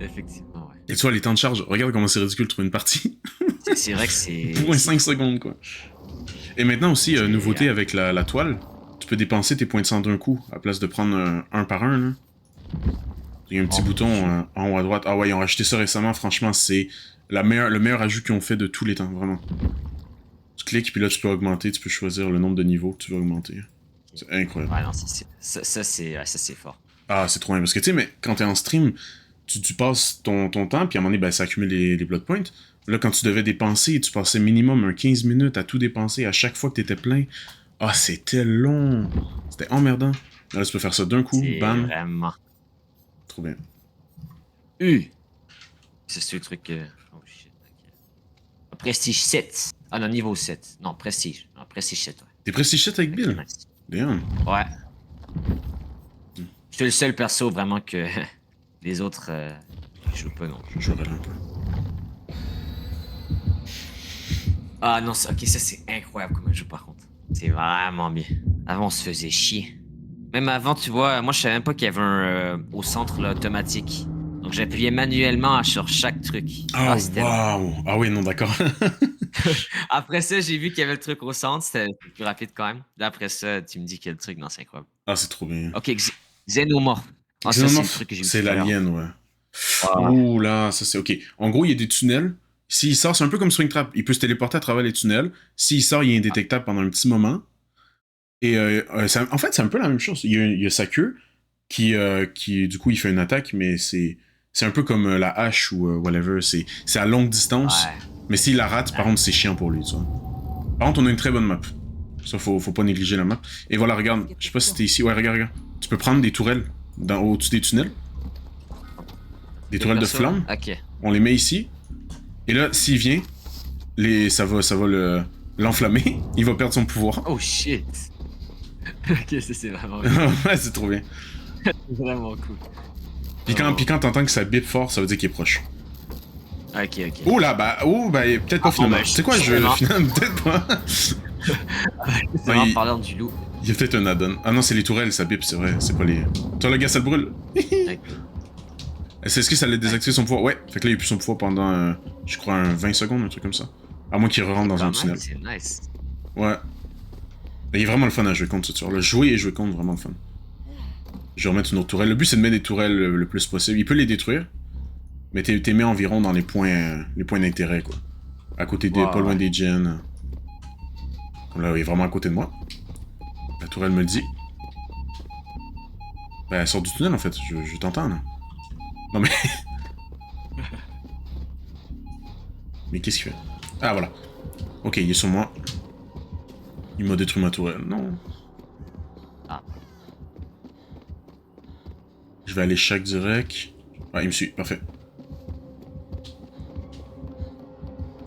Effectivement, ouais. Et tu vois, les temps de charge, regarde comment c'est ridicule de trouver une partie. C'est vrai que c'est... 0.5 secondes, quoi. Et maintenant aussi, C'est... nouveauté avec la toile, tu peux dépenser tes points de sang d'un coup, à place de prendre un par un, là. Il y a un petit Oh mon bouton dieu. en haut à droite. Ah ouais, ils ont rajouté ça récemment, franchement, c'est le meilleur ajout qu'ils ont fait de tous les temps, vraiment. Tu cliques, puis là, tu peux augmenter, tu peux choisir le nombre de niveaux que tu veux augmenter. C'est incroyable. Ouais, non, ça, c'est fort. Ah, c'est trop bien, parce que tu sais, mais quand t'es en stream, tu passes ton temps, puis à un moment donné, ben, ça accumule les blood points. Là, quand tu devais dépenser, tu passais minimum un 15 minutes à tout dépenser à chaque fois que t'étais plein. Ah, c'était long. C'était emmerdant. Là, tu peux faire ça d'un coup, C'est bam. vraiment... Trop bien. C'est le truc... Oh shit, ok. Prestige 7. Ah non, niveau 7. Non, Prestige. Non, Prestige 7, ouais. T'es prestige 7 avec Ok, Bill? nice. Damn. Ouais. Je suis le seul perso vraiment que les autres ils jouent pas non plus. Je regarde un peu. Ah non, ok, ça c'est incroyable comme jeu par contre. C'est vraiment bien. Avant on se faisait chier. Même avant, tu vois, moi je savais même pas qu'il y avait un au centre là, automatique. Donc j'appuyais manuellement sur chaque truc. Ah, Ah, c'était long. waouh. Ah oui, non, d'accord. Après ça, j'ai vu qu'il y avait le truc au centre, c'était plus rapide quand même. Là, après ça, tu me dis qu'il y a le truc, non, c'est incroyable. Ah, c'est trop bien. Ok, Xenomorph. Ah, ça c'est le Xenomorph, truc que j'ai vu c'est tout à l'heure. l'alien, ouais. Ah, Ouh là, ça c'est ok. En gros, il y a des tunnels. S'il sort, c'est un peu comme Springtrap. Il peut se téléporter à travers les tunnels. S'il sort, il est indétectable pendant un petit moment. Et en fait, c'est un peu la même chose. Il y a sa queue qui, du coup, il fait une attaque, mais c'est un peu comme la hache ou whatever. C'est à longue distance. ouais. Mais s'il la rate, par Ouais. contre, c'est chiant pour lui, tu vois. Par contre, on a une très bonne map. Ça, faut pas négliger la map. Et voilà, regarde. Je sais pas si t'es ici. Ouais, regarde, regarde. Tu peux prendre des tourelles au-dessus des tunnels. Des Quel tourelles de perso là? flammes. Ok. On les met ici. Et là, s'il vient, ça va l'enflammer. Il va perdre son pouvoir. Oh shit. Ok, ça c'est vraiment bien. Ouais, c'est trop bien. C'est vraiment cool. Puis quand t'entends que ça bip fort, ça veut dire qu'il est proche. Ok, ok. Oh là, peut-être pas Ah bon, finalement. bah, C'est quoi, justement. finalement, peut-être pas. C'est Ouais, vraiment parlant du loup. il y a peut-être un add-on. Ah non, c'est les tourelles, ça bip, c'est vrai. C'est pas les. Toi, le gars, ça le brûle. Ok. Est-ce que ça allait désactiver son pouvoir? Ouais. Fait que là, il a plus son pouvoir pendant, je crois, 20 secondes, un truc comme ça. À moins qu'il rentre dans un Quand même, tunnel. c'est nice. Ouais. Mais il est vraiment le fun à jouer contre ce tueur. Le jouer et jouer contre, vraiment le fun. Je vais remettre une autre tourelle. Le but, c'est de mettre des tourelles le plus possible. Il peut les détruire, mais t'es mis environ dans les points d'intérêt, quoi. À côté des, pas Ouais, loin ouais. des gens. Comme là, il est vraiment à côté de moi. La tourelle me le dit. Ben, elle sort du tunnel, en fait. Je t'entends, là. Non, mais... mais qu'est-ce qu'il fait? Ah, voilà. Ok, il est sur moi. Il m'a détruit ma tourelle. Non. Ah. Je vais aller chaque direct. Ah, il me suit. Parfait.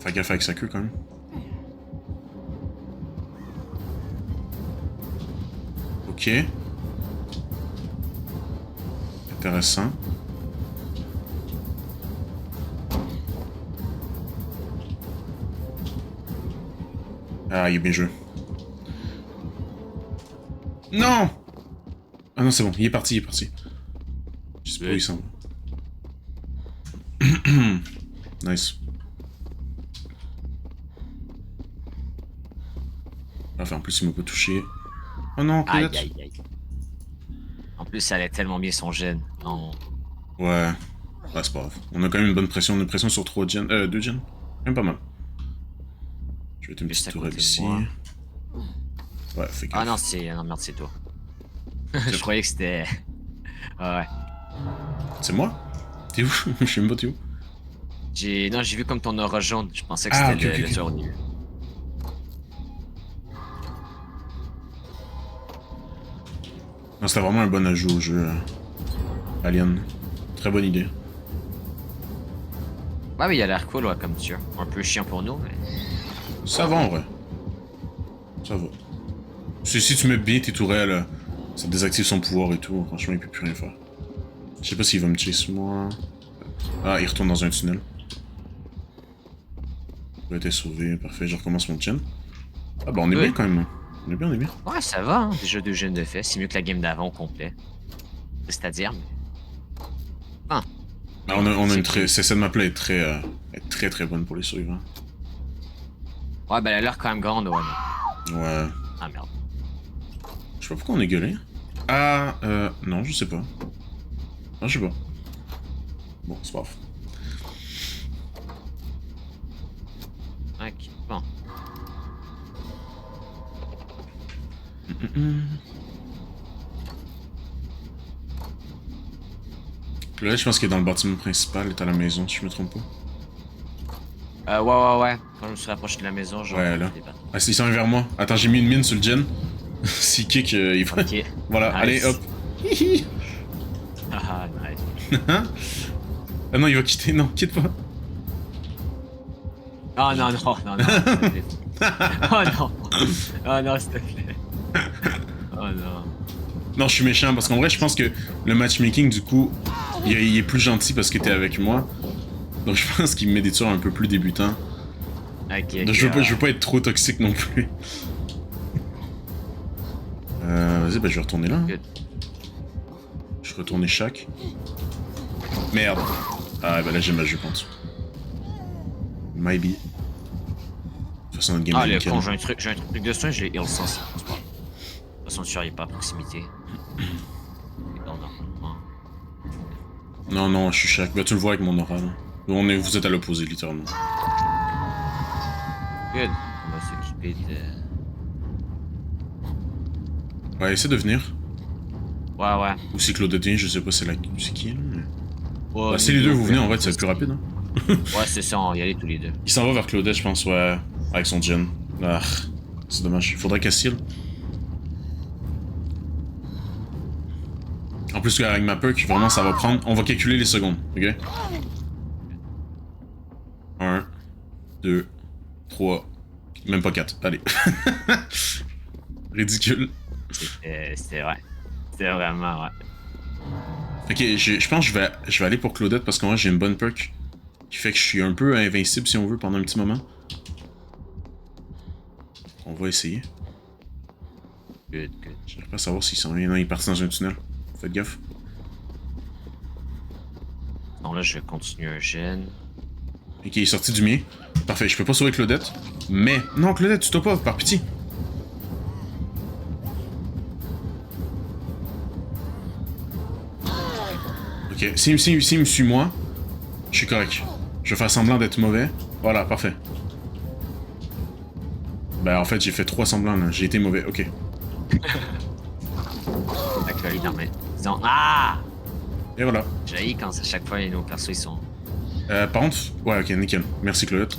Faire gaffe avec sa queue, quand même. Ok. Intéressant. Ah, il est bien joué. Non! Ah non, c'est bon, il est parti, il est parti. Je sais pas où il s'en va. Nice. Enfin, en plus, il m'a pas touché. Oh non, Aïe, Claudette. aïe, aïe. En plus, ça allait tellement bien son gène. Non. Ouais. Ouais, c'est pas grave. On a quand même une bonne pression. On a une pression sur 3 gens. 2 gens. Même pas mal. Je vais mettre une Juste petite à tourelle côté de ici. moi. Ouais, fais Ah non, gaffe. c'est... Non, merde, c'est toi. Je croyais que c'était... Ah ouais. C'est moi? T'es où? Je sais même pas t'es où. Non, j'ai vu comme ton aura jaune. Je pensais que Ah, c'était ok, ok, le ok. tueur au début. Non, c'était vraiment un bon ajout au jeu. Alien. Très bonne idée. Ouais, mais il a l'air cool, ouais, comme tueur. Un peu chiant pour nous, mais... Ça va en vrai. Ça va. Si tu mets bien tes tourelles, ça désactive son pouvoir et tout. Franchement, il peut plus rien faire. Je sais pas s'il va me chase moi. Ah, il retourne dans un tunnel. Il a été sauvé, parfait, je recommence mon chain. Ah bah on est bien Oui. quand même. On est bien, on est bien. Ouais, ça va, hein. Déjà 2 gènes de fait. C'est mieux que la game d'avant au complet. C'est-à-dire, mais... Ah. Ah, on a une très. Cette map-là est très très bonne pour les survivants. Ouais, ben elle a l'air quand même grande, ouais. Ouais. Ah merde. Je sais pas pourquoi on est gueulé. Ah, non, je sais pas. Ah, je sais pas. Bon, c'est pas grave. Ok, bon. Là, je pense qu'il est dans le bâtiment principal, il est à la maison, si je me trompe pas. Ouais. Quand je me suis rapproché de la maison, genre. Ouais, là. Ah, il s'en vient vers moi. Attends, j'ai mis une mine sur le gen. S'il kick, il va. Ok. Voilà, Nice. allez, hop. Hihi. Ah, nice. Ah non, il va quitter. Non, quitte pas. Oh non, non, non, non. s'il te plaît. Oh non. Oh non, s'il te plaît. Oh non. Non, je suis méchant parce qu'en vrai, je pense que le matchmaking, du coup, il est plus gentil parce que t'es avec moi. Donc je pense qu'il me met des tueurs un peu plus débutants. Ok. Donc, je veux pas être trop toxique non plus. Vas-y, bah je vais retourner là. Hein. Good. Je vais retourner chaque. Merde. Ah, bah là j'ai ma jupe en dessous. Maybe. De toute façon, notre game Ah, est le nickel. con, j'ai un truc de soin, je l'ai heal sans ça. De toute façon, sûr, il est pas à proximité. Non, normalement. Non, non, je suis chaque. Bah tu le vois avec mon aura là. Vous êtes à l'opposé, littéralement. Good. On va s'occuper de. Ouais, essaie de venir. Ouais. Ou c'est Claudette, je sais pas c'est qui là. Mais... Ouais, bah, si les deux vous venez, en vrai, ça va être plus rapide. Hein. Ouais, c'est ça, on va y aller tous les deux. Il s'en va vers Claudette, je pense, ouais. Avec son gen. Ah, c'est dommage. Il faudrait qu'elle seal. En plus, avec ma perk, vraiment, ça va prendre. On va calculer les secondes, ok? 1, 2, 3, même pas 4. Allez. Ridicule. C'était vrai. C'était vraiment, ouais. Ok, je pense que je vais aller pour Claudette parce que moi j'ai une bonne perk qui fait que je suis un peu invincible si on veut pendant un petit moment. On va essayer. Good. J'arrive pas à savoir s'ils sont. Non, ils partent dans un tunnel. Faites gaffe. Non, là, je vais continuer un gène. Ok, il est sorti du mien. Parfait, je peux pas sauver Claudette. Mais. Non, Claudette, tu t'en pas, par pitié. Ok, s'il me suit moi, je suis correct. Je vais faire semblant d'être mauvais. Voilà, parfait. Ben en fait j'ai fait 3 semblants là, j'ai été mauvais, ok. D'accord, il en met. Disons. Ah! Et voilà. J'ai quand à chaque fois nos persos ils sont. Par contre, ouais ok, nickel. Merci Claudette.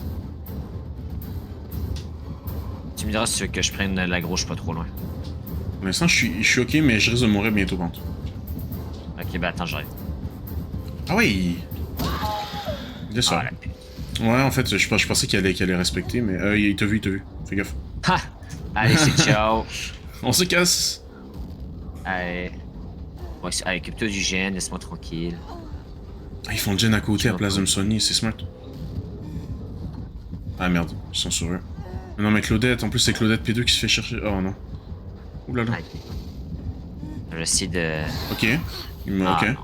Tu me diras si tu veux que je prenne la grosse pas trop loin. Pour l'instant je suis ok mais je risque de mourir bientôt par contre. Ok, bah attends, j'arrive. Ah oui! Bien sûr. Ah, la pute. Ouais en fait je pensais qu'il allait respecter mais il t'a vu. Fais gaffe. Ha! Allez, c'est ciao! On se casse! Allez. Ouais, allez, occupe-toi du gène, laisse-moi tranquille. Ah, ils font le gen à côté à place de me soigner, c'est smart. Ah merde, ils sont sur eux. Non mais Claudette, en plus c'est Claudette P2 qui se fait chercher. Oh non. Oulala. J'essaie de. Ok. Ok. Ah,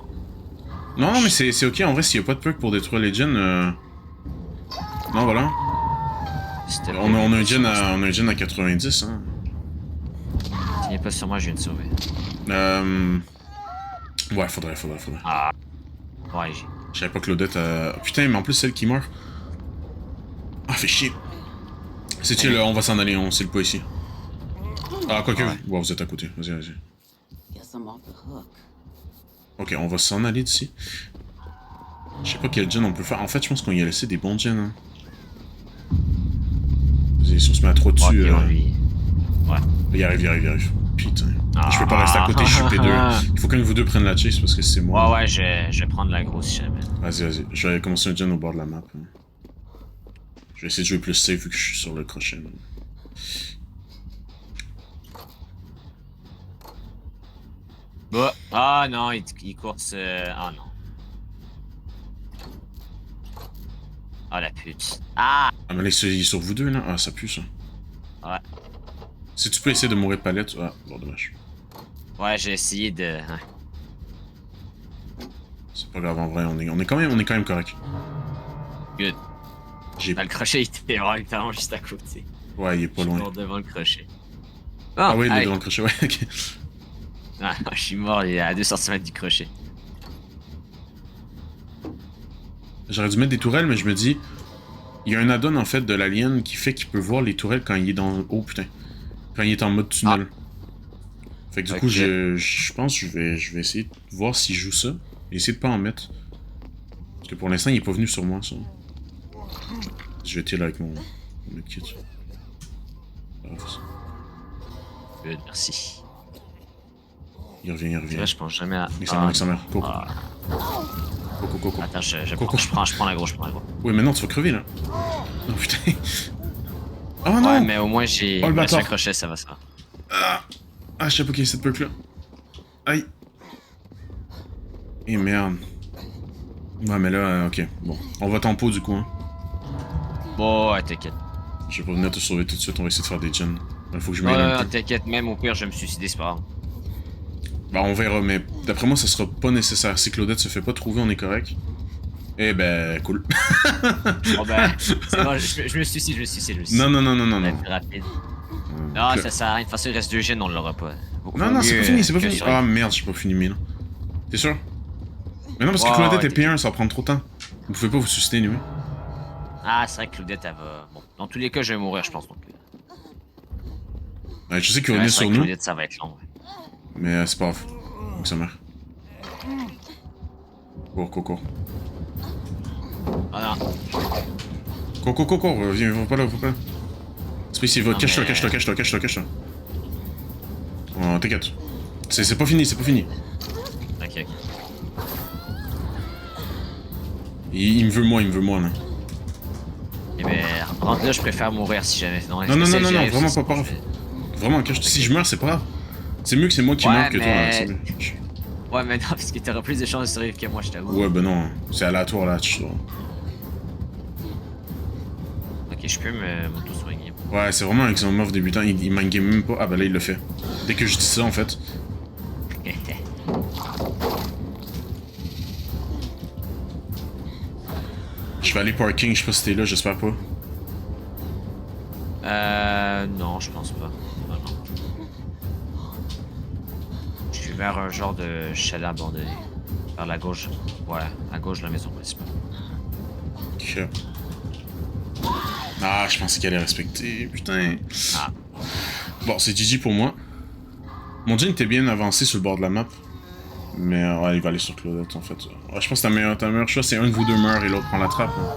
Non, mais c'est ok, en vrai s'il y a pas de perk pour détruire les gens. Non voilà. On a un gen à 90 hein. Tu n'es pas sur moi, je viens de sauver. Ouais, faudrait. Ah. Ouais, Je savais pas Claudette putain, mais en plus celle qui meurt. Ah, fait chier. C'est chill, on va s'en aller, on sait le pas ici. Ah, quoique. Ouais, vous êtes à côté. Vas-y. Ok, on va s'en aller d'ici. Je sais pas quel gen on peut faire. En fait, je pense qu'on y a laissé des bons gens. Hein. Vas-y, si on se met à trop dessus. Ouais. Il arrive. Putain. Je peux pas rester à côté, je suis P2. Il faut qu'un de vous deux prenne la chase parce que c'est moi. Ouais, je vais prendre la grosse si jamais. Vas-y. Je vais commencer un gen au bord de la map. Hein. Je vais essayer de jouer plus safe vu que je suis sur le crochet. Bah. Ah non, il course. Ah non. Ah la pute. Ah! Ah, mais là, il est sur vous deux là. Ah, ça pue ça. Ouais. Si tu peux essayer de mourir palette. Ah, bon, dommage. Ouais, j'ai essayé de. Hein. C'est pas grave, en vrai, on est quand même correct. Good. J'ai... Ah, le crochet, il était vraiment juste à côté. Ouais, il est Je pas suis loin. mort devant le crochet. Ah ouais, il est hey. devant le crochet, ouais, ok. Ah, je suis mort, il est à 2 cm du crochet. J'aurais dû mettre des tourelles, mais je me dis... Il y a un add-on, en fait, de l'alien qui fait qu'il peut voir les tourelles quand il est dans... Oh, putain. Quand il est en mode tunnel. Fait que du coup, je pense que je vais essayer de voir si je joue ça. Et essayer de pas en mettre. Parce que pour l'instant, il est pas venu sur moi, ça. Je vais tirer avec mon medkit. Good, merci. Il revient, il C'est revient. vrai, je pense jamais à... Avec sa mère. Coco. Ah. Coco. Attends, je Coco. prends la grosse, je prends la grosse. Oui, mais non, tu vas crever, là. Oh, putain. Oh non! Ouais, mais au moins j'ai... Oh, le bâtard. un crochet, ça va, ça va. Ah, je sais pas qu'il y a cette perk là. Aïe. Et merde. Ouais, mais là, ok. Bon. On va tempo du coup, hein. Bon, ouais, t'inquiète. Je vais pas venir te sauver tout de suite, on va essayer de faire des gens. Il faut que je m'aide un peu. T'inquiète, même au pire, je vais me suicider, c'est pas grave. Bah, on verra, mais d'après moi, ça sera pas nécessaire. Si Claudette se fait pas trouver, on est correct. Eh ben, cool. Bon ben, c'est bon, je me suicide. Non. Plus rapide. Non, ça sert à rien. De toute façon, il reste 2 gènes, on l'aura pas. Non, c'est pas fini, c'est pas fini. Ah merde, j'ai pas fini, mais non. T'es sûr? Mais non, parce que Claudette est P1, ça va prendre trop de temps. Vous pouvez pas vous susciter, anyway. Ah, c'est vrai que Claudette, elle va... Bon, dans tous les cas, je vais mourir, je pense. Donc... Ouais, je sais qu'il va venir sur nous. Claudette, ça va être long, ouais. Mais c'est pas grave. Donc ça meurt. Cours. Ah non. Cours, viens, va pas là. Space, va, cache-toi. Oh, t'inquiète. C'est pas fini. Ok. Il me veut moi, là. Eh ben, rentre là, je préfère mourir si jamais. Non, vraiment pas grave. Vraiment, si je meurs, c'est pas grave. C'est mieux que c'est moi qui meure que toi, là. C'est mieux. Ouais, mais non, parce que t'auras plus de chances de survivre que moi, je t'avoue. Ouais, ben non, c'est aléatoire là, tu vois. Ok, je peux m'auto-soigner. Ouais, c'est vraiment un xénomorphe débutant, il mind-game même pas. Ah bah là, il le fait. Dès que je dis ça, en fait. Je vais aller parking, je sais pas si t'es là, j'espère pas. Non, je pense pas. Non. Je suis vers un genre de chalet abandonné. Vers la gauche. Ouais, à gauche de la maison principale. Ok. Ah, je pensais qu'elle allait respecter, putain. Ah. Bon, c'est GG pour moi. Mon Jin était bien avancé sur le bord de la map. Mais ouais, il va aller sur Claudette en fait. Ouais, je pense que ta meilleure choix, c'est un de vous deux meurt et l'autre prend la trappe. Hein.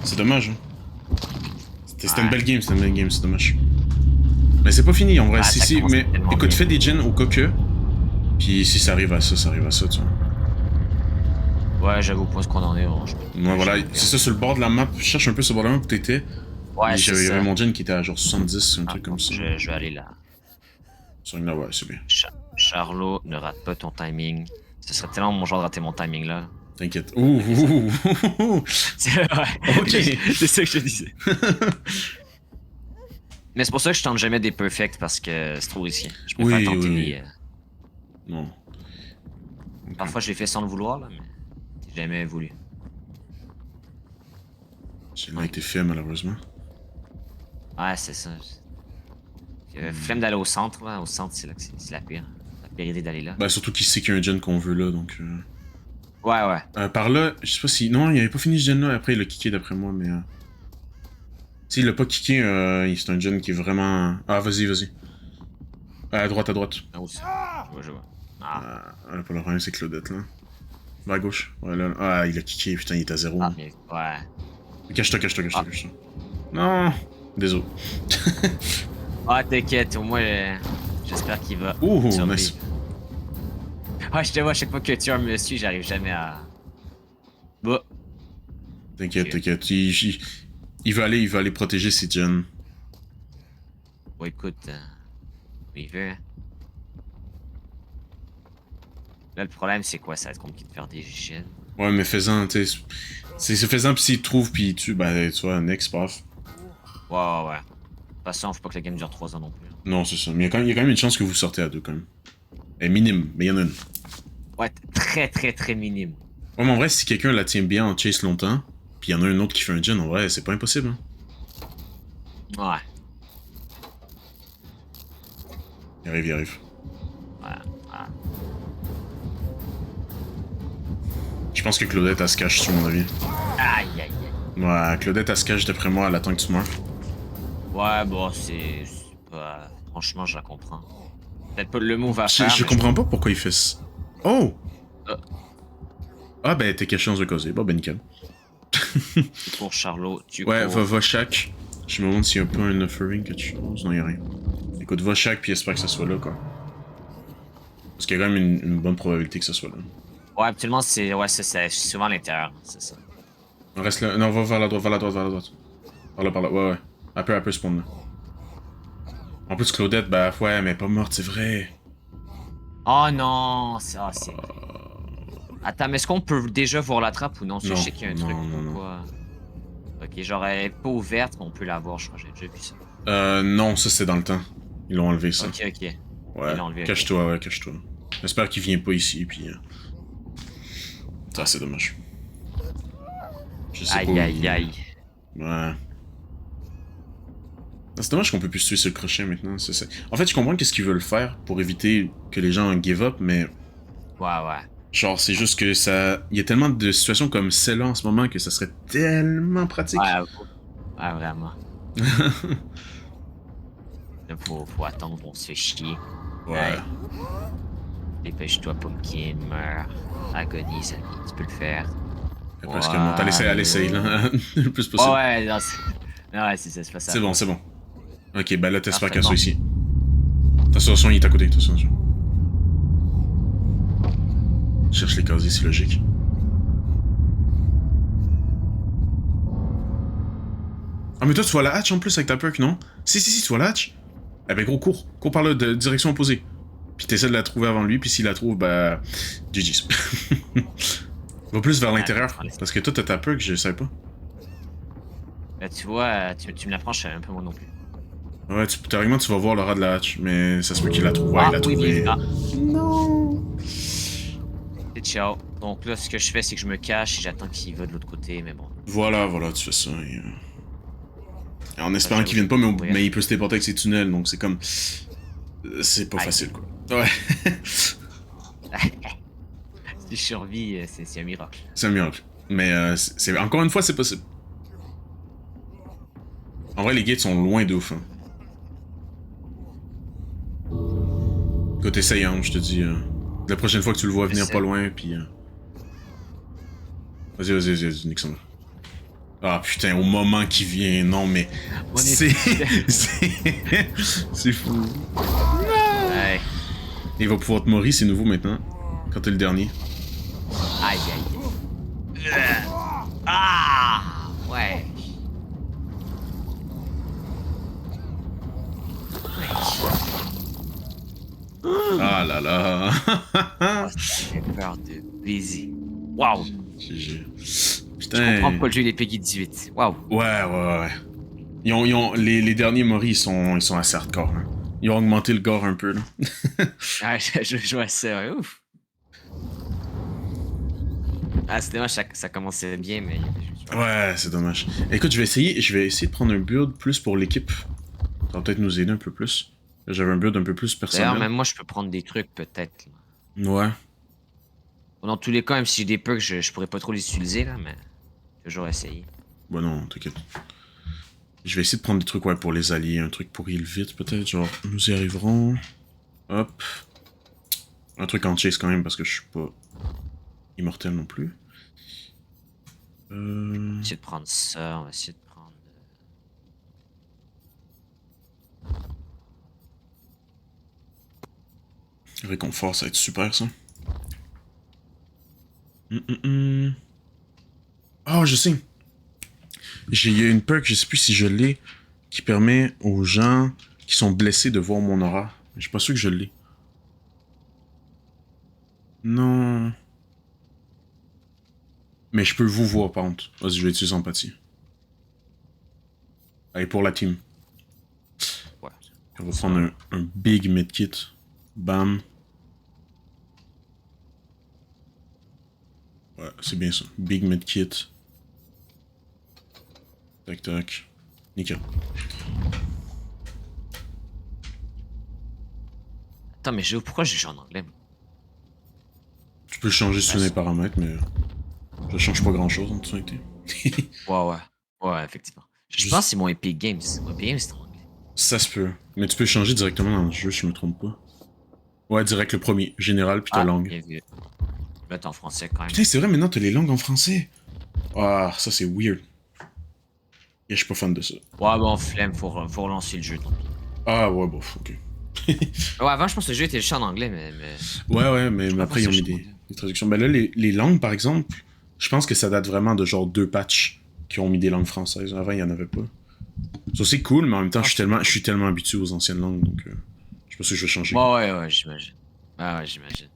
C'est dommage. Hein. C'était une belle game, c'est dommage. Mais c'est pas fini en vrai. Mais écoute, fais des gens au cas que. Puis si ça arrive à ça, tu vois. Ouais, j'avoue, pour ce qu'on en est. Ouais, voilà, c'est ça sur le bord de la map. Je cherche un peu sur le bord de la map où t'étais. Ouais, c'est ça. Il y avait mon gen qui était à genre 70, un truc comme ça. Je vais aller là. Sur une ouais, c'est bien. Charlot, ne rate pas ton timing. Ce serait tellement mon genre de rater mon timing là. T'inquiète. C'est ouais. Ok. C'est ça que je te disais. Mais c'est pour ça que je tente jamais des perfects parce que c'est trop risqué. Je préfère tenter les. Non. Parfois je l'ai fait sans le vouloir là, mais j'ai jamais voulu. J'ai pas été fait malheureusement. Ouais, c'est ça. Flemme d'aller au centre là. Au centre, c'est là que c'est la pire. La pire idée d'aller là. Bah surtout qu'il sait qu'il y a un gen qu'on veut là, donc. Ouais. Par là, je sais pas si. Non, il avait pas fini ce gen là, après il a kické d'après moi, mais. Si il l'a pas kické, c'est un gen qui est vraiment. Ah, vas-y. À droite. Ah, où ça? Je vois. Pas le problème, c'est Claudette là. Va à gauche. Ouais, là. Ah, il a kické, putain, il est à 0. Ah, mais ouais. Cache-toi. Non! Désolé. Ah, t'inquiète, au moins, j'espère qu'il va. Ouh, survivre. nice. Ouais, je te vois à chaque fois que tu as un monsieur, j'arrive jamais à. Bah. T'inquiète. Il va aller protéger ses gens. Bon, écoute. Il veut. Là, le problème, c'est quoi? Ça va être compliqué de faire des gènes. Ouais, mais faisant, tu sais. C'est faisant, pis s'il trouve, pis tu vois, next, paf. Ouais. De toute façon, faut pas que la game dure 3 ans non plus. Non, c'est ça. Mais il y a quand même une chance que vous sortez à deux, quand même. Elle est minime, mais il y en a une. Ouais, très minime. Ouais, mais en vrai, si quelqu'un la tient bien en chase longtemps, puis il y en a un autre qui fait un gen, en vrai, c'est pas impossible. Hein. Ouais, Il arrive, il arrive. voilà, voilà. Je pense que Claudette, elle se cache, sur mon avis. Aïe, aïe, aïe. Ouais, Claudette, elle se cache d'après moi, elle attend que tu meurs. Ouais, bon, c'est pas... Franchement, je la comprends. Peut-être pas le move à faire, Je mais je comprends pas comprends. pourquoi il fait ça. Oh! Euh, Ah, ben, t'es caché dans un casier. Bon, ben, nickel. tu cours, Charlot, tu Ouais, cours. va chaque. Je me demande s'il y a pas un offering, quelque chose. Non, y'a rien. Écoute, va chaque, puis espère que ça soit là, quoi. Parce qu'il y a quand même une bonne probabilité que ça soit là. Ouais, habituellement, c'est... Ouais, c'est souvent à l'intérieur, c'est ça. On reste là. Non, va vers la droite, vers la droite, vers la droite. Par là. Ouais, ouais. Un peu spawn là. En plus, Claudette, bah, ouais, mais elle est pas morte, c'est vrai. Oh non, c'est vrai. Attends, mais est-ce qu'on peut déjà voir la trappe ou non? Parce que je Non, sais qu'il y a un truc non, non, comme non. quoi... Ok, genre, elle est pas ouverte, mais on peut la voir, je crois, j'ai déjà vu ça. Non, ça c'est dans le temps. Ils l'ont enlevé, ça. Ok, ok. Ils Ouais, l'ont enlevé, ok. cache-toi, ouais, cache-toi. J'espère qu'il vient pas ici, puis... Ça, c'est dommage. Je sais pas où Aïe, il aïe, vient. aïe. Ouais. Ah, c'est dommage qu'on peut plus tuer ce crochet maintenant. En fait, je comprends qu'est-ce qu'ils veulent faire pour éviter que les gens give up, mais Ouais, ouais. genre, c'est juste que ça... Il y a tellement de situations comme celle-là en ce moment que ça serait tellement pratique. Ouais, ouais, vraiment. Là, faut attendre, on se fait chier. Ouais. Hey, dépêche-toi, Pumpkin, meurs. Agonise, ami, tu peux le faire. Elle est presque morte. Elle essaye, Voilà. là. Le plus Oh, possible. ouais, non, non, ouais, c'est ça, c'est pas ça. C'est bon, c'est bon. Ok, bah là, t'espères Parfait, qu'elle soit bon. ici. Attention, il est à côté, attention. Cherche les casiers, c'est logique. Ah, mais toi, tu vois la hatch en plus avec ta perk, non? Si, tu vois la hatch. Eh ben, gros, cours. Cours par là, de direction opposée. Puis t'essaies de la trouver avant lui, puis s'il la trouve, bah... GG's. Va plus vers Ah, je vais l'intérieur. prendre les... Parce que toi, t'as ta perk, je sais pas. Là, tu vois, tu me l'apprends, je savais un peu moi non plus. Ouais, théoriquement, tu vas voir le rat de la hatch, mais ça se peut qu'il la trouve. Ouais, il Ah, l'a oui, bien trouvé. évidemment. Non. C'est ciao. Donc là, ce que je fais, c'est que je me cache et j'attends qu'il va de l'autre côté, mais bon. Voilà, tu fais ça. Et en Là, espérant j'avoue, qu'il je vienne vais pas, courir. mais il peut se téléporter avec ses tunnels, donc c'est comme... C'est pas Aïe. facile, quoi. Ouais. Si je survis, c'est un miracle. C'est un miracle. Mais encore une fois, c'est possible. En vrai, les gates sont loin de ouf. Hein. Écoute, essaye, hein, je te dis. La prochaine fois que tu le vois venir pas J'essaie. loin, puis... Vas-y, nique ça. Ah putain, au moment qui vient, non mais... On C'est... est... c'est... c'est fou. Ouais. Il va pouvoir te mourir, c'est nouveau maintenant. Quand t'es le dernier. Aïe, aïe. Ah! Ouais. Ah là là. Oh, ça fait peur de baiser. Waouh! GG. Je comprends Putain. pourquoi le jeu il est Peggy 18. Waouh! Ouais. Les derniers Mori, ils sont assez hardcore. Hein. Ils ont augmenté le gore un peu, là. Ah, je vois ça, ouais, ouf! Ah, c'est dommage, ça commençait bien, mais il y avait juste... Ouais, c'est dommage. Écoute, je vais essayer de prendre un build plus pour l'équipe. Ça va peut-être nous aider un peu plus. J'avais un build un peu plus D'ailleurs, personnel. même moi, je peux prendre des trucs, peut-être. Là. Ouais. Bon, dans tous les cas, même si j'ai des perks, je pourrais pas trop les utiliser, là, mais... Toujours essayer. Bon, non, t'inquiète. Je vais essayer de prendre des trucs, ouais, pour les alliés. Un truc pour heal vite, peut-être. Genre, nous y arriverons. Hop. Un truc en chase quand même, parce que je suis pas immortel non plus. On va essayer de prendre ça, on va essayer de prendre... Réconfort, ça va être super, ça. Oh, je sais. Il y a une perk, je sais plus si je l'ai, qui permet aux gens qui sont blessés de voir mon aura. Je suis pas sûr que je l'ai. Non. Mais je peux vous voir, par contre. Vas-y, je vais utiliser empathie. Allez, pour la team. Ouais. On va prendre un big medkit. Bam. Ouais, c'est bien ça. Big Medkit. Tac tac. Nickel. Attends, mais pourquoi j'ai joué en anglais? Tu peux changer sur les paramètres, mais ça change pas grand chose en toute honnêteté. Ouais. Ouais, effectivement. Je pense que c'est mon Epic Games. Mon Epic Games, c'est en anglais. Ça se peut. Mais tu peux changer directement dans le jeu, si je me trompe pas. Ouais, direct le premier, général, puis ta langue. Bien vu. Là, t'es en français quand même. Putain, c'est vrai, maintenant t'as les langues en français. Ah, ça c'est weird. Je suis pas fan de ça. Ouais, bon, flemme, faut relancer le jeu, tant pis. Ah, ouais, bof, ok. Ouais, avant, je pense que le jeu était juste en anglais, mais... Ouais, mais après, ils ont mis des traductions. Ben là, les langues, par exemple, je pense que ça date vraiment de genre 2 patchs qui ont mis des langues françaises. Avant, il y en avait pas. Ça, c'est cool, mais en même temps, je suis tellement habitué aux anciennes langues, donc je pense que je vais changer. Ouais, j'imagine. Ouais, j'imagine.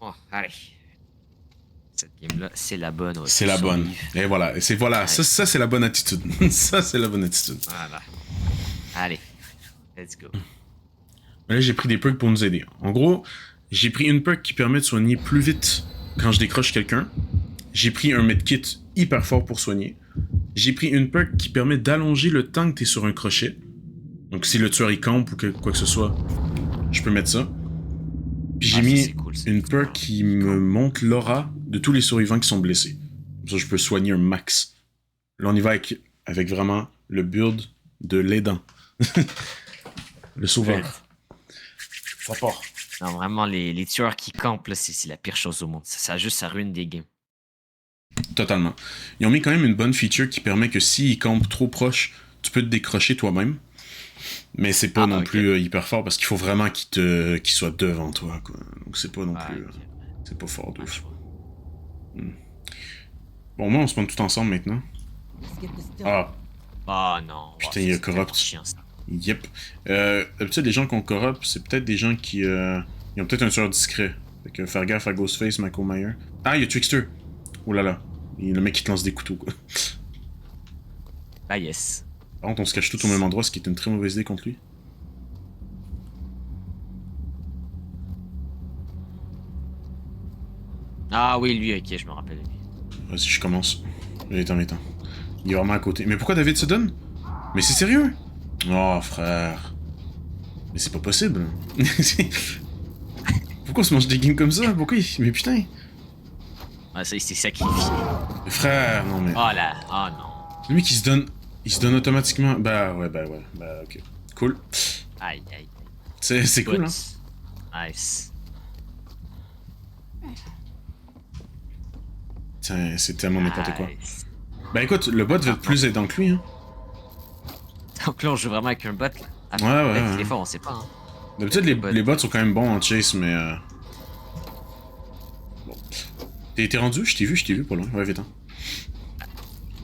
Oh, allez. Cette game-là, c'est la bonne. Ouais, c'est la bonne. Et voilà, Ouais. ça c'est la bonne attitude. Ça, c'est la bonne attitude. Voilà. Allez, let's go. Mais là, j'ai pris des perks pour nous aider. En gros, j'ai pris une perk qui permet de soigner plus vite quand je décroche quelqu'un. J'ai pris un medkit hyper fort pour soigner. J'ai pris une perk qui permet d'allonger le temps que t'es sur un crochet. Donc si le tueur y campe ou quoi que ce soit, je peux mettre ça. Puis j'ai mis une perk qui me montre l'aura de tous les survivants qui sont blessés. Comme ça, je peux soigner un max. Là, on y va avec vraiment le build de l'aidant. Le sauveur. Ça part. Non, vraiment, les tueurs qui campent, là, c'est la pire chose au monde. Ça ruine des games. Totalement. Ils ont mis quand même une bonne feature qui permet que s'ils campent trop proche, tu peux te décrocher toi-même. Mais c'est pas non plus hyper fort parce qu'il faut vraiment qu'il soit devant toi, quoi. Donc c'est pas non plus... c'est pas fort de ouf. Bon, moi, on se prend tout ensemble maintenant. Ah. Ah non. Putain, il y a corrupt. Yep. D'habitude, les gens qu'on corrupt, c'est peut-être des gens qui... ils ont peut-être un tueur discret. Fait que faire gaffe à Ghostface, Michael Myers. Ah, il y a Trickster. Oh là là. Il y a le mec qui te lance des couteaux, quoi. Ah yes. Par contre, on se cache tout au même endroit, ce qui est une très mauvaise idée contre lui. Ah oui, lui, ok, je me rappelle. Vas-y, je commence. Viens. Il est vraiment à côté. Mais pourquoi David se donne? Mais c'est sérieux? Oh, frère. Mais c'est pas possible. Pourquoi on se mange des games comme ça? Pourquoi il... Mais putain. Ah, ça, il s'est sacrifié. Frère, non mais... Oh là, oh non. Lui qui se donne... Il se donne automatiquement... Bah, ok. Cool. Aïe. C'est cool, hein? Nice. Tiens, c'est tellement n'importe quoi. Bah écoute, le bot va être plus aidant que lui, hein. Donc là, on joue vraiment avec un bot, là. Ouais. Des fois, on sait pas, hein. D'habitude, les bots sont quand même bons en chase, mais... Bon. T'es rendu? Je t'ai vu pas loin. Ouais, vite, hein.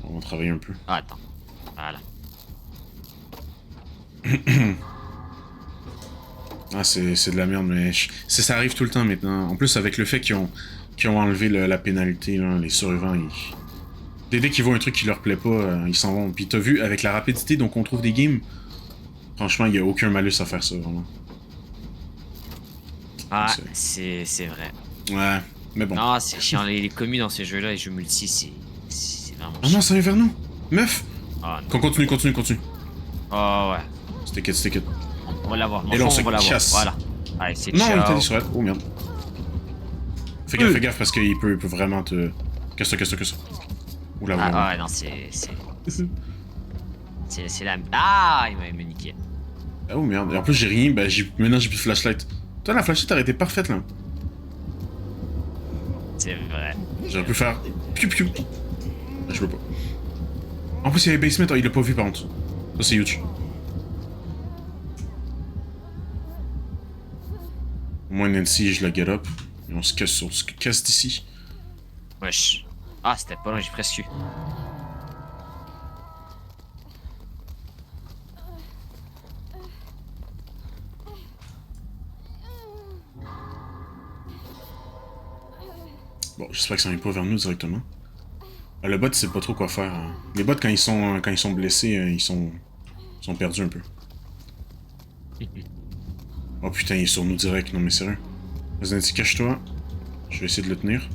On va travailler un peu. Ah, attends. Voilà. Ah, c'est de la merde, mais... Ça arrive tout le temps, maintenant. En plus, avec le fait qu'ils ont enlevé la pénalité, là, les survivants, dès qu'ils voient un truc qui leur plaît pas, ils s'en vont. Puis t'as vu, avec la rapidité dont on trouve des games, franchement, il y a aucun malus à faire ça, vraiment. Ah, c'est vrai. Ouais, mais bon. Non, c'est chiant. Les communes dans ces jeux-là, les jeux multi, c'est vraiment chiant. Oh non, ça vient vers nous! Meuf! Oh, Qu'on continue. Oh, ouais. C'était On va l'avoir. Et là, on se va l'avoir. casse. Voilà. Allez, c'est non, ciao. il t'a dit sur elle. Oh merde. Fais gaffe parce qu'il peut vraiment te... Casse-toi. Oula, oula. Ah, ouais, non, c'est la... Ah, il m'a niqué. Oh merde. Et en plus, j'ai rien. Bah, maintenant, j'ai plus de flashlight. Toi, la flashlight aurait été parfaite, là. C'est vrai. J'aurais pu faire... Piu. Ah, je peux pas. En plus, il y avait basement. Oh, il l'a pas vu, par contre. Ça, c'est huge. Au moins, Nancy, je la get up. Et on se casse d'ici. Wesh. Ah, c'était pas loin, j'ai presque eu. Bon, j'espère que ça vient pas vers nous directement. Le bot, sait pas trop quoi faire. Hein. Les bots, quand ils sont blessés, ils sont perdus un peu. Oh putain, il est sur nous direct. Non mais sérieux. Vas-y, Nancy, cache-toi. Je vais essayer de le tenir.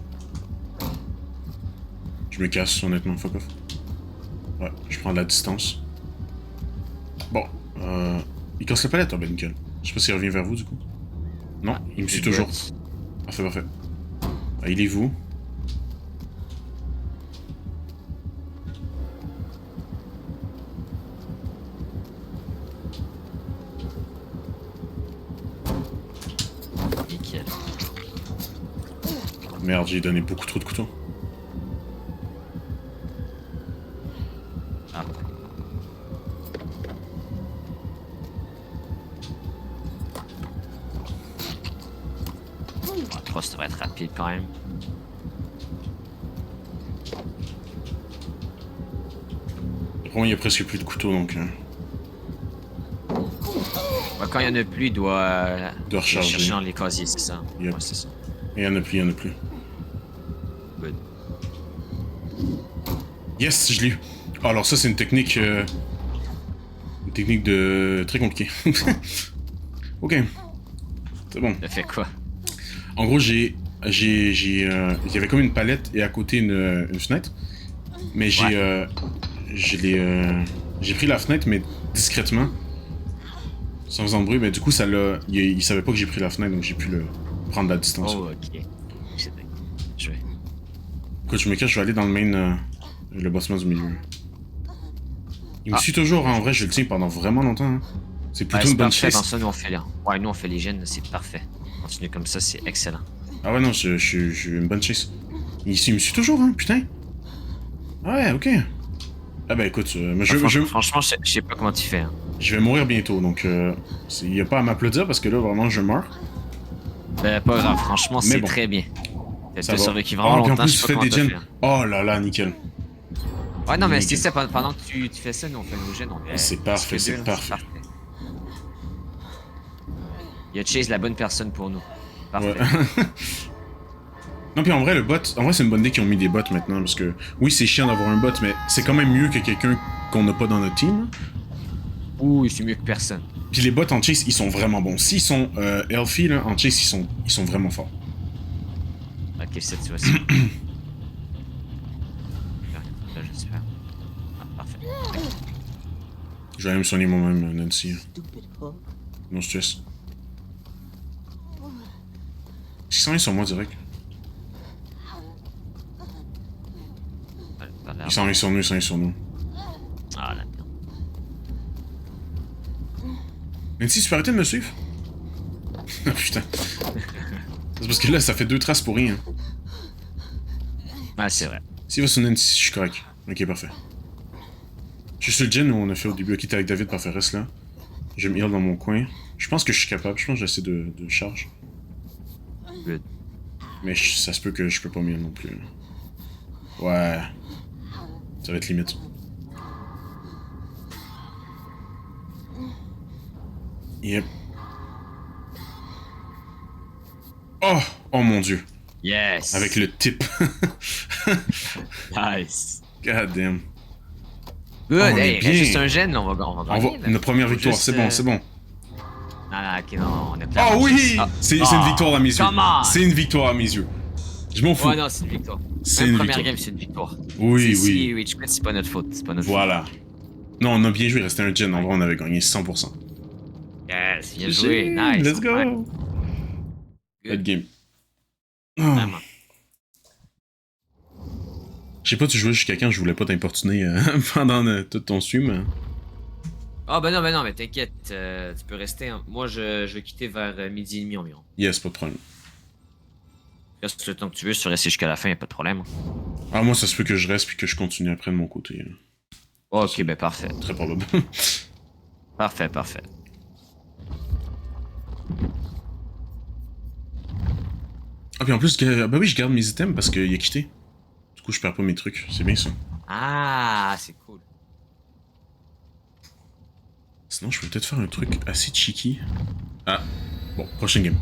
Je me casse, honnêtement, fuck off. Ouais, je prends de la distance. Bon, il casse la palette, ben nickel. Je sais pas s'il revient vers vous, du coup. Non, il me suit toujours. Parfait, parfait. Ah, il est vous. Nickel. Merde, j'ai donné beaucoup trop de couteaux. Ah. La crosse devrait être rapide quand même. Bon, il y a presque plus de couteaux, donc... Ouais, quand il y en a plus, il doit recharger. chercher dans les casiers, c'est ça. Yep. Ouais, c'est ça. Il y en a plus, il y en a plus. Good. Yes, je l'ai eu. Oh, alors ça, c'est une technique... Une technique de... très compliquée. Ok. C'est bon. Ça fait quoi? En gros, il y avait comme une palette et à côté une fenêtre. Mais j'ai pris la fenêtre, mais discrètement. Sans faisant de bruit, mais du coup, il savait pas que j'ai pris la fenêtre, donc j'ai pu le prendre de la distance. Oh, ok. Je vais. Écoute, je me cache, je vais aller dans le main, le bossement du milieu. Il me suit toujours, hein. En vrai, je le tiens pendant vraiment longtemps. Hein. C'est plutôt une bonne chasse. chasse. Ça, nous on fait ouais, nous on fait les gènes, c'est parfait. Continue comme ça, c'est excellent. Ah ouais, non, j'ai une bonne chasse. Il me suit toujours, hein, putain. Ah ouais, ok. Ah bah écoute, franchement, je sais pas comment tu fais. Hein. Je vais mourir bientôt, donc il y a pas à m'applaudir parce que là, vraiment, je meurs. Ben, pas grave, franchement, c'est bon. très bien. Ça T'as va. survécu vraiment puis en longtemps, plus, je tu sais fais pas des comment gens. t'as fait. Oh là là, nickel. Ouais, non, mais Nickel. c'est ça, pendant que tu fais ça, nous on fait nos gènes. C'est parfait, c'est parfait. Il a Chase la bonne personne pour nous. Parfait. Ouais. Non, puis en vrai, c'est une bonne idée qu'ils ont mis des bots maintenant, parce que oui, c'est chiant d'avoir un bot, mais c'est quand même mieux que quelqu'un qu'on n'a pas dans notre team. Ouh, c'est mieux que personne. Puis les bots en chase, ils sont vraiment bons. S'ils sont healthy, là, en chase, ils sont vraiment forts. Ok, c'est tu vois ça. Là, j'espère. Ah, parfait. Je vais aller me soigner moi-même, Nancy. Non stress. Ils sont sur moi direct. Ils sont sur nous. Ah, là. Nancy, tu peux arrêter de me suivre? Oh putain. C'est parce que là, ça fait 2 traces pour rien. Ah, c'est vrai. S'il va sur Nancy, je suis correct. Ok, parfait. Je suis sur le gen où on a fait au début. Ok, t'es avec David, parfait, reste là. Je vais me heal dans mon coin. Je pense que je suis capable. Je pense que j'essaie de charge. Good. Mais ça se peut que je peux pas me heal non plus. Ouais. Ça va être limite. Yep. Oh! Oh mon dieu. Yes! Avec le type. Nice! God damn. Good! Oh, Hey, il reste juste un gène, on va gagner. Notre première victoire, juste, c'est bon, c'est bon. Non, ok, non, on est clairement Oh oui! juste- Ah. C'est une victoire à mes yeux. Come on! C'est une victoire à mes yeux. Je m'en fous. Ouais, non, c'est une victoire. C'est Même une première victoire. game, c'est une victoire. Oui, Si oui. Rich quit, c'est pas notre faute. C'est pas notre Voilà. Non, on a bien joué, il restait un gen. En vrai, on avait gagné 100%. faute. Yes, bien joué. Nice. Let's go! Ouais. Good Good. game. Oh. Vraiment. Je sais pas, tu jouais jusqu'à quand, je voulais pas t'importuner pendant tout ton stream. Hein. Ah, ben non, mais t'inquiète. Tu peux rester. Hein. Moi, je vais quitter vers midi et demi environ. Yes, pas de problème. Reste le temps que tu veux, si tu restes jusqu'à la fin, y'a pas de problème. Ah, moi, ça se peut que je reste puis que je continue après de mon côté. Ok, ben parfait. Très probable. Parfait. Ah, puis en plus, bah oui, je garde mes items parce qu'il a quitté. Du coup, je perds pas mes trucs. C'est bien ça. Ah, c'est cool. Sinon, je peux peut-être faire un truc assez cheeky. Ah, bon, prochaine game.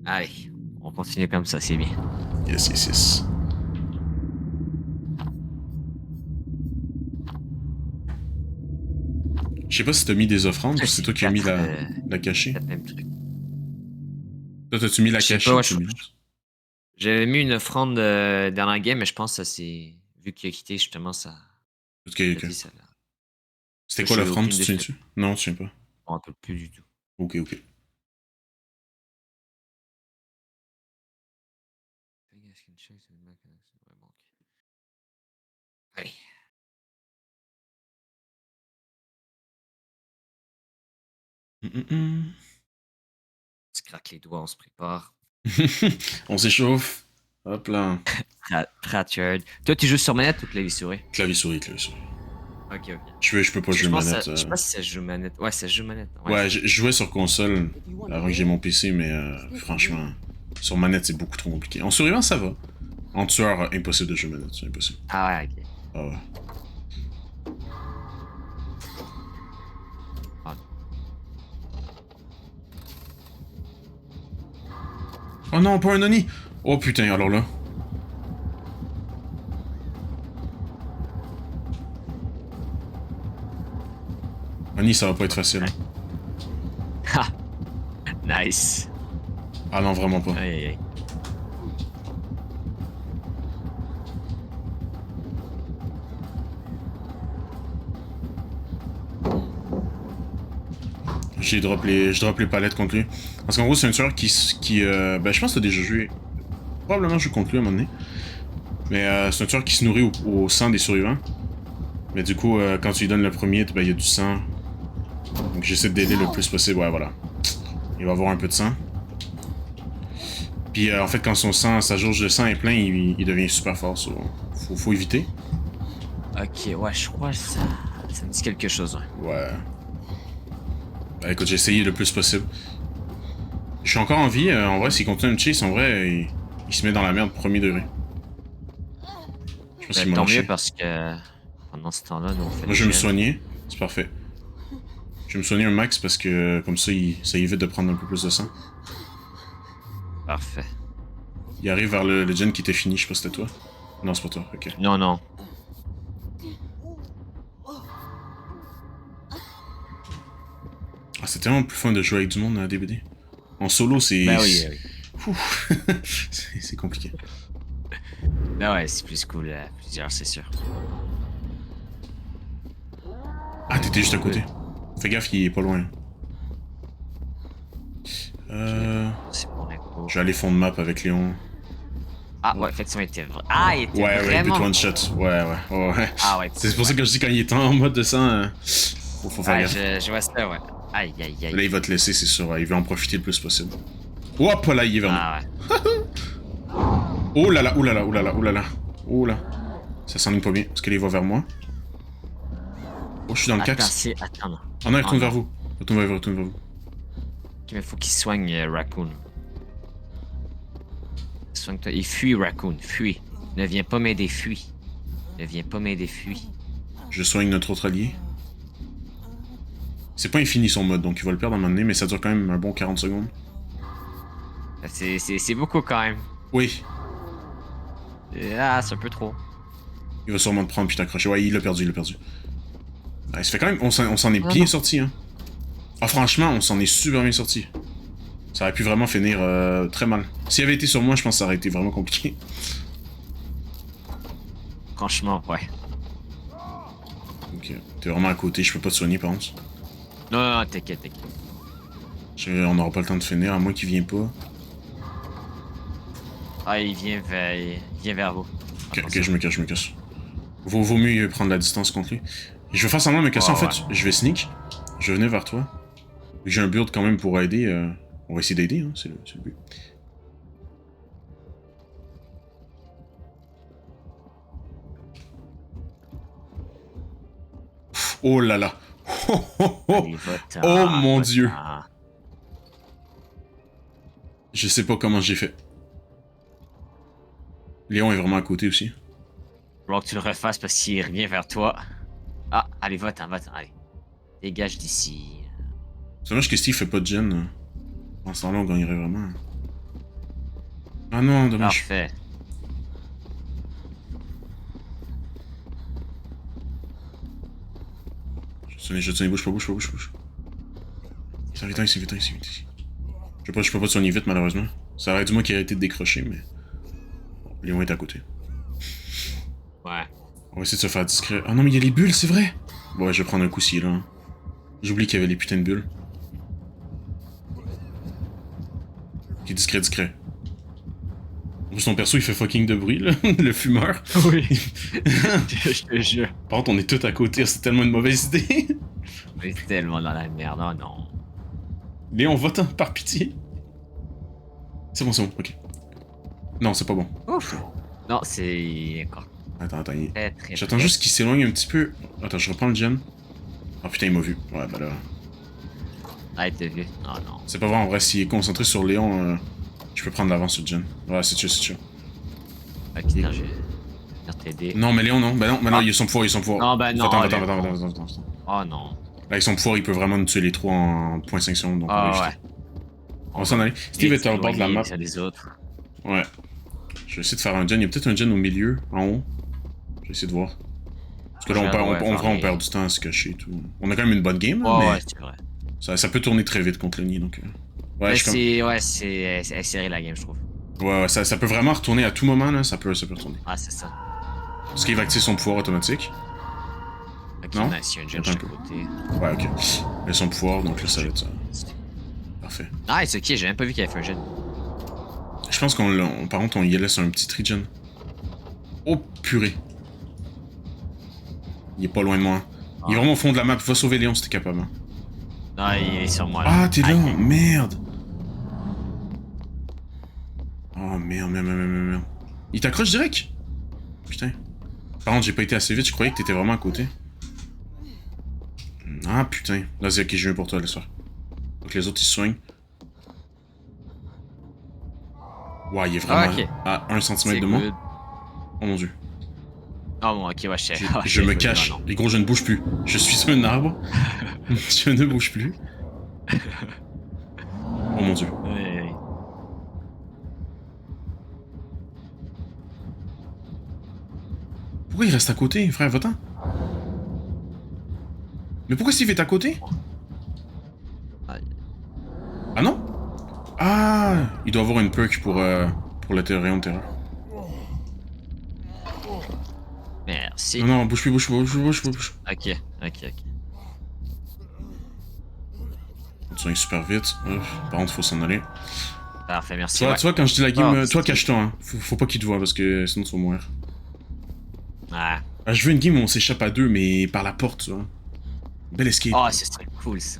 Allez, on continue comme ça, c'est bien. Yes. Je sais pas si t'as mis des offrandes ou si c'est toi qui as mis Quatre, la cachée. quatre mêmes trucs. Toi, t'as-tu mis la Je sais cachée pas, ou ouais, tu mis j'avais mis une offrande dans la game, mais je pense que ça c'est. Vu qu'il a quitté, justement, ça. Ok, Ça ok. dit ça là. C'était quoi J'ai l'offrande, aucune tu te idée, souviens-tu? Non, tu te souviens pas. je me rappelle plus du tout. Ok, ok. Allez. Hum. On se craque les doigts, on se prépare. On s'échauffe. Hop là. Pratchard. Toi, tu joues sur manette ou clavier souris? Clavier souris, clavier souris. Ok, ok. Je peux pas Parce que jouer je pense manette. je sais pas si ça se joue manette. Ouais, ça se joue manette. Ouais, Ouais, je jouais sur console avant que j'ai mon PC, mais franchement, sur manette, c'est beaucoup trop compliqué. En survivant, ça va. En tueur, impossible de jouer manette, c'est impossible. Ah ouais, ok. Ah ouais. Ah. Oh non, pas un Oni! Oh putain, alors là. Oni, ça va pas être facile. Ha! Nice. Ah non, vraiment pas. Aïe, aïe, aïe. Je drop les palettes contre lui. Parce qu'en gros, c'est un tueur ben, je pense que t'as déjà joué. Probablement joué contre lui à un moment donné. Mais c'est un tueur qui se nourrit au sang des survivants. Mais du coup, quand tu lui donnes le premier, ben, il y a du sang. Donc j'essaie d'aider le plus possible. Ouais, voilà. Il va avoir un peu de sang. Puis en fait, quand son sang, sa jauge de sang est plein, il devient super fort. So, faut éviter. Ok, ouais, je crois que ça me dit quelque chose. Ouais. Ouais. Ben, écoute, j'ai essayé le plus possible. Je suis encore en vie. En vrai, s'il continue à me chase, en vrai, il se met dans la merde premier degré. Je pense qu'il m'a Tant lâché. mieux parce que pendant ce temps-là, nous on fait Moi, les je vais me gemmes. soigner. C'est parfait. Je vais me soigner un max parce que comme ça, ça évite de prendre un peu plus de sang. Parfait. Il arrive vers le gen qui était fini. Je sais pas si c'était toi. Non, c'est pas toi. Ok. Non, non. Ah, c'est tellement plus fun de jouer avec du monde dans la DBD. En solo, c'est. Ben oui, oui. Ouf. C'est compliqué. Ben ouais, c'est plus cool à plusieurs, c'est sûr. Ah, t'étais juste à côté. Fais gaffe, il est pas loin. C'est bon, l'écho. Je vais aller fond de map avec Léon. Ah ouais, effectivement, il était Ah, il était Ouais, ouais, vraiment... but one shot. Ouais. Ah ouais. C'est pour ça que je dis quand il est en mode de sang, faut faire Ouais, gaffe. je vois ça, ouais. Aïe, aïe, aïe. Là, il va te laisser, c'est sûr. Il veut en profiter le plus possible. Hop là, il est vers nous. Ah ouais. Oh là là, oh là là, oh là là, oh là là. Oh là. Ça s'enligne pas bien, parce qu'il va vers moi. Oh, je suis dans le Attends, cax. c'est... Attends, non. Oh non, il retourne non. vers vous. Retourne vers vous. Ok, mais faut qu'il soigne Raccoon. Soigne-toi. Il fuit, Raccoon. Fuis. Ne viens pas m'aider, fuis. Ne viens pas m'aider, fuis. Je soigne notre autre allié. C'est pas infini son mode, donc il va le perdre à un moment donné, mais ça dure quand même un bon 40 secondes. C'est beaucoup quand même. Oui, Ah, c'est un peu trop. il va sûrement te prendre puis t'accrocher. Ouais, il l'a perdu. Ouais, ça fait quand même. On s'en est Ah, bien non. sorti, hein. Ah, franchement, on s'en est super bien sorti. Ça aurait pu vraiment finir très mal. S'il avait été sur moi, je pense que ça aurait été vraiment compliqué. Franchement, ouais. Ok, t'es vraiment à côté, je peux pas te soigner par contre. Non, non, non, t'inquiète. On n'aura pas le temps de finir, à moins qu'il vienne pas. Ah, il vient vers vous. Ok, je me cache. Vaut mieux prendre la distance contre lui. Et je vais faire semblant de me casser, Ouais, en fait, je vais sneak. Je vais venir vers toi. Vu que j'ai un build quand même pour aider, on va essayer d'aider, hein, c'est le but. Oh là là. Allez, va-t'en, Oh mon va-t'en. dieu. Je sais pas comment j'ai fait. Léon est vraiment à côté aussi. Faut que tu le refasses parce qu'il revient vers toi. Ah, allez, va-t'en, allez. Dégage d'ici. C'est dommage que Steve fait pas de gen. En ce temps-là, on gagnerait vraiment. Ah non, dommage. Parfait. Je te sonne, bouge pas. Viens ici. Je peux pas te soigner vite, malheureusement. Ça aurait dû moi qui a arrêté de décrocher, mais... Bon, Léon est à côté. Ouais. On va essayer de se faire discret. Ah non, mais il y a les bulles, c'est vrai! Bon, ouais, je vais prendre un coup ci, là. J'oublie qu'il y avait les putains de bulles. Ok, discret. En plus, ton perso, il fait fucking de bruit, là. Le fumeur. Oui. Je te jure. Par contre, on est tous à côté, c'est tellement une mauvaise idée. On est tellement dans la merde, oh non. Léon, va-t'en, par pitié. C'est bon, ok. Non, c'est pas bon. Ouf. Non, c'est... Encore Attends, très j'attends juste qu'il s'éloigne un petit peu. Attends, je reprends le gen. Oh putain, il m'a vu. Ouais, bah là... Ah, il t'a vu. Oh non. C'est pas vrai, en vrai, s'il est concentré sur Léon, je peux prendre l'avance sur le gen. Ouais, c'est chill. Ok, non, je vais venir t'aider. Non, mais Léon, non. Bah non, il a son pouvoir. Non, bah non. Attends. Oh non. Là, avec son pouvoir, il peut vraiment nous tuer les trois en 0.5 secondes, donc on va éviter. On va s'en aller. Steve est au bord de la map. Les autres. Ouais. Je vais essayer de faire un gen. Il y a peut-être un gen au milieu, en haut. Je vais essayer de voir. Parce que là, on perd du temps à se cacher et tout. On a quand même une bonne game, là, mais... Ouais, c'est vrai. Ça peut tourner très vite contre Lenny, donc... Ouais, c'est serré la game, je trouve. Ouais, ça peut vraiment retourner à tout moment, là. Ça peut retourner. Ah, c'est ça. Parce qu'il va activer son pouvoir automatique. Ok, Non? nice, il y a un jet de côté. Ouais, ok. Il a son pouvoir, donc là, ça va être ça. Parfait. Ah, c'est ok, j'ai même pas vu qu'il y avait fait un jet. Je pense par contre, on y laisse un petit regen. Oh, purée. Il est pas loin de moi. Il est vraiment au fond de la map. Va sauver Léon si t'es capable. Hein. Non, il est sur moi là. Ah, t'es là? Merde. Oh, merde. Il t'accroche direct? Putain. Par contre, j'ai pas été assez vite. Je croyais que t'étais vraiment à côté. Ah, putain. Là, c'est ok, je viens pour toi, le soir. Donc les autres, ils se soignent. Ouais, il est vraiment à 1 cm de moi. Oh mon dieu. Oh mon, ok, ouais, je me cache. Les gros, je ne bouge plus. Je suis un arbre. Je ne bouge plus. Oh mon dieu. Oui. Pourquoi il reste à côté, frère? Va-t'en. Mais pourquoi Steve est à côté? Ah non? Ah, il doit avoir une perk pour le rayon de terreur. Merci. Non, bouge plus. Ok. On soigne super vite. Par contre, faut s'en aller. Parfait, merci. Tu vois, quand je dis la game, toi cache-toi, hein. Faut pas qu'il te voie parce que sinon tu vas mourir. Ah. Je veux une game où on s'échappe à deux, mais par la porte, tu vois. Belle escape. Oh, ce serait cool ça.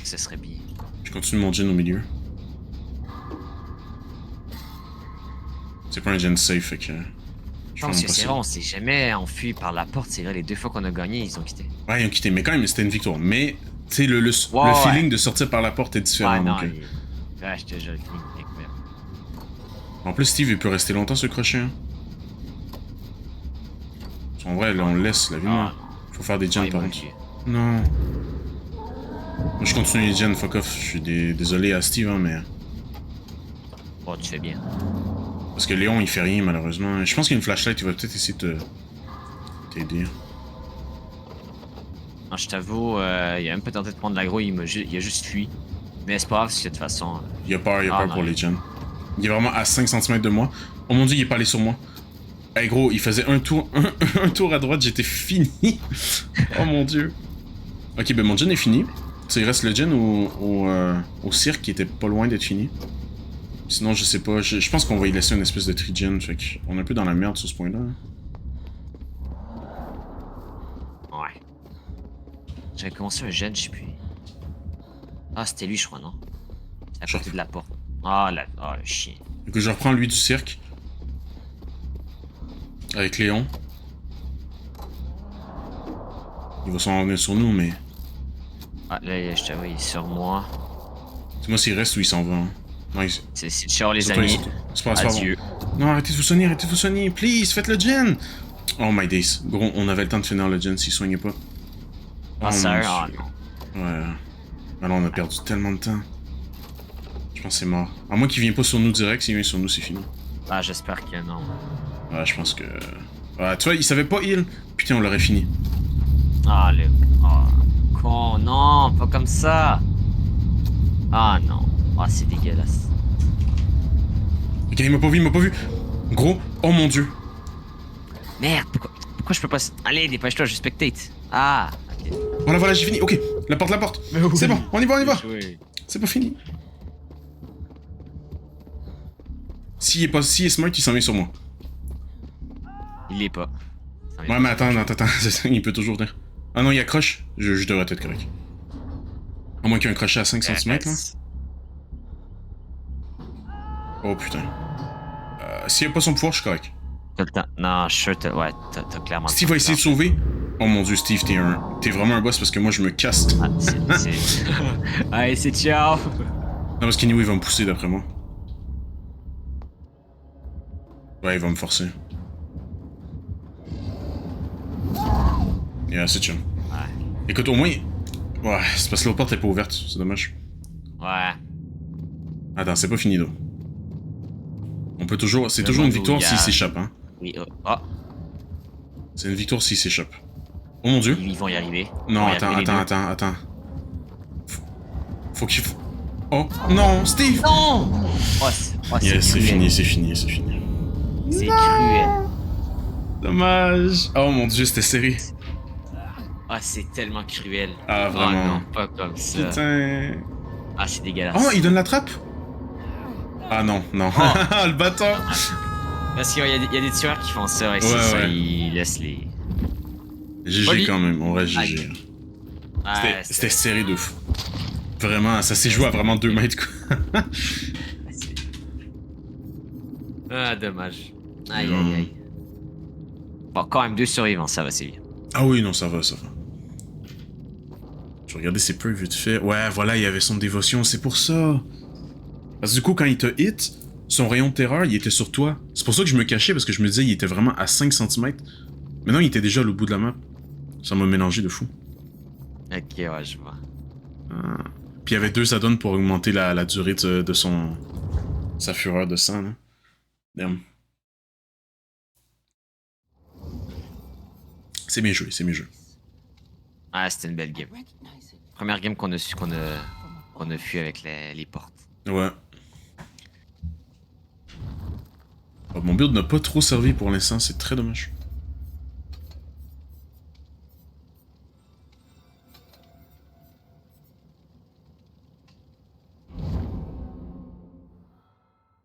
Ce serait bien. Je continue mon gen au milieu. C'est pas un gen safe, fait que... Je pense que c'est vrai, on s'est jamais enfui par la porte. C'est vrai, les 2 fois qu'on a gagné, ils ont quitté. Ouais, ils ont quitté, mais quand même, c'était une victoire. Mais, tu sais, le feeling de sortir par la porte est différent. Ouais, non, donc, ouais, je te jure, le feeling est incroyable. En plus, Steve, il peut rester longtemps, ce crochet. Hein. En vrai, là, on le laisse, la vie. Faut faire des gens, par contre. Non. Moi, je continue les gens, fuck off. Je suis désolé à Steve, hein, mais... Oh, tu fais bien. Parce que Léon, il fait rien, malheureusement. Je pense qu'il y a une flashlight, il va peut-être essayer de t'aider. Non, je t'avoue, il a même pas tenté de prendre l'aggro, il a juste fui. Mais c'est pas grave, si de toute façon... Il a peur pour les gens. Il est vraiment à 5 cm de moi. Oh mon dieu, il est pas allé sur moi. Hey gros, il faisait un tour à droite, j'étais fini. Oh mon dieu. Ok, ben mon gen est fini. Il reste le gen au cirque qui était pas loin d'être fini. Sinon, je sais pas. Je pense qu'on va y laisser une espèce de trigen. Fait qu'on est un peu dans la merde sur ce point-là. Ouais. J'avais commencé un gen, je sais plus. Ah, c'était lui, je crois, non? C'était à côté de la porte. Ah, le chien. Du coup, je reprends lui du cirque. Avec Léon. Il va s'en venir sur nous, mais... Ah, là, je t'avoue, il est sur moi. Dis-moi s'il reste ou il s'en va. Hein. Non, c'est ciao, les amis. C'est pas Adieu. Bon. Non, arrêtez de vous soigner, please, faites le gen! Oh my days. Gros, on avait le temps de finir le gen s'il soignait pas. Ah, ça, ah non. Ouais. Alors on a perdu tellement de temps. Je pense que c'est mort. À moins qu'il vienne pas sur nous direct, s'il vient sur nous, c'est fini. Ah, j'espère que non. Ouais, je pense que... Ah, tu vois, il savait pas heal. Putain, on l'aurait fini. Ah, le... Oh, con, non, pas comme ça. Ah, non. Ah, c'est dégueulasse. Ok, il m'a pas vu, il m'a pas vu. Gros, oh mon dieu. Merde, pourquoi je peux pas... Allez, dépêche-toi, je spectate. Ah, ok. Voilà, voilà, j'ai fini. Ok, la porte, la porte. Mais oui. C'est bon, on y va, on y va. Joué. C'est pas fini. S'il est smart, il s'en vient sur moi. Il est pas. Ça Ouais, mais attends, c'est ça, il peut toujours venir. Ah non, il accroche. Je devrais être correct. À moins qu'il y ait un crochet à 5 cm, là. Oh putain. S'il y a pas son pouvoir, je suis correct. T'as le temps. Non, je suis sûr, ouais, t'as clairement le Steve temps va essayer de sauver. Oh mon dieu, Steve, t'es vraiment un boss parce que moi, je me casse. Ah, c'est... Allez, c'est ciao. Non, parce qu'anyway, il va me pousser d'après moi. Ouais, il va me forcer. Yeah, c'est chill. Ouais. Écoute, au moins... Ouais, c'est parce que l'autre porte est pas ouverte, c'est dommage. Ouais. Attends, c'est pas fini, là. On peut toujours... C'est toujours une victoire s'il s'échappe, hein. Oui, oh. C'est une victoire s'il s'échappe. Oh mon dieu. Ils vont y arriver. Non, attends. Faut qu'il... Oh, non, Steve! Non! Oh, Yes, c'est fini. C'est cruel. Dommage. Oh mon dieu, c'était serré. Ah, c'est tellement cruel. Ah, vraiment. Oh non, pas comme ça. Putain. Ah, c'est dégueulasse. Oh, il donne la trappe? Ah non. Oh. Le bâtard. Parce qu'il y a des tueurs qui font ça, et c'est Ouais, ça, ouais. ils laissent les... GG quand même, on reste GG. Ouais, C'était serré de fou. Vraiment, ça s'est joué à vraiment 2 mètres, quoi. Ah, dommage. Aïe. Bon, quand même 2 survivants, ça va, c'est bien. Ah oui, non, ça va. Je vais regarder ses peu vite fait. Ouais, voilà, il y avait son dévotion, c'est pour ça. Parce que du coup, quand il te hit, son rayon de terreur, il était sur toi. C'est pour ça que je me cachais, parce que je me disais, il était vraiment à 5 cm. Mais non, il était déjà à l'autre bout de la map. Ça m'a mélangé de fou. Ok, ouais, je vois. Puis il y avait 2 add-ons pour augmenter la durée de sa fureur de sang, là. Damn. C'est mes jeux. Ah, c'était une belle game. Première game qu'on a fui avec les portes. Ouais. Oh, mon build n'a pas trop servi pour l'instant, c'est très dommage.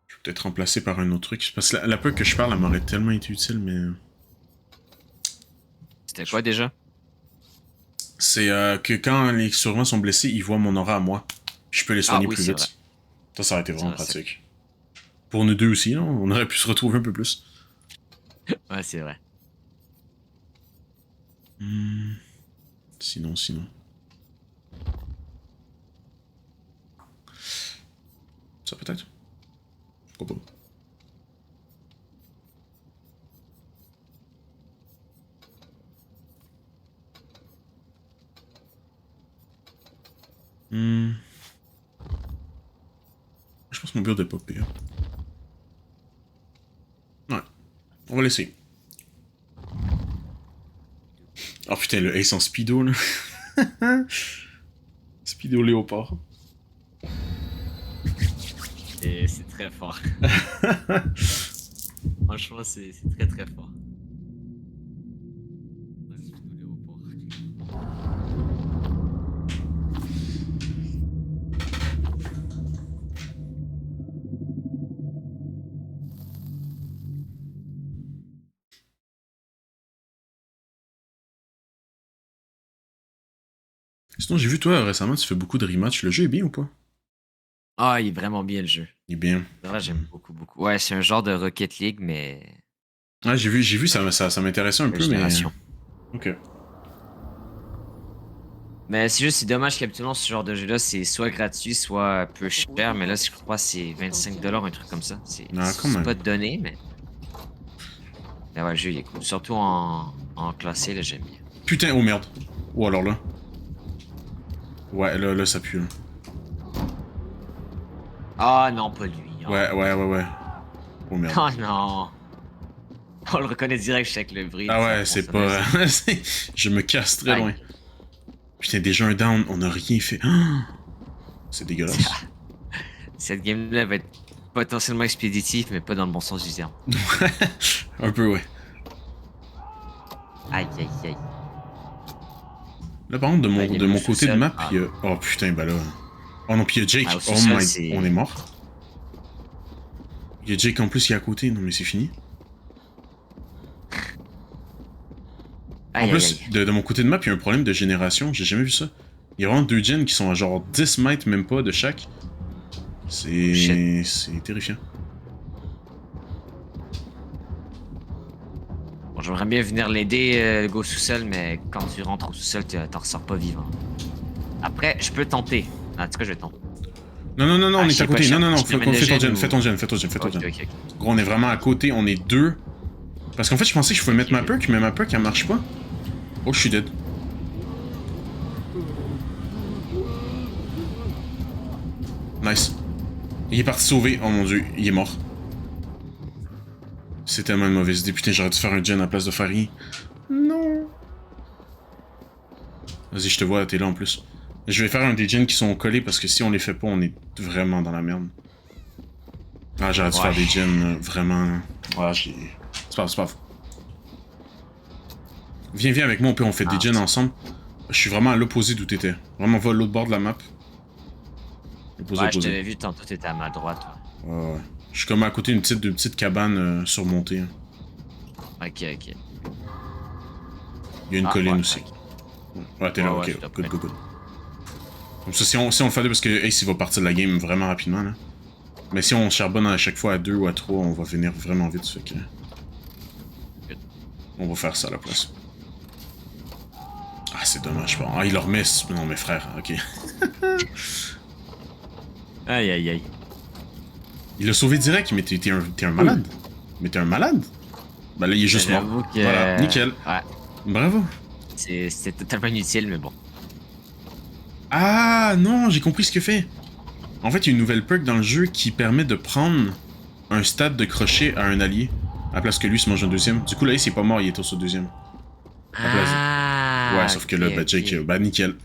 Je vais peut-être remplacer par un autre truc. Parce que la peur que je parle, elle m'aurait tellement été utile, mais... C'était quoi déjà? C'est que quand les survivants sont blessés, ils voient mon aura à moi. Je peux les soigner plus vite. Vrai. Ça aurait été vraiment pratique. Pour nous deux aussi, non? On aurait pu se retrouver un peu plus. Ouais, c'est vrai. Sinon. Ça peut-être? Pourquoi pas? Je pense que mon build est pas pire. Ouais. On va l'essayer. Oh putain, le ace en speedo, là. Speedo léopard. Et c'est très fort. Franchement, c'est très très fort. Sinon, j'ai vu toi récemment, tu fais beaucoup de rematch. Le jeu est bien ou pas? Ah, il est vraiment bien le jeu. Il est bien. Là, j'aime beaucoup. Ouais, c'est un genre de Rocket League, mais. Ouais, j'ai vu, ça m'intéressait un peu, génération. mais... Ok. Mais c'est dommage qu'habituellement, ce genre de jeu-là, c'est soit gratuit, soit peu cher. Mais là, je crois que c'est 25$, un truc comme ça. C'est pas donné, mais. Mais ouais, le jeu, il est cool. Surtout en classé, là, j'aime bien. Putain, oh merde. Ou alors là. Ouais, là, ça pue, là. Ah non, pas lui. Oh. Ouais. Oh merde. Oh non. On le reconnaît direct avec le bruit. Ah de sa ouais, c'est pas... tronçonneuse. Je me casse très Aïe. loin. Putain, déjà un down, on a rien fait. Ah, c'est dégueulasse. Cette game-là va être potentiellement expéditive, mais pas dans le bon sens du terme. Un peu, ouais. Aïe, aïe, aïe. Là, par contre, de il y a mon le côté de sous-sol. map, Ah. il y a... Oh putain, bah là... Oh non, puis il y a Jake. Ah, au Oh sous-sol, my... c'est- On est mort. Il y a Jake en plus qui est à côté. Non, mais c'est fini. En Aïe, aïe, plus, aïe. de mon côté de map, il y a un problème de génération. J'ai jamais vu ça. Il y a vraiment 2 gens qui sont à genre 10 mètres, même pas, de chaque. C'est terrifiant. Bon, j'aimerais bien venir l'aider, le go sous-sol, mais quand tu rentres au sous-sol, t'en ressors pas vivant. Après, je peux tenter. En tout cas, je vais tenter. Non, non, non, non, Ah, on je est sais à pas, côté. je Non, non, non, sais pas, fais ton gen, ou- fais ton gen, fais ton gen, fais ton Ok, gen. ok, ok. Gros, on est vraiment à côté, on est 2. Parce qu'en fait, je pensais que je pouvais mettre ma perk, mais ma perk, elle marche pas. Oh, je suis dead. Nice. Il est parti sauver. Oh mon dieu, il est mort. C'est tellement une mauvaise idée. Putain, j'aurais dû faire un gen à la place de faire rien. Non. Vas-y, je te vois, t'es là en plus. Je vais faire un des gens qui sont collés parce que si on les fait pas, on est vraiment dans la merde. Ah, j'aurais dû Ouais. faire des gens vraiment. Ouais, j'ai. C'est pas grave, c'est pas grave. Viens, viens avec moi, on fait des gens ensemble. Je suis vraiment à l'opposé d'où t'étais. Vraiment, va à l'autre bord de la map. L'opposé, Ouais, je opposé. t'avais vu tantôt, t'étais à ma droite. Ouais, ouais. Je suis comme à côté d'une petite cabane surmontée. Hein. Ok, ok. Il y a une Ah, colline ouais, aussi. ok. Ouais, t'es là, Ouais, ok. ouais, je suis Good, prêt. good, good. Comme ça, si on le fait parce que Ace il va partir de la game vraiment rapidement, là. Mais si on charbonne à chaque fois à 2 ou à 3, on va venir vraiment vite, fait que... Good. On va faire ça à la place. Ah, c'est dommage, bon. Ah, il le remet... Non, mais frère, ok. Aïe, aïe, aïe. Il l'a sauvé direct, mais t'es un malade. Mais t'es un malade. Bah là, il est juste mort. J'avoue que... Voilà, nickel. Ouais, Bravo. c'était totalement inutile, mais bon. Ah, non, j'ai compris ce qu'il fait. En fait, il y a une nouvelle perk dans le jeu qui permet de prendre un stade de crochet à un allié, à la place que lui se mange un deuxième. Du coup, là, il est pas mort, il est au deuxième. Ah, Ouais, sauf que là, bah, Jake, bah, nickel.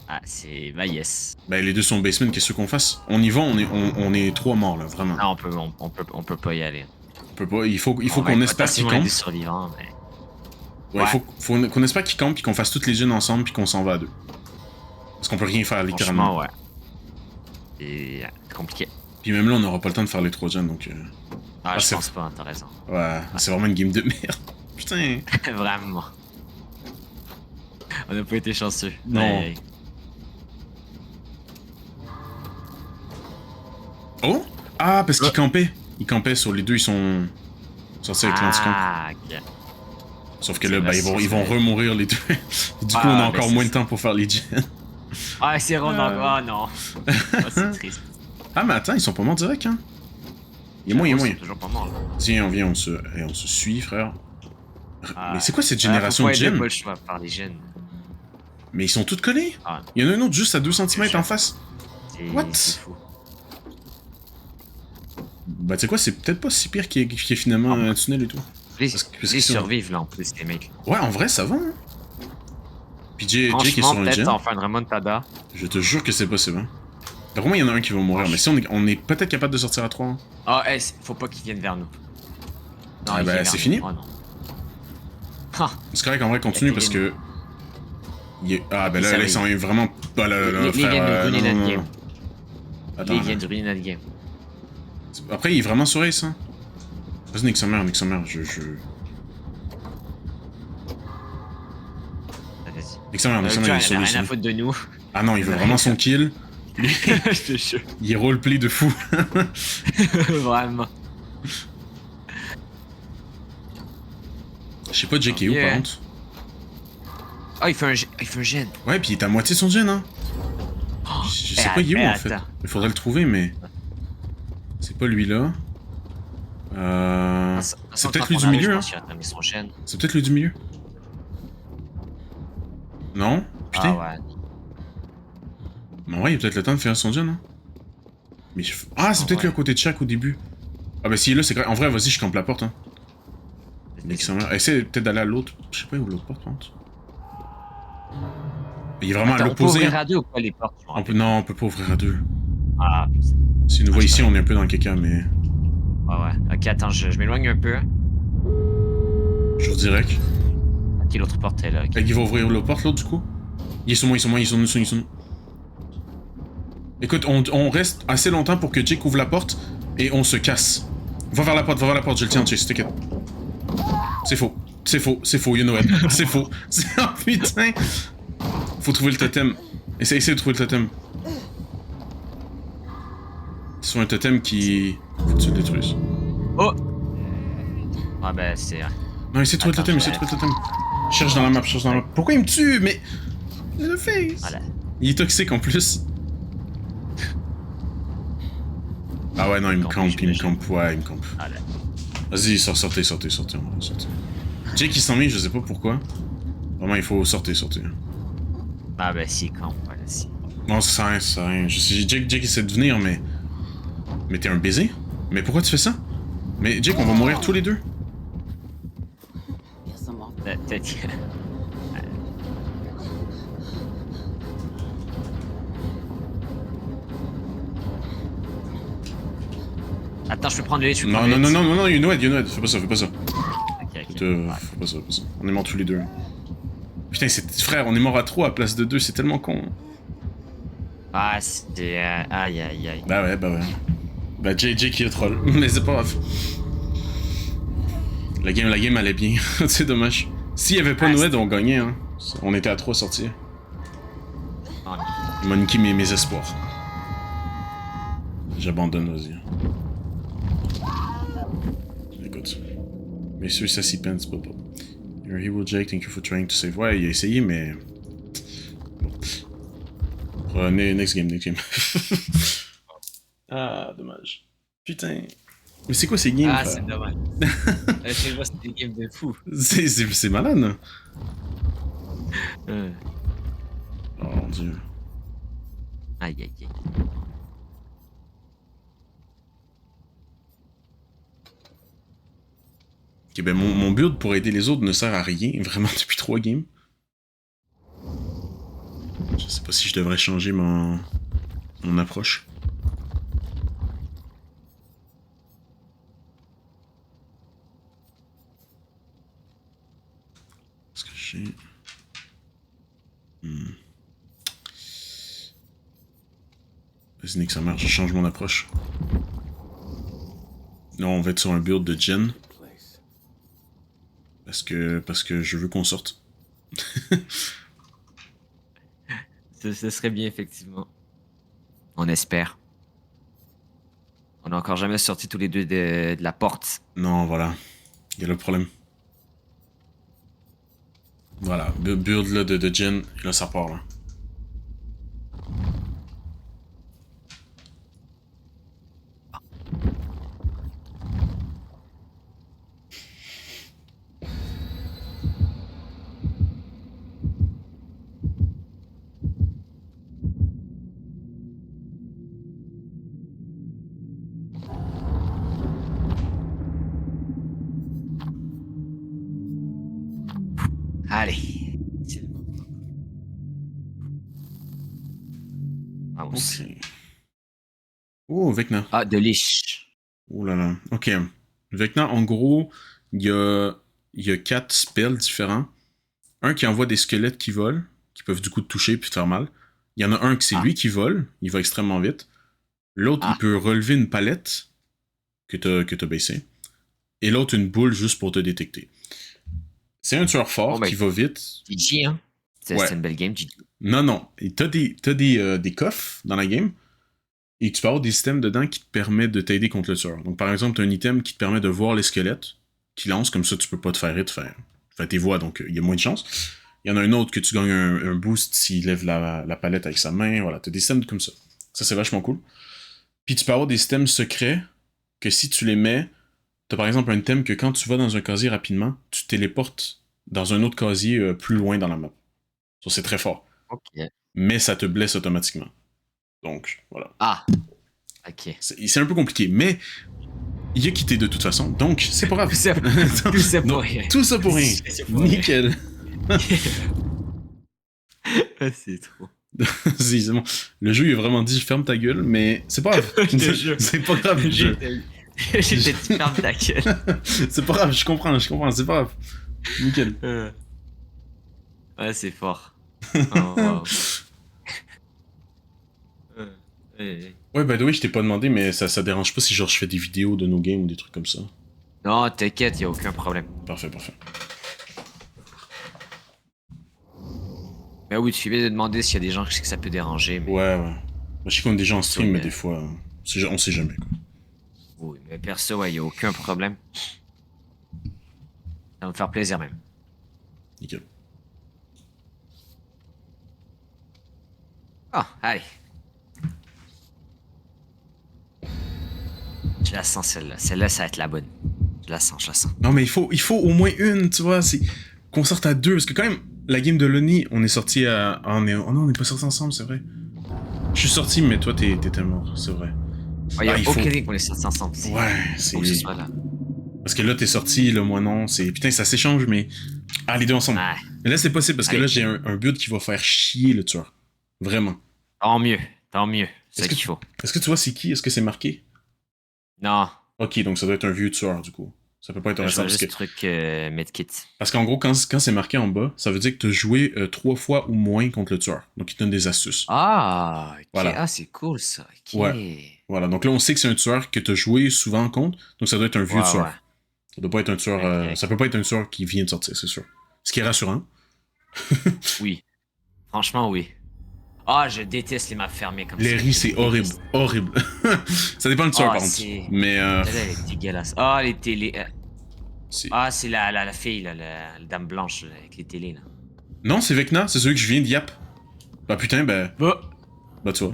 Ah, c'est... Bah, yes. Bah, les deux sont basement, qu'est-ce qu'on fasse? On y va, on est 3 morts, là, vraiment. Non, on peut pas y aller. On peut pas, il faut On va qu'on être espère qu'il potentiellement campe. des survivants, mais... Ouais, il faut qu'on espère qu'il campe, puis qu'on fasse toutes les unes ensemble, puis qu'on s'en va à 2. Parce qu'on peut rien faire, littéralement. Franchement, ouais. C'est compliqué. Puis même là, on n'aura pas le temps de faire les 3 gens, donc... Ah, Ah, je c'est- pense pas, t'as raison. Ouais, c'est vraiment une game de merde. Putain. Vraiment. On n'a pas été chanceux. Non. Ouais. Oh! Ah, parce qu'ils campaient. Ils campaient sur les deux, ils sont sortis avec l'anticamp. Ah, ok. Sauf que c'est là, vrai, bah, c'est ils vont vrai. remourir les deux. Du coup, Ah, on a ben, encore c'est moins de ça. temps pour faire les gens. Ah, c'est Ron encore. Oh non. Oh, c'est triste. Ah, mais attends, ils sont pas morts direct, hein? Il y a moyen, Ils sont moyen. toujours pas morts, là. Tiens, on se suit, frère. Ah, Mais c'est quoi cette faut génération pas de aider, gens? pas le choix par les jeunes. Mais ils sont tous collés. Ah, Il y en a un autre juste à 2 cm en face. What? c'est fou. Bah, tu sais quoi, c'est peut-être pas si pire qu'il y ait finalement un tunnel et tout. Ils Parce que ils ça- survivent, là, en plus, les mecs. Ouais, en vrai, ça va, hein? Puis Jake est Franchement, sur un peut-être gen. en faire une remontada. Je te jure que c'est possible, hein. D'après moi, il y en a un qui va mourir, mais si on est peut-être capable de sortir à 3. Hein. Ah, hey, faut pas qu'ils viennent vers nous. Non, Ah, ils bah, viennent c'est vers fini? nous. Oh non. Ah, C'est correct, en vrai, continue parce que. Ah, ben là, Ça là, va, ils sont vraiment pas là, ils viennent de ruiner non, notre non, game. non. Attends, Ils viennent de ruiner notre game. après, il est vraiment sur Ace, hein. Vas-y, nique sa mère, je... Vas-y. Nique sa mère, Tu il vois, est sur elle a lui, rien à sur foutre de nous. Ah non, il veut vraiment son kill. Je te jure. Il est roleplay de fou. Vraiment. Je sais pas, Jake est où, Yeah. par contre. Ah, il fait un gène. Ouais, puis il est à moitié son gen, hein. Je sais pas, il est où, en fait. attends. Il faudrait le trouver, mais... C'est pas lui, là. C'est peut-être lui du milieu, hein. C'est peut-être lui du milieu. Non? Putain. Ah ouais. Mais en vrai, il y a peut-être le temps de faire son gen, hein. Mais ah, c'est peut-être lui à côté de Shaq au début. Ah bah s'il est là, c'est correct. En vrai, vas-y, je campe la porte, hein. Nique sa mère. Essaye peut-être d'aller à l'autre. Je sais pas où l'autre porte, par contre. Il est vraiment à Attends, on peut l'opposé, ouvrir hein. à deux ou pas les portes? Je me rappelle Non, on peut pas ouvrir à deux. pas. Ah, putain. S'il nous Ah, voit c'est ici, on correct. est un peu dans le caca, mais... Ouais, ouais. Ok, attends, je m'éloigne un peu. Je vous dirais que... Ok, l'autre porte est là. Ok. Il va ouvrir l'autre porte, l'autre, du coup? Ils sont nous. Écoute, on reste assez longtemps pour que Jake ouvre la porte, et on se casse. Va vers la porte, je le tiens, Chase, t'inquiète. C'est faux, you know it. C'est faux. Oh putain! Faut trouver le totem. Essaye de trouver le totem. C'est sur un totem qui... Faut que tu le détruises. Oh! Ah, ben, c'est. Non, essaye de trouver Attends, le totem. Cherche dans la map. Pourquoi il me tue? Mais... Le face! Voilà. Il est toxique en plus. Ah ouais, non, il me campe. Ouais, il me campe. Voilà. Vas-y, sortez, on va sortir. Jake, il s'en met, je sais pas pourquoi. Vraiment, il faut sortir. Ah, ben, si, quand. Voilà, si. Non, ça sert à rien. Je sais, Jake essaie de venir, mais... Mais t'es un baiser? Mais pourquoi tu fais ça? Mais Jake, on va mourir tous les deux. Peut-être. Attends, je peux prendre le lit, Non, you know it. Fais pas ça. Ok. Faut pas ça. On est morts tous les deux. Putain, frère, on est mort à 3 à place de 2, c'est tellement con. Ah, c'est. Aïe. Bah ouais. Bah Jake il est troll, mais c'est pas grave. La game allait bien, c'est dommage. S'il y avait pas Noed, on gagnait, hein. On était à 3 sorties. Il m'a niqué mes espoirs. J'abandonne, vas-y. Écoute. Messieurs, ça s'y peine, c'est pas bon. You're a hero, Jake, thank you for trying to save. Ouais, il a essayé, mais... Bon. Next game. Ah, dommage. Putain. Mais c'est quoi ces games, Ah, frère? c'est dommage. Je vois, c'est des games de fou. C'est malade, hein? Euh. Oh mon dieu. Aïe. Ok, ben mon build pour aider les autres ne sert à rien, vraiment, depuis 3 games. Je sais pas si je devrais changer mon approche. Parce que j'ai... Vas-y, nique sa mère, je change mon approche. Non, on va être sur un build de Gen. Parce que je veux qu'on sorte. Ce serait bien, effectivement. On espère. On n'a encore jamais sorti tous les deux de la porte. Non, voilà. Il y a le problème. Voilà, build là de Gen, et là ça part là. Allez. Vamos. Ok. Oh, Vecna. Ah, de liche. Oh là là. Ok. Vecna, en gros, il y a 4 spells différents. Un qui envoie des squelettes qui volent, qui peuvent du coup te toucher puis te faire mal. Il y en a un que c'est lui qui vole, il va extrêmement vite. L'autre, il peut relever une palette que t'as baissée. Et l'autre, une boule juste pour te détecter. C'est un tueur fort qui va vite. GG, hein? C'est une belle game, GG. Non. T'as des coffres dans la game. Et tu peux avoir des systèmes dedans qui te permettent de t'aider contre le tueur. Donc par exemple, t'as un item qui te permet de voir les squelettes qui lancent, comme ça tu peux pas te faire hit, faire tes voix, donc il y a moins de chance. Il y en a un autre que tu gagnes un boost s'il lève la palette avec sa main, voilà, t'as des systèmes comme ça. Ça c'est vachement cool. Puis tu peux avoir des systèmes secrets que si tu les mets, t'as par exemple un item que quand tu vas dans un casier rapidement, tu téléportes dans un autre casier plus loin dans la map. Ça c'est très fort. Ok. Mais ça te blesse automatiquement. Donc, voilà. Ah, ok. C'est un peu compliqué, mais Il a quitté de toute façon, donc c'est pas grave. Tout ça, tout ça pour Donc, rien. tout ça pour rien. C'est pour rien. Nickel. C'est trop. C'est bon. Le jeu, il a vraiment dit ferme ta gueule, mais c'est pas grave. Je te jure. C'est pas grave, le jeu. J'étais dit ferme ta gueule. C'est pas grave, je comprends, c'est pas grave. Nickel. Ouais, c'est fort. Oh, wow. Ouais, by the way, je t'ai pas demandé, mais ça dérange pas si genre je fais des vidéos de nos games ou des trucs comme ça. Non, t'inquiète, y a aucun problème. Parfait, parfait. Mais oui, tu fais bien de demander s'il y a des gens que ça peut déranger. Mais... Ouais, ouais. Moi, je sais qu'on est déjà en stream, Ouais. mais des fois, on sait jamais, quoi. Oui, mais perso, ouais, y a aucun problème. Ça va me faire plaisir même. Nickel. Ah, allez. Je la sens celle-là. Celle-là, ça va être la bonne. Je la sens, je la sens. Non, mais il faut au moins une, tu vois, c'est qu'on sorte à deux, parce que quand même, la game de Lonnie, on est sorti à... Oh non, on n'est pas sorti ensemble, c'est vrai. Je suis sorti, mais toi, t'étais mort, c'est vrai. Ouais, y a Ah, il faut- aucun qu'on les sorti ensemble. Ouais, c'est... Faut que ce soit là. Parce que là, t'es sorti, là, moi non, c'est... Putain, ça s'échange, mais... Ah, les deux ensemble. Ouais. Mais là, c'est possible, parce que Allez. là, j'ai un build qui va faire chier le tueur. Vraiment. Tant mieux, tant mieux. C'est Est-ce ça que qu'il faut. Est-ce que tu vois c'est qui? Est-ce que c'est marqué? Non, Ok, donc ça doit être un vieux tueur, du coup. Ça peut pas être je intéressant, vois parce juste que... le truc medkit. Parce qu'en gros, quand c'est marqué en bas, ça veut dire que t'as joué 3 fois ou moins contre le tueur. Donc, il te donne des astuces. Ah, ok. Voilà. Ah, c'est cool ça. Ok. Voilà, donc là, on sait que c'est un tueur que t'as joué souvent contre, donc ça doit être un vieux Ouais, tueur. ouais. Ça doit pas être un tueur... Ok, ok. Ça peut pas être un tueur qui vient de sortir, c'est sûr. Ce qui est rassurant. Oui. Franchement, oui. Ah, je déteste les maps fermées comme Les ça. riz, c'est horrible. Horrible. Ça dépend du tueur, Ah, par contre. c'est- Mais, Celle-là, elle est dégueulasse. Ah, les télés. c'est... Ah, c'est la fille, là, la dame blanche là, avec les télés. Là. Non, c'est Vecna, c'est celui que je viens de yap. Bah putain, bah tu vois,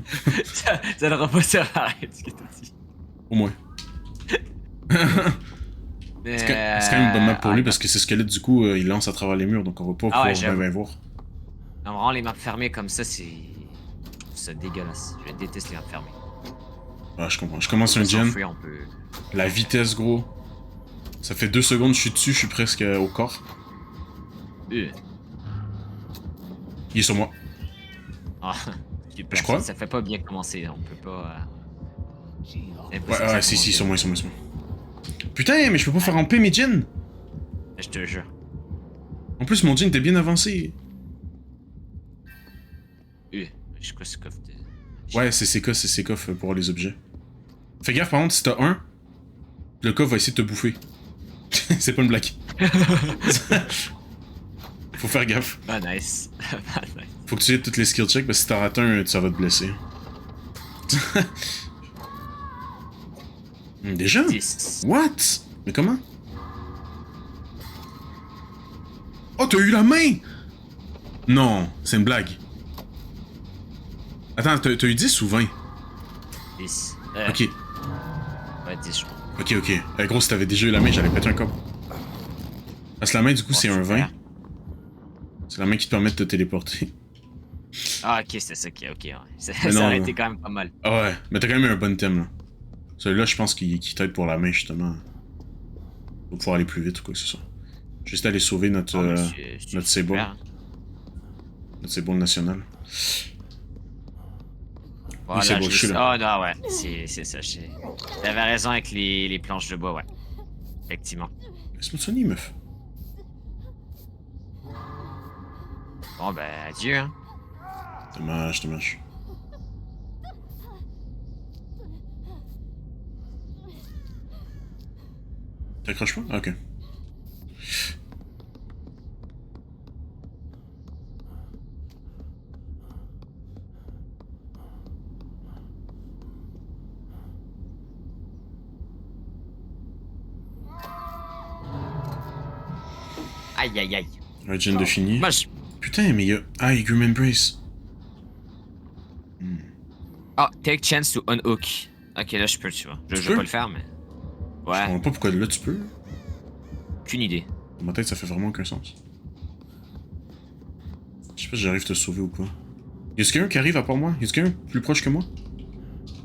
Ça n'aura pas servi à rien ce que t'as dit. au moins. C'est quand même une bonne map pour lui parce que c'est squelette, du coup, il lance à travers les murs, donc on va pas Ah ouais, pouvoir j'avoue. bien voir. Non, vraiment, les maps fermées comme ça, c'est. Je trouve ça dégueulasse. Je déteste les maps fermées. Ah, je comprends. Je commence un On gen. s'enfuir, on peut. La vitesse, gros. Ça fait 2 secondes, je suis dessus, je suis presque au corps. Il est sur moi. Ah, super. Je crois. Ça fait pas bien commencer, on peut pas. C'est Ouais, impossible que ça si, commence sur bien. moi, sur moi, sur moi. Putain, mais je peux pas faire ramper mes gens. Je te jure. En plus, mon gen était bien avancé. Je sais quoi ce coffre de. Ouais, c'est ces coffres pour avoir les objets. Fais gaffe, par contre, si t'as un, le coffre va essayer de te bouffer. C'est pas une blague. Faut faire gaffe. Ah, nice. Ah, nice. Faut que tu aies toutes les skill checks parce que si t'en rates un, ça va te blesser. Déjà? 10. What? Mais comment? Oh, t'as eu la main! Non, c'est une blague. Attends, t'as eu 10 ou 20? 10. Ok, Ouais, 10, je crois. ok. Gros, si t'avais déjà eu la main, j'allais péter un corps. Parce que la main, du coup, c'est un 20. C'est la main qui te permet de te téléporter. Ah, ok, c'était ça, ok, ouais. Ça Mais non, aurait non. été quand même pas mal. Ah ouais, mais t'as quand même eu un bon thème, là. Celui-là, je pense qu'il t'aide pour la main, justement. Pour pouvoir aller plus vite ou quoi que ce soit. Juste aller sauver notre, Ah, mais c'est notre super. Sable. Notre Sable national. Voilà, c'est beau, je suis là. Oh non, ouais, c'est ça. T'avais raison avec les planches de bois, ouais. Effectivement. Laisse-moi sonner, meuf. Bon, ben, adieu, hein. Dommage, dommage. T'accroches pas? Ah, ok. Aïe, aïe, aïe. Un gen de fini. Moi, je... Putain, mais y'a... Ah, y'a Grim Embrace. Ah, take chance to unhook. Ok, là, je peux, tu vois. Je Tu vais peux? pas le faire, mais... Je Ouais, comprends pas pourquoi là tu peux. aucune idée. Dans ma tête, ça fait vraiment aucun sens. Je sais pas si j'arrive à te sauver ou pas. Y'a quelqu'un qui arrive à part moi? Y'a quelqu'un plus proche que moi?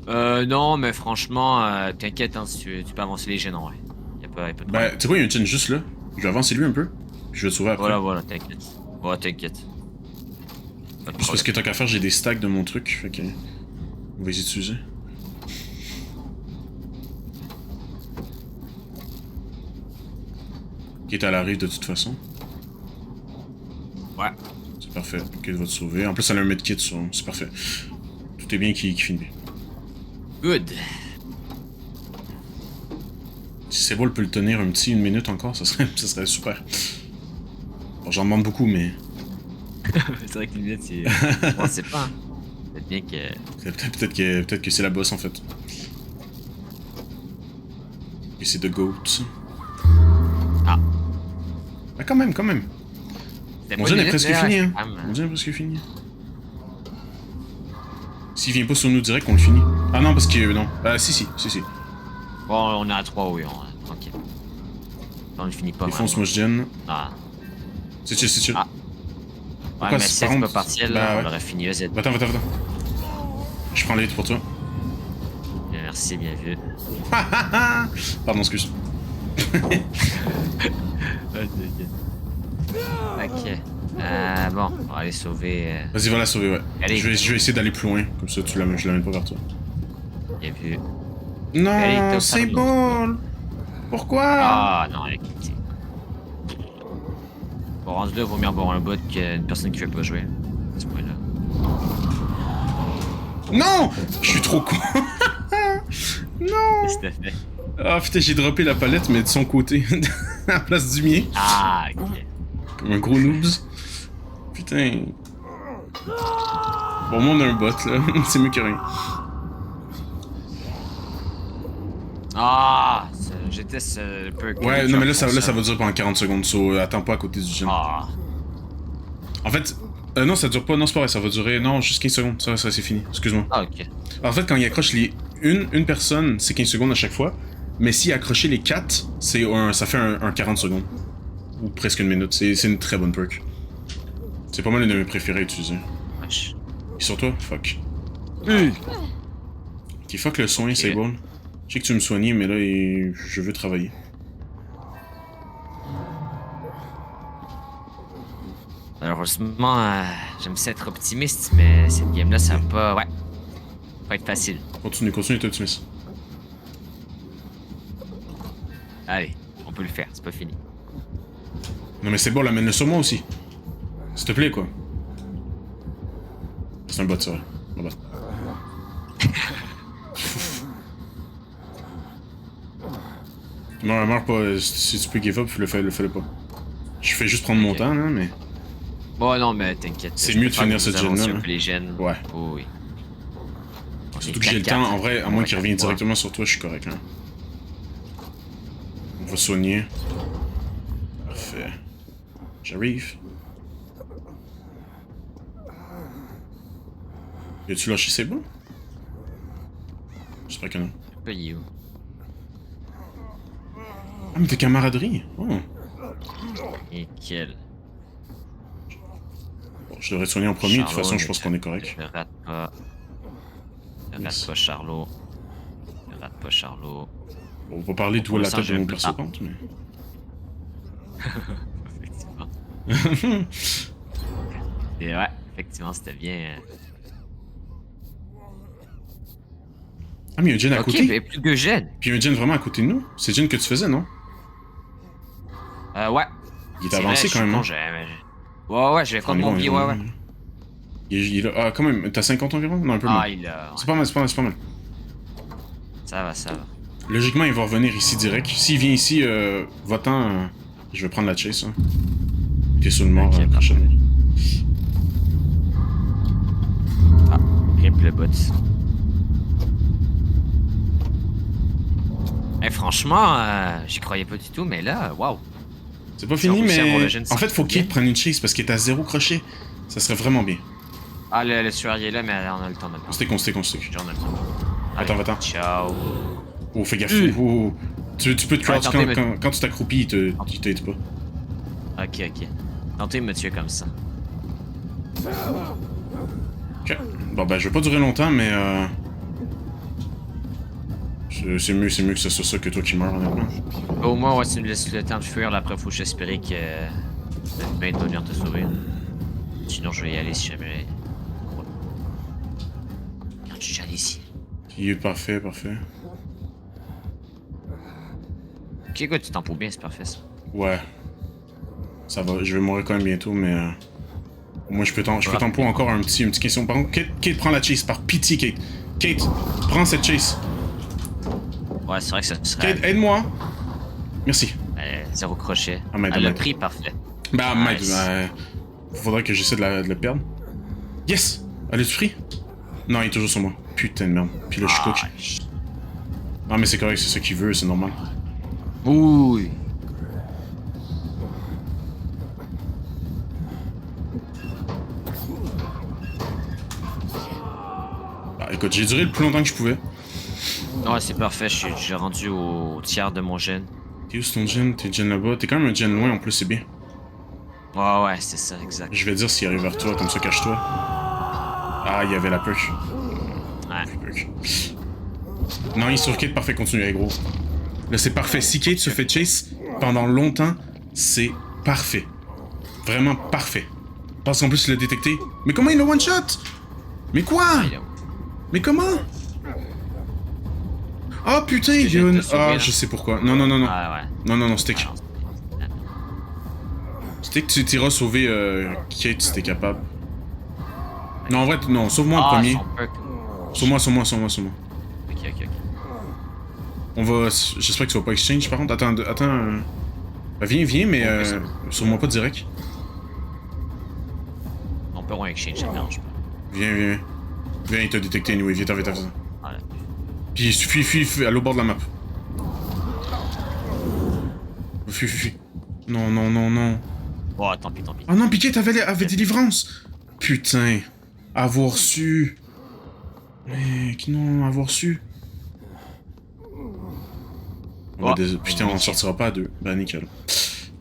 Non, mais franchement, t'inquiète, hein, si tu peux avancer les gènes en vrai. Y'a pas de Ben, problème. tu sais quoi, il y a une chaîne juste là. Je vais avancer lui un peu. Je vais te sauver après. Voilà, t'inquiète. Ouais, t'inquiète. Pas de Juste parce problème. que tant qu'à faire, j'ai des stacks de mon truc. Fait que. On va les utiliser. Qui est à la rive de toute façon. Ouais. C'est parfait. Ok, il va te sauver. En plus, elle a un medkit, c'est parfait. Tout est bien qui finit bien. Good. Si c'est bon, peut le tenir une minute encore, ça serait super. Bon, j'en demande beaucoup, mais. C'est vrai que les lunettes, c'est. On sait pas, hein. Peut-être bien que. Peut-être que c'est la boss en fait. Et c'est The Goat. Ah. Ah, quand même, quand même. C'était Mon pas gen une est lunette, presque mais ouais, fini, hein. c'est quand même, Mon gen est presque fini. S'il vient pas sur nous direct, on le finit. Ah non, parce que. Non. Ah, si. Bon, on est à 3, oui, tranquille. On le finit pas. Défonce Vraiment. moi gen. Ah. C'est chill. Ah. Ouais, Pourquoi mais c'est si par c'est pas contre- partiel, Bah, là, ouais. on l'aurait fini EZ. Va-t'en. Je prends les pour toi. Bien, merci, bien vu. Pardon, excuse. Ok. Bon, on va aller sauver. Vas-y, va la sauver, ouais. Allez. Je vais essayer d'aller plus loin. Comme ça, je l'amène pas vers toi. Bien vu. Non, Allez, t'as c'est pardon. bon. Pourquoi? Ah, non, elle est quittée. Pour rendre 2, vaut mieux avoir un bot qu'une personne qui veut pas jouer. À ce point-là. Non! Je suis trop con. Non! Qu'est-ce que t'as fait? Ah putain, j'ai droppé la palette, mais de son côté. À la place du mien. Ah, ok. Comme un gros noobs. Putain. Bon, moi, on a un bot, là. C'est mieux que rien. Ah, j'étais un peu. Ouais, non, mais là, ça va durer pendant 40 secondes. So, attends pas à côté du gym. Ah. En fait, non, ça dure pas. Non, c'est pas vrai. Ça va durer. Non, juste 15 secondes. Ça, c'est fini. Excuse-moi. Ah, ok. En fait, quand il accroche une personne, c'est 15 secondes à chaque fois. Mais s'il accroché les 4, ça fait un 40 secondes. Ou presque une minute. C'est une très bonne perk. C'est pas mal une de mes préférées à utiliser. Wesh. Et sur toi? Fuck. Ok, fuck le soin, Ok. c'est bon. Je sais que tu me soignais, mais là, je veux travailler. Malheureusement, j'aime ça être optimiste, mais cette game-là, ça va pas. Ouais. Pas être facile. Continue, t'es optimiste. Allez, on peut le faire, c'est pas fini. Non, mais c'est bon, amène-le sur moi aussi. S'il te plaît, quoi. C'est un bot, ça, ouais. Un bot. Meurs pas. Si tu peux give up, fais-le pas. Je fais juste prendre mon Ok. temps, là, mais. Bon, non, mais t'inquiète. C'est je mieux de préfère finir que cette vous avanciez gen-là, un peu les gènes. Ouais. Oh, oui. Surtout que j'ai le temps, en vrai, à moins qu'il revienne directement. directement sur toi, je suis correct, hein. On va soigner. Parfait. J'arrive. As-tu lâché ses bons? J'espère que non. Pas you. Ah, mais t'es camaraderie! Oh. Et quel. Bon, je devrais te soigner en premier, de toute façon, je pense qu'on est correct. Ne rate pas. Ne rate Yes. pas Charlot. Ne rate pas Charlot. Bon, on va parler d'où Pour la l'instant, tête de j'ai mon un peu- perso, Ah. compte, mais. Effectivement. Et ouais, effectivement, c'était bien. Ah, mais il y a un gen à Ok, côté! mais plus de gènes. Puis il y a un gen vraiment à côté de nous. C'est le gen que tu faisais, non? Ouais. Il est C'est avancé vrai, quand même, je hein? suis con, ouais, je vais prendre mon pied, ouais. Il est là. Ah, quand même, t'as 50 environ? Non, un peu Ah, moins. il a. C'est pas mal, c'est pas mal. Ça va. Logiquement, il va revenir ici direct. S'il vient ici, va-t'en. Je vais prendre la chase, hein. T'es sur le mort, Ok, prochainement. Ah, rip le bot. Franchement, j'y croyais pas du tout, mais là, waouh. C'est pas Si on fini, réussit à avoir mais. le gène, En fait, ça faut va qu'il bien. prenne une chase parce qu'il est à 0 crochet. Ça serait vraiment bien. Ah, le tueur il est là, mais on a le temps maintenant. On stick. On a le temps. Attends, Allez, va-t'en. Ciao. Oh, fais gaffe. Oh. Tu peux te crouch tentez, mais- quand tu t'accroupis, il t'aide pas. Ok. Tentez de me tuer comme ça. Ok. Bon, ben, je vais pas durer longtemps, mais. C'est mieux que ce soit ça que toi qui meurs, honnêtement. Au moins, ouais, tu me laisses le temps de fuir. Là, après, faut juste espérer que l'humain doit venir te sauver. Sinon, je vais y aller si jamais. Regarde, je suis déjà allé ici. Il est parfait, parfait. Ok, quoi, tu t'en fous bien, c'est parfait ça. Ouais. Ça va, je vais mourir quand même bientôt, mais... Au moins, je peux tempo encore une petite question. Par contre, Kate, prends la chase, par pitié, Kate. Kate, prends cette chase. Ouais, c'est vrai que ça serait. Kate, aide-moi. Merci. Zéro crochet. Ah, mais Le prix, parfait. Bah, Nice. faudrait que j'essaie de le perdre. Yes! Elle est pris? Non, il est toujours sur moi. Putain de merde. Puis là, je suis cook. Non, mais c'est correct, c'est ça qu'il veut, c'est normal. Oui. Bah, écoute, j'ai duré le plus longtemps que je pouvais. Ouais, c'est parfait, j'ai rendu au tiers de mon gène. T'es où ton gen? T'es gen là-bas? T'es quand même un gen loin en plus, c'est bien. Ouais, c'est ça, exact. Je vais dire s'il arrive vers toi, comme ça, cache-toi. Ah, il y avait la perk. Ouais. Non, il est sur Kate, parfait, continue, allez, gros. Là, c'est parfait. Si Kate se fait chase pendant longtemps, c'est parfait. Vraiment parfait. Parce qu'en plus, il l'a détecté. Mais comment il l'a one-shot? Mais quoi? Mais comment? Oh putain, il viens de y a te sauver, Ah, là. je sais pourquoi. Non, non, non, non. Ah ouais. Non, Stick. Ah, non, Stick, tu t'iras sauver Kate si t'es capable. Non, en vrai, non, sauve-moi en Ah, premier. son perk. Sauve-moi. Ok. On va... J'espère que tu vas pas exchange, par contre. Attends... Bah, viens, mais sauve-moi pas direct. On peut exchange, ça me dérange pas. Viens, il t'a détecté, anyway. Viens. Voilà. Puis fuis, à l'au bord de la map. Fuis. Non. Oh, tant pis. Oh non, Piquet, avait délivrance. Putain. Avoir su. Mec, non, avoir su. Oh, putain, on sortira pas à deux. Bah, nickel.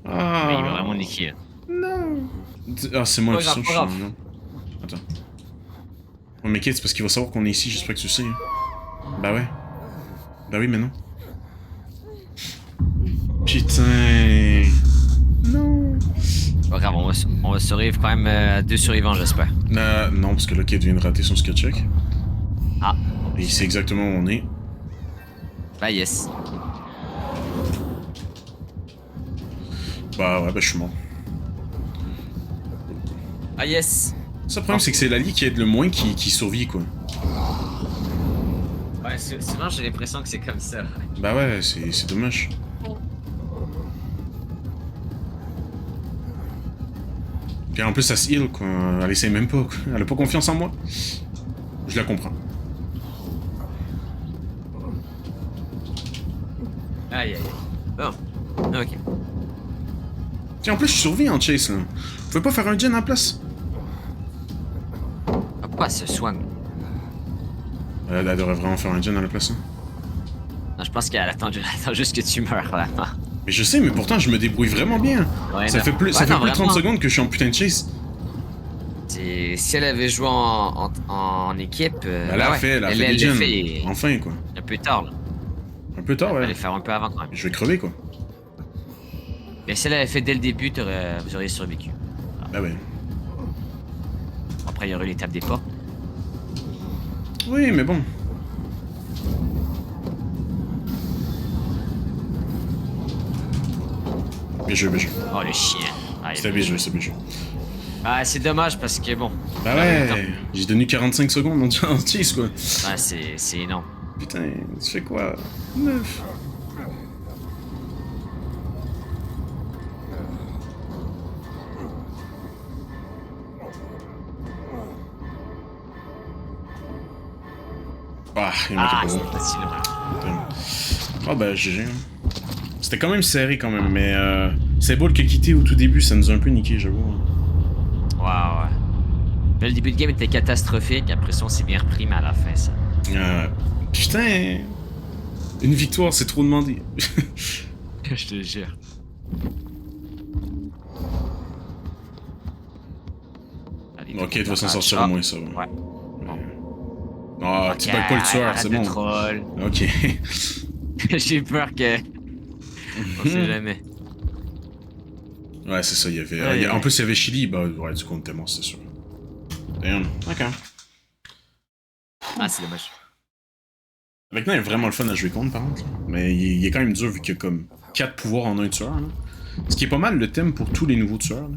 Ah. Mais il m'a vraiment niqué. Là. Non. Ah, c'est moi Pas qui grave, suis pas grave. non. Attends. Ouais, mais Kate, c'est parce qu'il va savoir qu'on est ici, j'espère que tu sais. Hein. Bah ouais. Bah oui, mais non. Putain. Non. Pas grave, on va survivre quand même à 2 survivants, j'espère. Non, parce que là, Kate vient de rater son skill check. Ah. Et il sait exactement où on est. Bah yes. Bah ouais, bah je suis mort. Ah yes. Ça, le problème, c'est que c'est Lali qui aide le moins qui survit, quoi. Ouais, souvent j'ai l'impression que c'est comme ça. Bah ouais, c'est dommage. Puis en plus, ça se heal, quoi. Elle essaye même pas, quoi. Elle a pas confiance en moi. Je la comprends. Aïe. Bon. Ok. Tiens, en plus, je survis en chase, là. Vous pouvez pas faire un gen en place? Ah, pourquoi elle se soigne? Elle devrait vraiment faire un gen à la place, hein. Non, je pense qu'elle attend juste que tu meurs, là. Mais je sais, mais pourtant, je me débrouille vraiment bien. Ouais, ça non. fait plus, Ouais, non, de 30 vraiment. secondes que je suis en putain de chase. Si elle avait joué en équipe, Elle a fait des l'a gens. fait Enfin, quoi. un peu tard, là. Un peu tard, Elle ouais. fallait faire un peu avant quand même. Je vais crever, quoi. Mais si elle avait fait dès le début, vous auriez survécu. Ah ouais. Après, il y aurait eu l'étape des portes. Oui, mais bon. Bien joué. Oh, le chien. Ah, C'était bien joué. Ah, c'est dommage parce que bon. Bah ouais, j'ai tenu 45 secondes en chase, quoi. Ah, c'est énorme. Putain, tu fais quoi? 9. Ah, il manquait Ah, pas c'est gros. facile. Ah bah GG. C'était quand même serré quand même, mais c'est beau que quitté au tout début, ça nous a un peu niqué, j'avoue. Ouais. Mais le début de game était catastrophique, après ça on s'est bien repris, mais à la fin ça. Putain, une victoire, c'est trop demandé. Je te jure. Allez, Ok, tu vas s'en sortir au moins, ça va. Ouais. Ah, tu bats pas le tueur, arrête c'est de bon. troll. Ok. J'ai peur que. On sait jamais. Ouais, c'est ça, il y avait. Ouais, En ouais. plus, il y avait Chili, bah ouais, du coup, on était mort, c'est sûr. Damn. Ok. Ah, c'est dommage. Vecna est vraiment le fun à jouer contre, par contre. Mais il est quand même dur vu qu'il y a comme 4 pouvoirs en un tueur. Là. Ce qui est pas mal le thème pour tous les nouveaux tueurs. Là.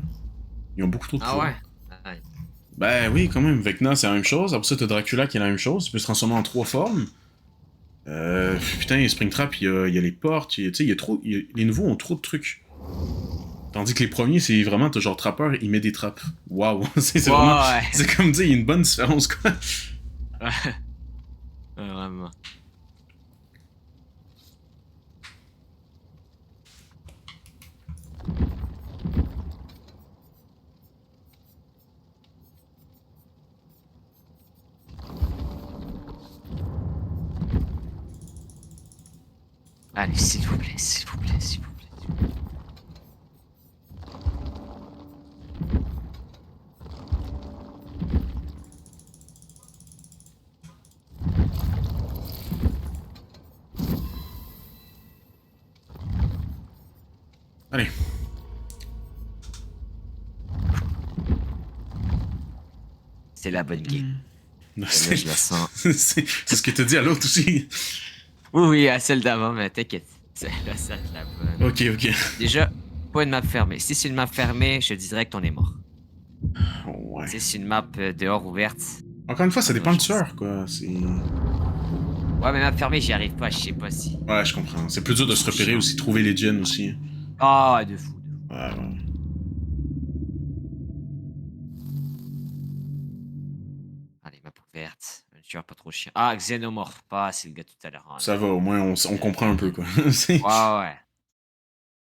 Ils ont beaucoup trop de Ah pouvoirs. ouais? Ah, Ben oui, quand même. Vecna, c'est la même chose. Après ça, t'as Dracula qui est la même chose. Il peut se transformer en 3 formes. Putain, Springtrap, il y a les portes. Tu sais, il y a trop. Les nouveaux ont trop de trucs. Tandis que les premiers, c'est vraiment, t'as genre trappeur, il met des trappes. Waouh! C'est vraiment. ouais. C'est comme dire, il y a une bonne différence, quoi. Ouais, vraiment. Allez, s'il vous plaît, s'il vous plaît, s'il vous plaît. S'il vous plaît. Allez. C'est la bonne game. Non, Celle-là, je la sens. c'est ce que t'as dit à l'autre aussi. Oui, oui, à celle d'avant, mais t'inquiète. Celle-là, ça, je la bonne. Ok, ok. Déjà, pas une map fermée. Si c'est une map fermée, je te dirais qu'on est mort. Ouais. Si c'est une map dehors ouverte. Encore une fois, ça on a dépend nos du chances. tueur, quoi. C'est. Ouais, mais map fermée, j'y arrive pas, je sais pas si. Ouais, je comprends. C'est plus dur de se repérer aussi, trouver les gens aussi. Ah, de fou, de fou. Ouais, ouais. Allez, map ouverte. Un tueur pas trop chiant. Ah, Xenomorph. Pas, c'est le gars tout à l'heure. Ah, Ça va, au moins, on comprend un peu, quoi. C'est- ouais, ouais.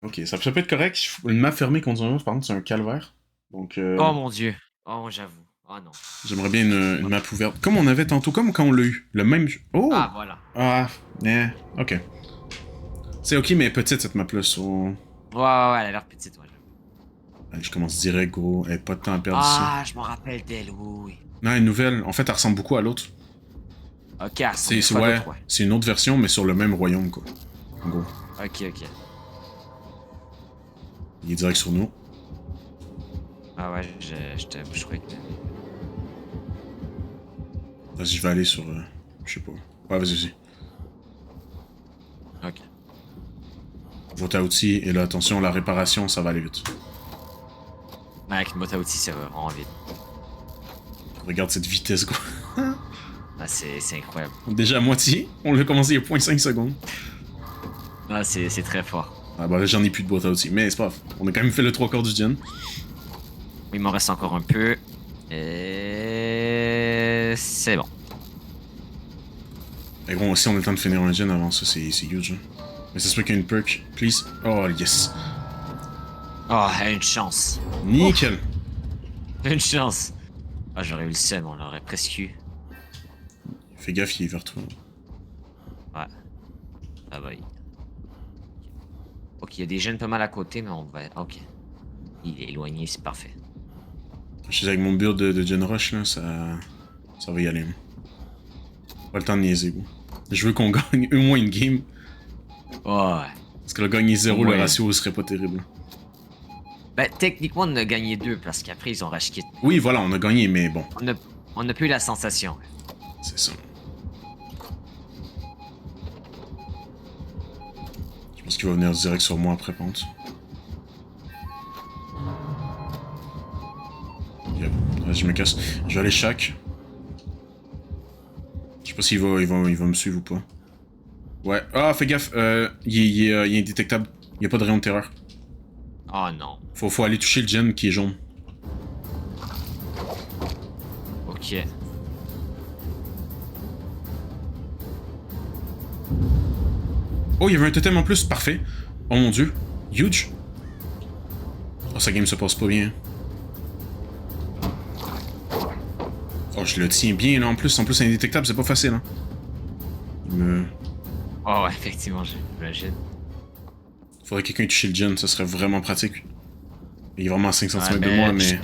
ok, ça peut être correct. Une map fermée contre un autre, par contre, c'est un calvaire. Donc, Oh mon dieu. Oh, j'avoue. Oh non. j'aimerais bien une map ouverte. Comme on avait tantôt, comme quand on l'a eu. Le même. Oh! Ah, voilà. Ah, ok. C'est ok, mais petite cette map-là. So... Ouais, ouais, elle a l'air petite, ouais. Allez, je commence direct, gros. Eh, pas de temps à perdre Ah, je m'en rappelle d'elle, oui, oui. Non, une nouvelle. En fait, elle ressemble beaucoup à l'autre. Ok, elle ressemble C'est une fois ouais, l'autre, ouais. c'est une autre version, mais sur le même royaume, quoi. En gros. Ok, ok. Il est direct sur nous. Ah ouais, je croyais que... Vas-y, je vais aller sur. Je sais pas. Ouais, vas-y. Ok. Vote à outils, et là, attention, la réparation, ça va aller vite. Ouais, avec une boîte à outils, ça va vraiment vite. Regarde cette vitesse, quoi. Ah, c'est incroyable. Déjà à moitié, on l'a commencé il y a 0.5 secondes. Ah, c'est très fort. Ah bah là, j'en ai plus de boîte à outils, mais c'est pas grave. On a quand même fait le 3/4 du gen. Il m'en reste encore un peu. Et... c'est bon. Et gros, aussi, on a le temps de finir un gen avant ça, c'est huge. Hein. Mais ça se peut qu'il y ait une perk, please. Oh, yes. Oh, une chance. Nickel. Une chance. Ah, j'aurais eu le seum, on l'aurait presque eu. Fais gaffe, il est vers toi. Ouais. Ah bah... Ok, il y a des jeunes pas mal à côté, mais on va... Ok. Il est éloigné, c'est parfait. Je suis avec mon build de Gen Rush, là, ça va y aller. Hein. Pas le temps de niaiser, gros. Je veux qu'on gagne au moins une game. Oh, ouais. Parce que le gagner 0, le Ouais. ratio serait pas terrible. Ben, techniquement, on a gagné 2, parce qu'après, ils ont rush kit. Oui, voilà, on a gagné, mais bon, On a plus la sensation. c'est ça. Je pense qu'il va venir direct sur moi après, pente. Yep. Vas-y, je me casse. Je vais aller chaque. Je sais pas s'il va me suivre ou pas. Ouais. Ah, fais gaffe. Il est indétectable. Il n'y a pas de rayon de terreur. Oh non. Faut aller toucher le gen qui est jaune. Ok. Oh, il y avait un totem en plus. Parfait. Oh mon dieu. Huge. Oh, sa game se passe pas bien. Oh, je le tiens bien là en plus. En plus, indétectable, c'est pas facile. Hein. Il me... Oh, ouais, effectivement, j'imagine. Faudrait que quelqu'un touche le gen, ça serait vraiment pratique. Il est vraiment à 5 cm Ouais, de moi, mais...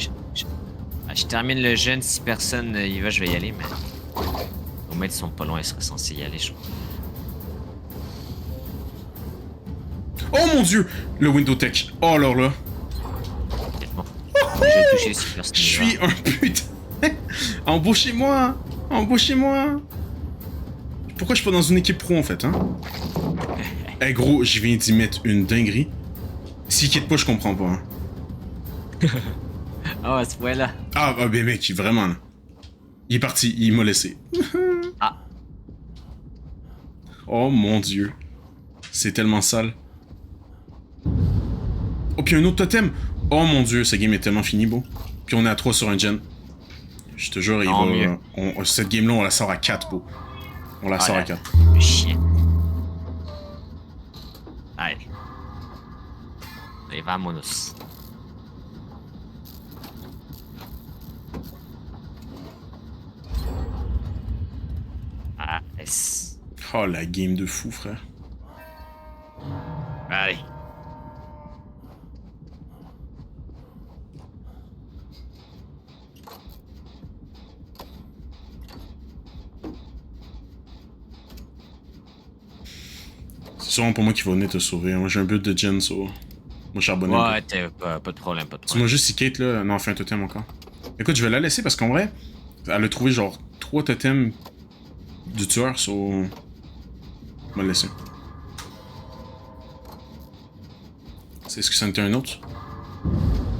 Je termine le jeûne, si personne y va, je vais y aller, mais... roommates sont pas loin, ils seraient censés y aller, je crois. Oh mon dieu! Le Window Tech. Oh alors là. Bon. J'ai touché Super Je suis un putain. Embauchez-moi! Embauchez-moi! Pourquoi je suis pas dans une équipe pro en fait, hein? Eh gros, je viens d'y mettre une dinguerie. S'il quitte pas, je comprends pas. Hein. Oh, à ce point-là. Ah, ben mec, vraiment là. Il est parti, il m'a laissé. Ah. Oh mon dieu. C'est tellement sale. Oh, puis un autre totem! Oh mon dieu, ce game est tellement fini, beau. Puis on est à 3 sur un gen. Je te jure, il va. Cette game-là, on la sort à 4, beau. On la sort à 4. Le chien. Allez. Allez, vamonos. Ah, yes. Oh la game de fou, frère. Allez. C'est sûrement pour moi qui va venir te sauver. Moi j'ai un but de gen, so. Moi charbonné. Ouais, t'es pas de problème, pas de problème. Dis-moi juste si Kate là. Non, elle fait un totem encore. Écoute, je vais la laisser parce qu'en vrai, elle a trouvé genre 3 totems du tueur, so. On va le laisser. Est-ce que c'en était un autre?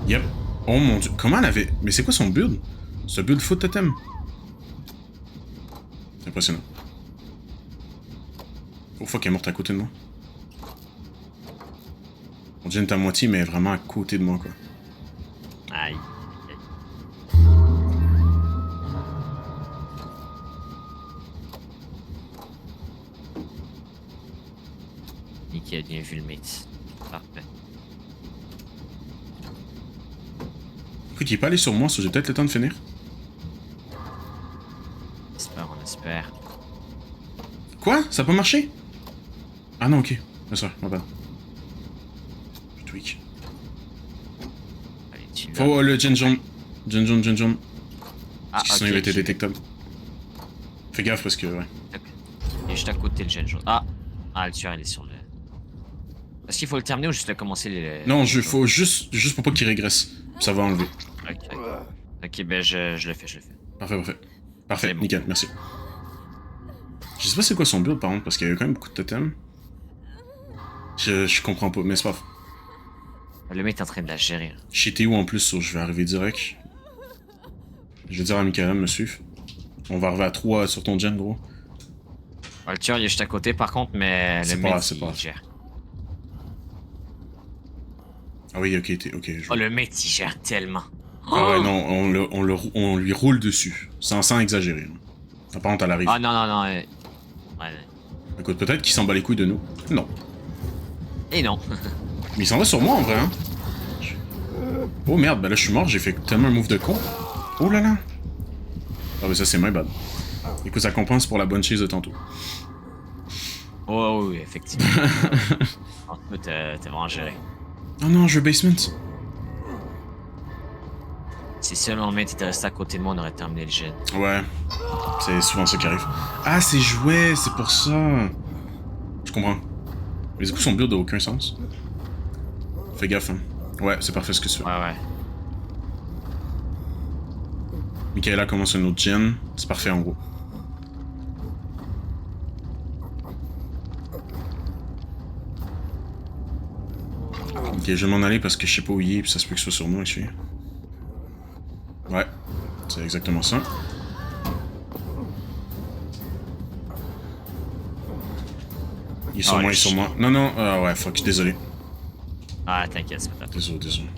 Yep. Oh mon dieu. Comment elle avait. Mais c'est quoi son build? C'est un build foot totem. C'est impressionnant. Oh fuck, elle est morte à côté de moi. On gen est à moitié, mais vraiment à côté de moi, quoi. Aïe. Nicky a bien vu le mate. Parfait. Écoute, il est pas allé sur moi, so j'ai peut-être le temps de finir. On espère, on espère. Quoi? Ça a pas marché? Ah non, ok. C'est ça, ma bad. Je tweak. Allez, tu l'as. Faut le gen jaune. Gen jaune. Ah, Parce que sinon il va être détectable. Fais gaffe parce que, ouais. Il est juste à côté le gen jaune. Ah! Ah, le tueur, il est sur le... Est-ce qu'il faut le terminer ou juste le commencer les... Non, faut juste pour pas qu'il régresse. Ça va enlever. Ok. Ok, ben je le fais, je le fais. Parfait. Parfait, C'est bon. nickel, merci. Je sais pas c'est quoi son build par contre, parce qu'il y a quand même beaucoup de totems. Je comprends pas, mais c'est pas grave. Le mec est en train de la gérer. J'étais où en plus, so je vais arriver direct. Je vais dire à Michaela de me suivre. On va arriver à 3 sur ton gen, gros. Le tueur, il est juste à côté par contre, mais C'est le pas mec, grave, c'est pas il grave. gère. Ah oui, ok, ok. Je... Oh, le mec, il gère tellement. Ah ouais, non, on lui roule dessus. Sans exagérer. Hein. Par contre, elle arrive. Ah non, non, non. Ouais. Écoute, peut-être qu'il s'en bat les couilles de nous. Non. Et non. Mais il s'en va sur moi en vrai, hein. Oh merde, bah là je suis mort, j'ai fait tellement un move de con. Oh là là. Ah bah ça c'est my bad. Écoute, ça compense pour la bonne chaise de tantôt. Oh oui, effectivement. En tout cas, t'es vraiment géré. Oh non, je veux basement. Si seulement le mec était resté à côté de moi, on aurait terminé le jet. Ouais. C'est souvent ça qui arrive. Ah, c'est jouet, c'est pour ça. Je comprends. Mais du coup, son build n'a aucun sens. Fais gaffe, hein. Ouais, c'est parfait ce que tu fais. Ouais. Michaela commence un autre gen. C'est parfait en gros. Ok, je vais m'en aller parce que je sais pas où il est, puis ça se peut que ce soit sur moi ici. Ouais, c'est exactement ça. Il est sur moi, il est sur moi. Non, ah ouais, fuck, désolé. Ah, t'inquiète, c'est pas grave. Désolé.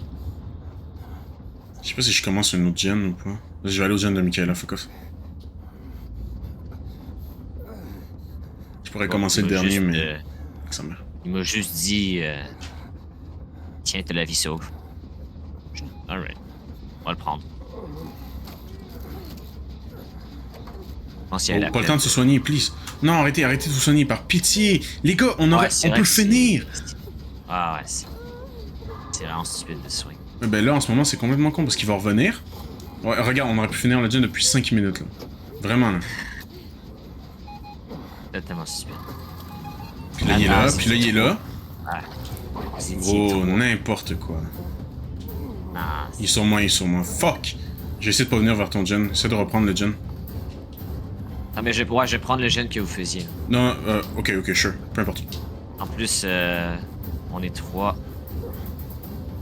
Je sais pas si je commence une autre gen ou pas. Je vais aller au gen de Michaela, fuck off. Je pourrais commencer le dernier, mais... Ça meurt. Il m'a juste dit... Tiens, t'as la vie sauve. Alright. On va le prendre. Oh, pas le temps de se soigner, please. Non, arrêtez de vous soigner, par pitié. Les gars, on peut le finir. Ah ouais, c'est vraiment stupide de soigner. Ben là, en ce moment, c'est complètement con parce qu'il va revenir. Ouais, regarde, on aurait pu finir la gen depuis 5 minutes, là. Vraiment, là. Totalement stupide. Puis là, il est là, puis là, il est là. C'est Gros, trop. n'importe quoi. Non, Il est sur moi, il est sur moi. Fuck! J'ai essayé de pas venir vers ton gen. Essaie de reprendre le gen. ah, mais je vais prendre le gène que vous faisiez. Non, ok, sure. Peu importe. En plus, on est 3.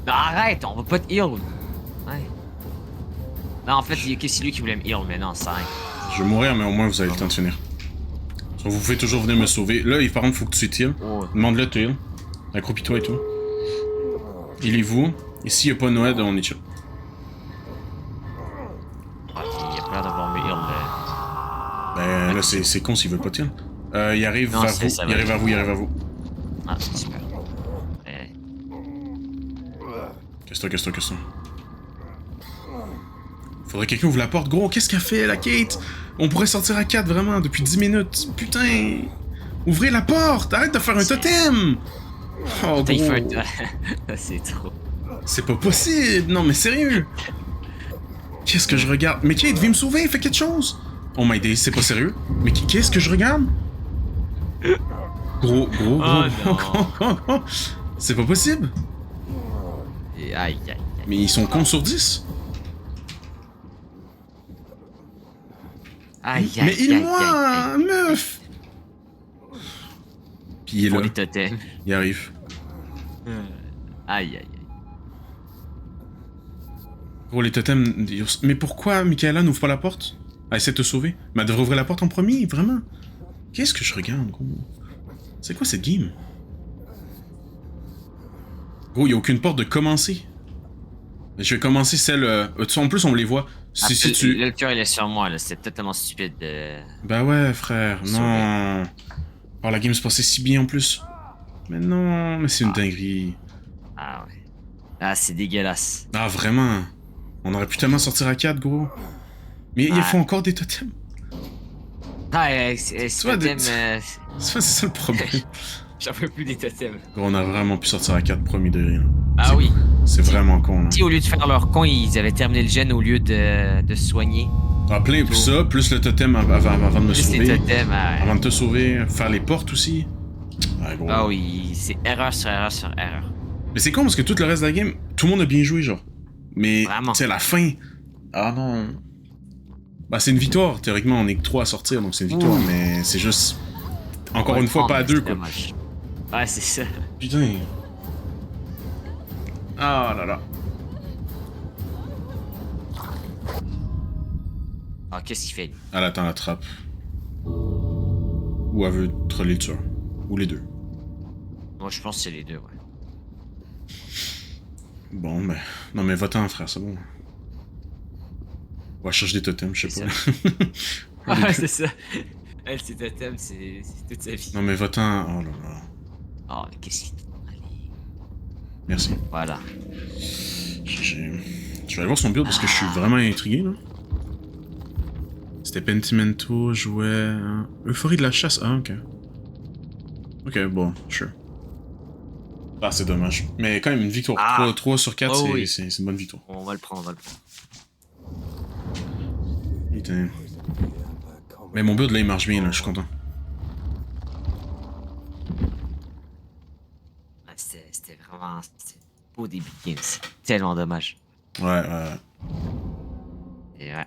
Non, arrête, on va pas te heal. Ouais. Non, en fait, c'est lui qui voulait me heal, mais non, ça rien. Je vais mourir, mais au moins vous avez le temps de finir. Vous pouvez toujours venir me sauver. Là, par contre, faut que tu heal. Oh. Demande-le de te heal. Accroupis-toi et tout. Healez-vous. Et s'il y a pas Noël, on est chill. Ok, il a pas l'air d'avoir me heal. Ben là, c'est con s'il veut pas te heal. Il arrive Non, vers c'est- vous. ça Il va. arrive vers vous, il arrive vers vous. Ah, c'est super. Casse-toi. Faudrait que quelqu'un ouvre la porte. Gros, qu'est-ce qu'elle fait, la Kate? On pourrait sortir à 4, vraiment, depuis 10 minutes. Putain! Ouvrez la porte! Arrête de faire un totem! Oh, Putain, il gros. fait un... c'est trop. C'est pas possible! Non, mais sérieux! Qu'est-ce que je regarde? Mais Kate, viens me sauver, fais quelque chose! Oh my days, c'est pas sérieux? Mais qu'est-ce que je regarde? Gros. non. C'est pas possible! Et aïe. Mais ils sont cons sur 10? Aïe. Mais il-moi, meuf! Puis il est Pour là, les totems. il arrive. Aïe. Gros, les totems... Mais pourquoi Michaela n'ouvre pas la porte? Elle essaie de te sauver. Mais elle devrait ouvrir la porte en premier, vraiment. Qu'est-ce que je regarde, gros? C'est quoi cette game? Gros, y a aucune porte de commencer. Je vais commencer celle... en plus, on les voit. Si tu... Le cœur, il est sur moi, là. C'est totalement stupide de... Bah ouais, frère, non. Oh, la game se passait si bien en plus. Mais non, mais c'est une dinguerie. Ah ouais. Ah, c'est dégueulasse. Ah, vraiment. On aurait pu tellement sortir à 4, gros. Mais il faut encore des totems. Ah, c'est totem... C'est ça le problème. J'en veux plus des totems. Gros, on a vraiment pu sortir à 4 promis de rien. Ah oui. C'est vraiment con, là. Si au lieu de faire leur con, ils avaient terminé le gène au lieu de se soigner. Ah, plein, plus ça, plus le totem avant de me Plus sauver. les totems, Avant de te sauver, faire les portes aussi. Ah, gros. Ah oui, c'est erreur sur erreur. Mais c'est con parce que tout le reste de la game, tout le monde a bien joué, genre. Mais, Vraiment. tu sais, la fin. Ah non. Bah, c'est une victoire. Théoriquement, on est que 3 à sortir, donc c'est une victoire, mais c'est juste. Encore une fois, pas à 2, quoi. Dommage. Ouais, c'est ça. Putain. Ah là là. Ah, qu'est-ce qu'il fait, lui? Elle attend la trappe. Ou elle veut troller le tueur. Ou les deux. Moi, je pense que c'est les deux, ouais. Bon, ben. Non, mais va-t'en, frère, c'est bon. On va chercher des totems, je sais pas. Ah, c'est ça. Elle, c'est totem, c'est toute sa vie. Non, mais va-t'en. Oh là là. Oh, mais qu'est-ce qu'il... Allez. Merci. Voilà. Je vais aller voir son build parce que je suis vraiment intrigué, là. C'était Pentimento, jouait... Euphorie de la chasse. Ah, ok. Ok, bon, sure. Ah, c'est dommage. Mais quand même, une victoire. Ah. 3 sur 4, Oh, c'est oui. c'est une bonne victoire. On va le prendre, Putain. Mais mon build, là, il marche bien, là, je suis content. Ah, c'était vraiment... C'était beau début de game, c'est tellement dommage. Ouais. Et ouais.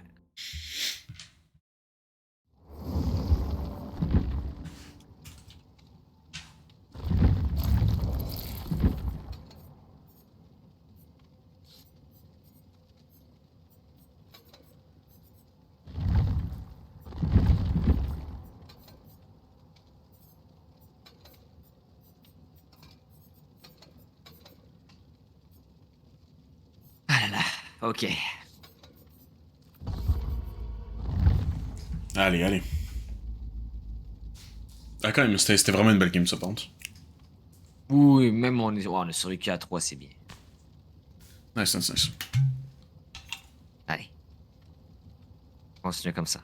Ah là là, ok. Allez. Ah, quand même, c'était vraiment une belle game, ça, par contre. Oui, même on est survécu à 3, c'est bien. Nice. Allez. Continue comme ça.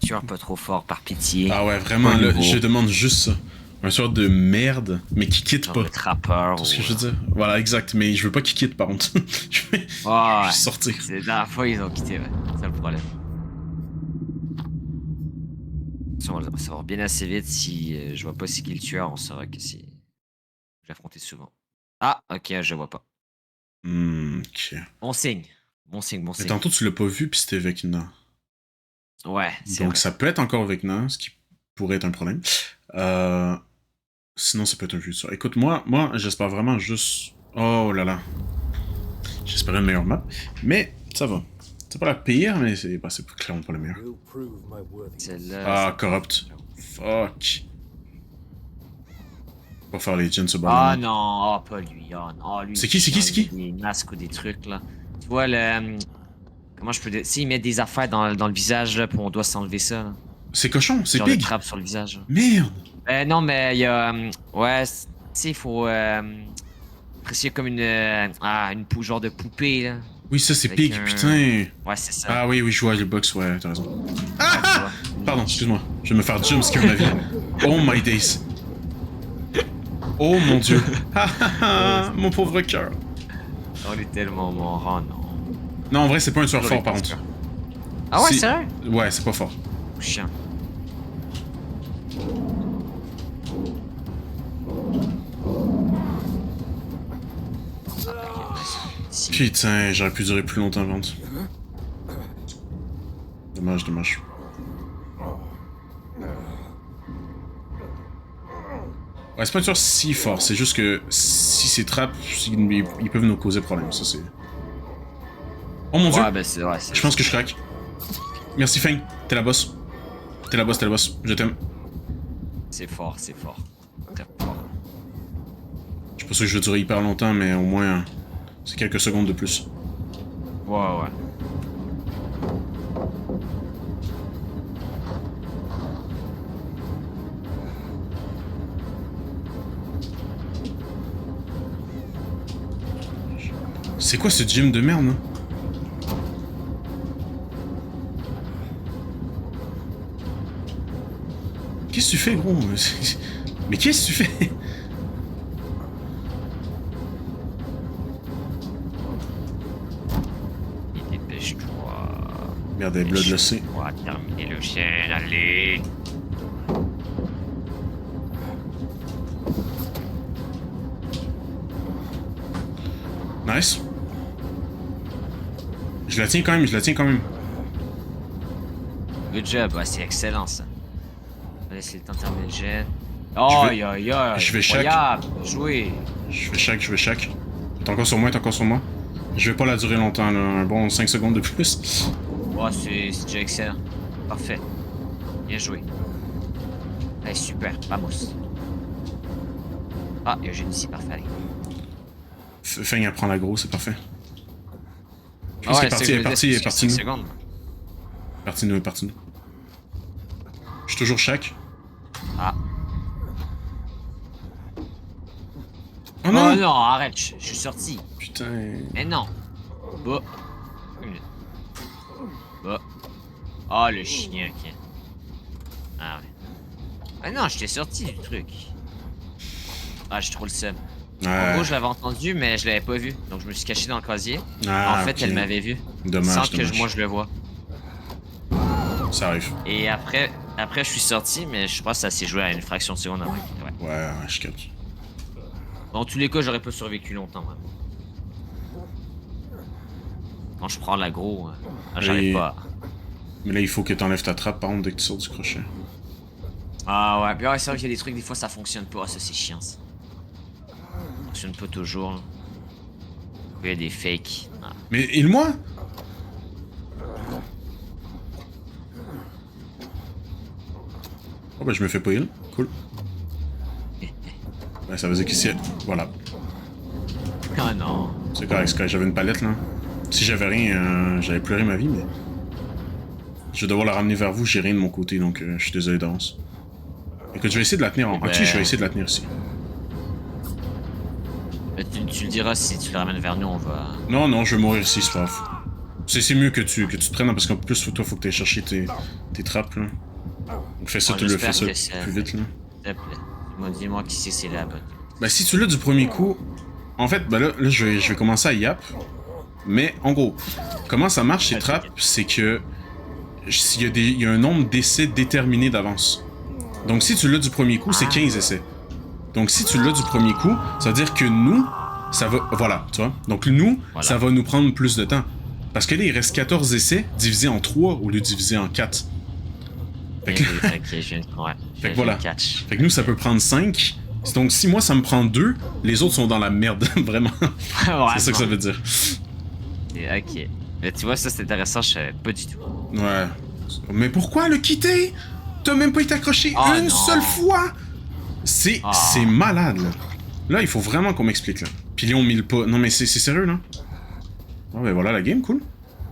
Tueur pas trop fort, par pitié. Ah ouais, vraiment, Pas là, nouveau. je demande juste ça. Un sorte de merde, mais qui quitte Genre pas. le trappeur. Tout ce que je veux dire. Voilà, exact. Mais je veux pas qu'il quitte par contre. je vais Ouais. sortir. C'est la dernière fois ils ont quitté, ouais. C'est le problème. Ça va savoir bien assez vite si je vois pas c'est qui le tueur, on saura que c'est. Je l'ai affronté souvent. Ah, ok, je vois pas. Ok. Bon signe. Bon signe, bon Mais signe. tantôt, tu l'as pas vu, puis c'était Vecna. Ouais, c'est Donc vrai. ça peut être encore Vecna, ce qui pourrait être un problème. Sinon, ça peut être un futur. Écoute, moi j'espère vraiment juste... Oh là là. J'espérais une meilleure map. Mais ça va. C'est pas la pire, mais c'est clairement pas la meilleure. Celle-là. Ah, corrupt. Fuck. Pas faire les gens ce Ah bonhomme. non, pas lui. Oh, non. Ah, lui, C'est qui, c'est qui, c'est qui? Des masques ou des trucs, là. Tu vois, comment je peux dire? S'ils mettent des affaires dans le visage, là, puis on doit s'enlever ça, là. C'est cochon, c'est Genre de pig. trappe sur le visage. Là. Merde. Non, mais il y a. Ouais, tu sais, il faut. Apprécier comme une genre de poupée, là. Oui, ça c'est Avec pig, un- putain. Ouais, c'est ça. Ah oui, oui, je vois les box, ouais, t'as raison. Ouais, tu Ah! vois. Pardon, excuse-moi. Je vais me faire jumpscare ma vie. Oh my days. Oh mon dieu. Ah ah ah, mon pauvre cœur. On est tellement mort, oh non. Non, en vrai, c'est pas un tueur Toujours fort, par les contre. tueurs. Ah ouais, C'est- sérieux? Ouais, c'est pas fort. Chiant. Si. Putain, j'aurais pu durer plus longtemps, vente. Dommage, dommage. Ouais, c'est pas un tueur si fort, c'est juste que si c'est trap, ils peuvent nous causer problème, ça c'est... Oh mon dieu! Ouais, ben c'est vrai. Je pense que je craque. Merci Fang, t'es la boss. T'es la boss, je t'aime. C'est fort, c'est fort. Très fort. Je suis pas sûr que je vais durer hyper longtemps, mais au moins, c'est quelques secondes de plus. Ouais, ouais. C'est quoi ce gym de merde, hein? Qu'est-ce que tu fais, gros? Mais qu'est-ce que tu fais? Et dépêche-toi. Merde, elle blood le C. On va terminer le chien, allez. Nice. Je la tiens quand même, je la tiens quand même. Good job, ouais, c'est excellent ça. On va laisser le temps de terminer le jet. Oh, vais- aïe, aïe, je vais chaque- incroyable, joué. Je fais chaque. T'es encore sur moi, t'es encore sur moi. Je vais pas la durer longtemps, là. Un bon 5 secondes de plus. Oh, c'est déjà excellent. Parfait. Bien joué. Allez, super, vamos. Ah, il y a un jeune ici, parfait, allez. Fang, elle prend l'agro, c'est parfait. Je Ah pense ouais, qu'elle c'est est partie, elle est partie, c'est nous. secondes. Partie nous, elle est partie nous. Je suis toujours chaque. Ah. Oh non! Oh non, arrête, je suis sorti. Putain. Mais non. Bah. Une minute. Bah. Oh, le chien, ok. Ah ouais. Ah non, j'étais sorti du truc. Ah, j'ai trop le seum. En Ouais. gros, je l'avais entendu, mais je l'avais pas vu. Donc, je me suis caché dans le casier. Ah, En fait, ok. elle m'avait vu. Dommage, Sans que dommage. moi, je le vois. Ça arrive. Et après, je suis sorti, mais je pense que ça s'est joué à une fraction de seconde après. Ouais. Ouais, je capte. Dans tous les cas, j'aurais pas survécu longtemps. Vraiment. Quand je prends l'agro, j'arrive Et- pas. Mais là, il faut que t'enlèves ta trappe, par contre, dès que tu sors du crochet. Ah ouais, puis ouais, c'est vrai qu'il y a des trucs, des fois ça fonctionne pas. Ah, ça, c'est chiant ça. Ça fonctionne pas toujours. Là. Il y a des fakes. Ah. Mais, il-moi? Oh, bah, je me fais pas heal. Cool. Ouais, ça veut dire qu'ici... Voilà. Ah non. C'est correct, c'est correct. J'avais une palette, là. Si j'avais rien, j'allais pleurer ma vie, mais... Je vais devoir la ramener vers vous, j'ai rien de mon côté, donc je suis désolé d'avance. Écoute, je vais essayer de la tenir en... Eh ben- Ok, je vais essayer de la tenir ici. Tu le diras si tu le ramènes vers nous, on va. Non, non, je vais mourir ici, c'est pas grave. C'est mieux que tu te prennes, hein, parce qu'en plus, toi, faut que tu ailles chercher tes trappes, là. Donc fais ça, Ouais, tu le fais j'espère ça que ça- plus vite, là. S'il te plaît. Dis-moi qui c'est la bonne. Ben, si tu l'as du premier coup, en fait, ben là je vais commencer à yap. Mais en gros, comment ça marche ces trappes, c'est que il y a un nombre d'essais déterminé d'avance. Donc si tu l'as du premier coup, c'est 15 essais. Donc si tu l'as du premier coup, ça veut dire que nous, ça va... Voilà, tu vois. Donc nous, ça va nous prendre plus de temps. Parce que là, il reste 14 essais divisés en 3 au lieu de divisé en 4. Fait que... fait que voilà. Fait que nous, ça peut prendre 5. Donc si moi, ça me prend 2, les autres sont dans la merde, vraiment. C'est ça que ça veut dire. Ok. Mais tu vois, ça c'est intéressant, je savais pas du tout. Ouais. Mais pourquoi le quitter? T'as même pas été accroché une seule fois! C'est malade, là. Là, il faut vraiment qu'on m'explique, là. Puis Léon mille pas. Non, mais c'est sérieux, là. Ah, ben voilà la game, cool.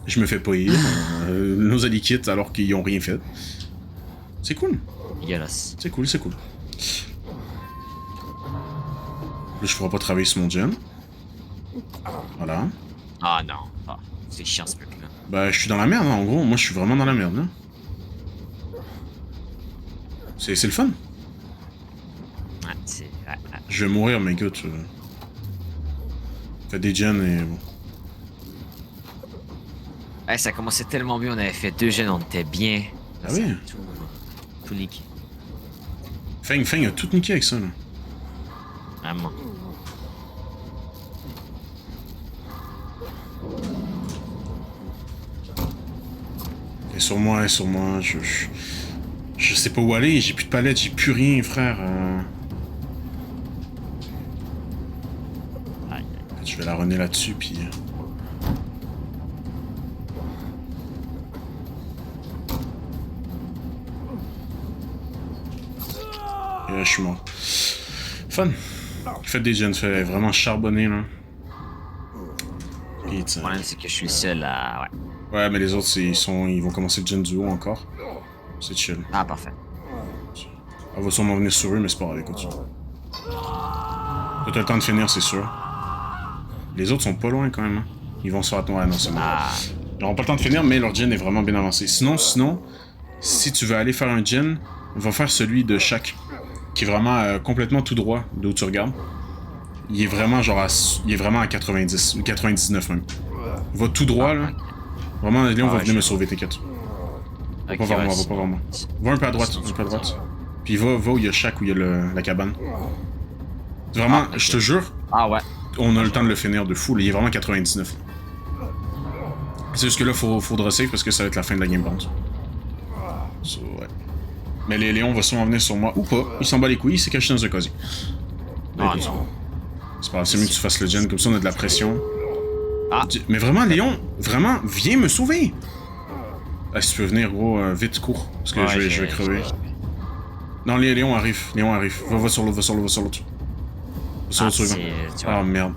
Je me fais pas heal. Nos alliés quittent alors qu'ils ont rien fait. C'est cool. Dégueulasse. C'est cool, c'est cool. Là, je pourrais pas travailler sur mon gen. Voilà. Ah non. Ah, c'est chiant ce truc-là. Bah, je suis dans la merde, hein, en gros. Moi, je suis vraiment dans la merde, là. C'est le fun. Ouais, c'est... Ouais. Je vais mourir, mais écoute... Fais des gens et... bon. Ouais, ça commençait tellement bien, on avait fait 2 gens, on était bien. Ah oui? Tout niqué. Feng a tout niqué avec ça, là. Vraiment. Et sur moi, je sais pas où aller, j'ai plus de palette, j'ai plus rien, frère. Je vais la runner là-dessus, puis... Et là, je suis mort. Fun. Faites des gens, fait vraiment charbonner, là. Le problème, c'est que je suis le seul à... Ouais. Ouais, mais les autres, ils vont commencer le gen duo encore. C'est chill. Ah, parfait. Elle va sûrement venir sur eux, mais c'est pas grave, écoute. Toi, t'as le temps de finir, c'est sûr. Les autres sont pas loin, quand même. Hein. Ils vont se faire attendre. Ouais, non, c'est bon. Ils n'auront pas le temps de finir, mais leur gen est vraiment bien avancé. Sinon, si tu veux aller faire un gen, va faire celui de chaque. Qui est vraiment complètement tout droit d'où tu regardes. Il est vraiment genre il est vraiment à 90 ou 99 même. Va tout droit là. Vraiment Léon va venir me sauver, t'inquiète. Va pas vers moi, va pas vers moi. Va un peu à droite, Puis va où il y a chaque, où il y a la cabane. Vraiment, je te jure. Ah ouais. On a le temps de le finir de fou, là. Il est vraiment 99. C'est juste que là, faudra save parce que ça va être la fin de la game bounce. So, ouais. Mais Léon va sûrement venir sur moi, ou pas. Il s'en bat les couilles, il s'est caché dans un casier. Ah non. C'est pas grave, c'est mieux que tu fasses le gen, comme ça on a de la pression. Ah. Mais vraiment, Léon, vraiment, viens me sauver! Ah, si tu peux venir, gros, vite, cours, parce que je vais crever. Non, Léon arrive, Va sur l'autre, va sur l'autre. Ah, merde.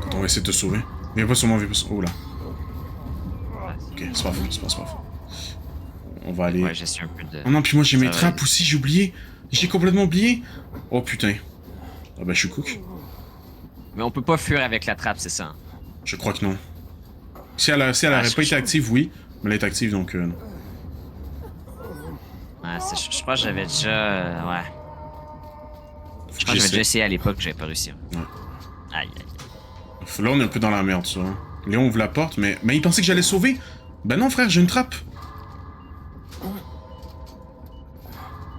Quand on va essayer de te sauver. Viens pas sur moi, Oh là. Ok, c'est pas grave. On va aller... Ouais, j'ai su un peu de... Oh non, puis moi j'ai mes trappes aussi, j'ai oublié. J'ai complètement oublié. Oh putain. Ah bah je suis cook. Mais on peut pas fuir avec la trappe, c'est ça? Hein? Je crois que non. Si elle aurait pas été active, oui. Mais elle est active, donc non. Ouais, je crois que j'avais déjà... ouais. Je crois que j'avais déjà essayé à l'époque, j'avais pas réussi. Ouais. Aïe. Là on est un peu dans la merde, ça. Léon ouvre la porte, mais il pensait que j'allais sauver. Ben non frère, j'ai une trappe.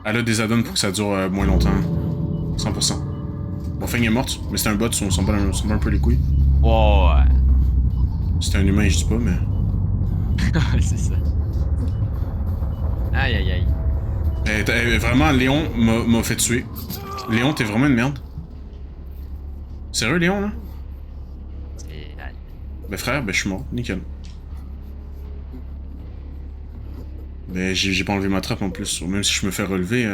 Elle a des add-ons pour que ça dure moins longtemps. 100%. Bon, Feng est morte, mais c'était un bot, on s'en bat un peu les couilles. Oh, ouais. C'était un humain, je dis pas, mais... c'est ça. Aïe. Vraiment, Léon m'a fait tuer. Léon, t'es vraiment une merde. Sérieux, Léon, là? Ben frère, je suis mort. Nickel. Mais j'ai pas enlevé ma trappe en plus. Même si je me fais relever...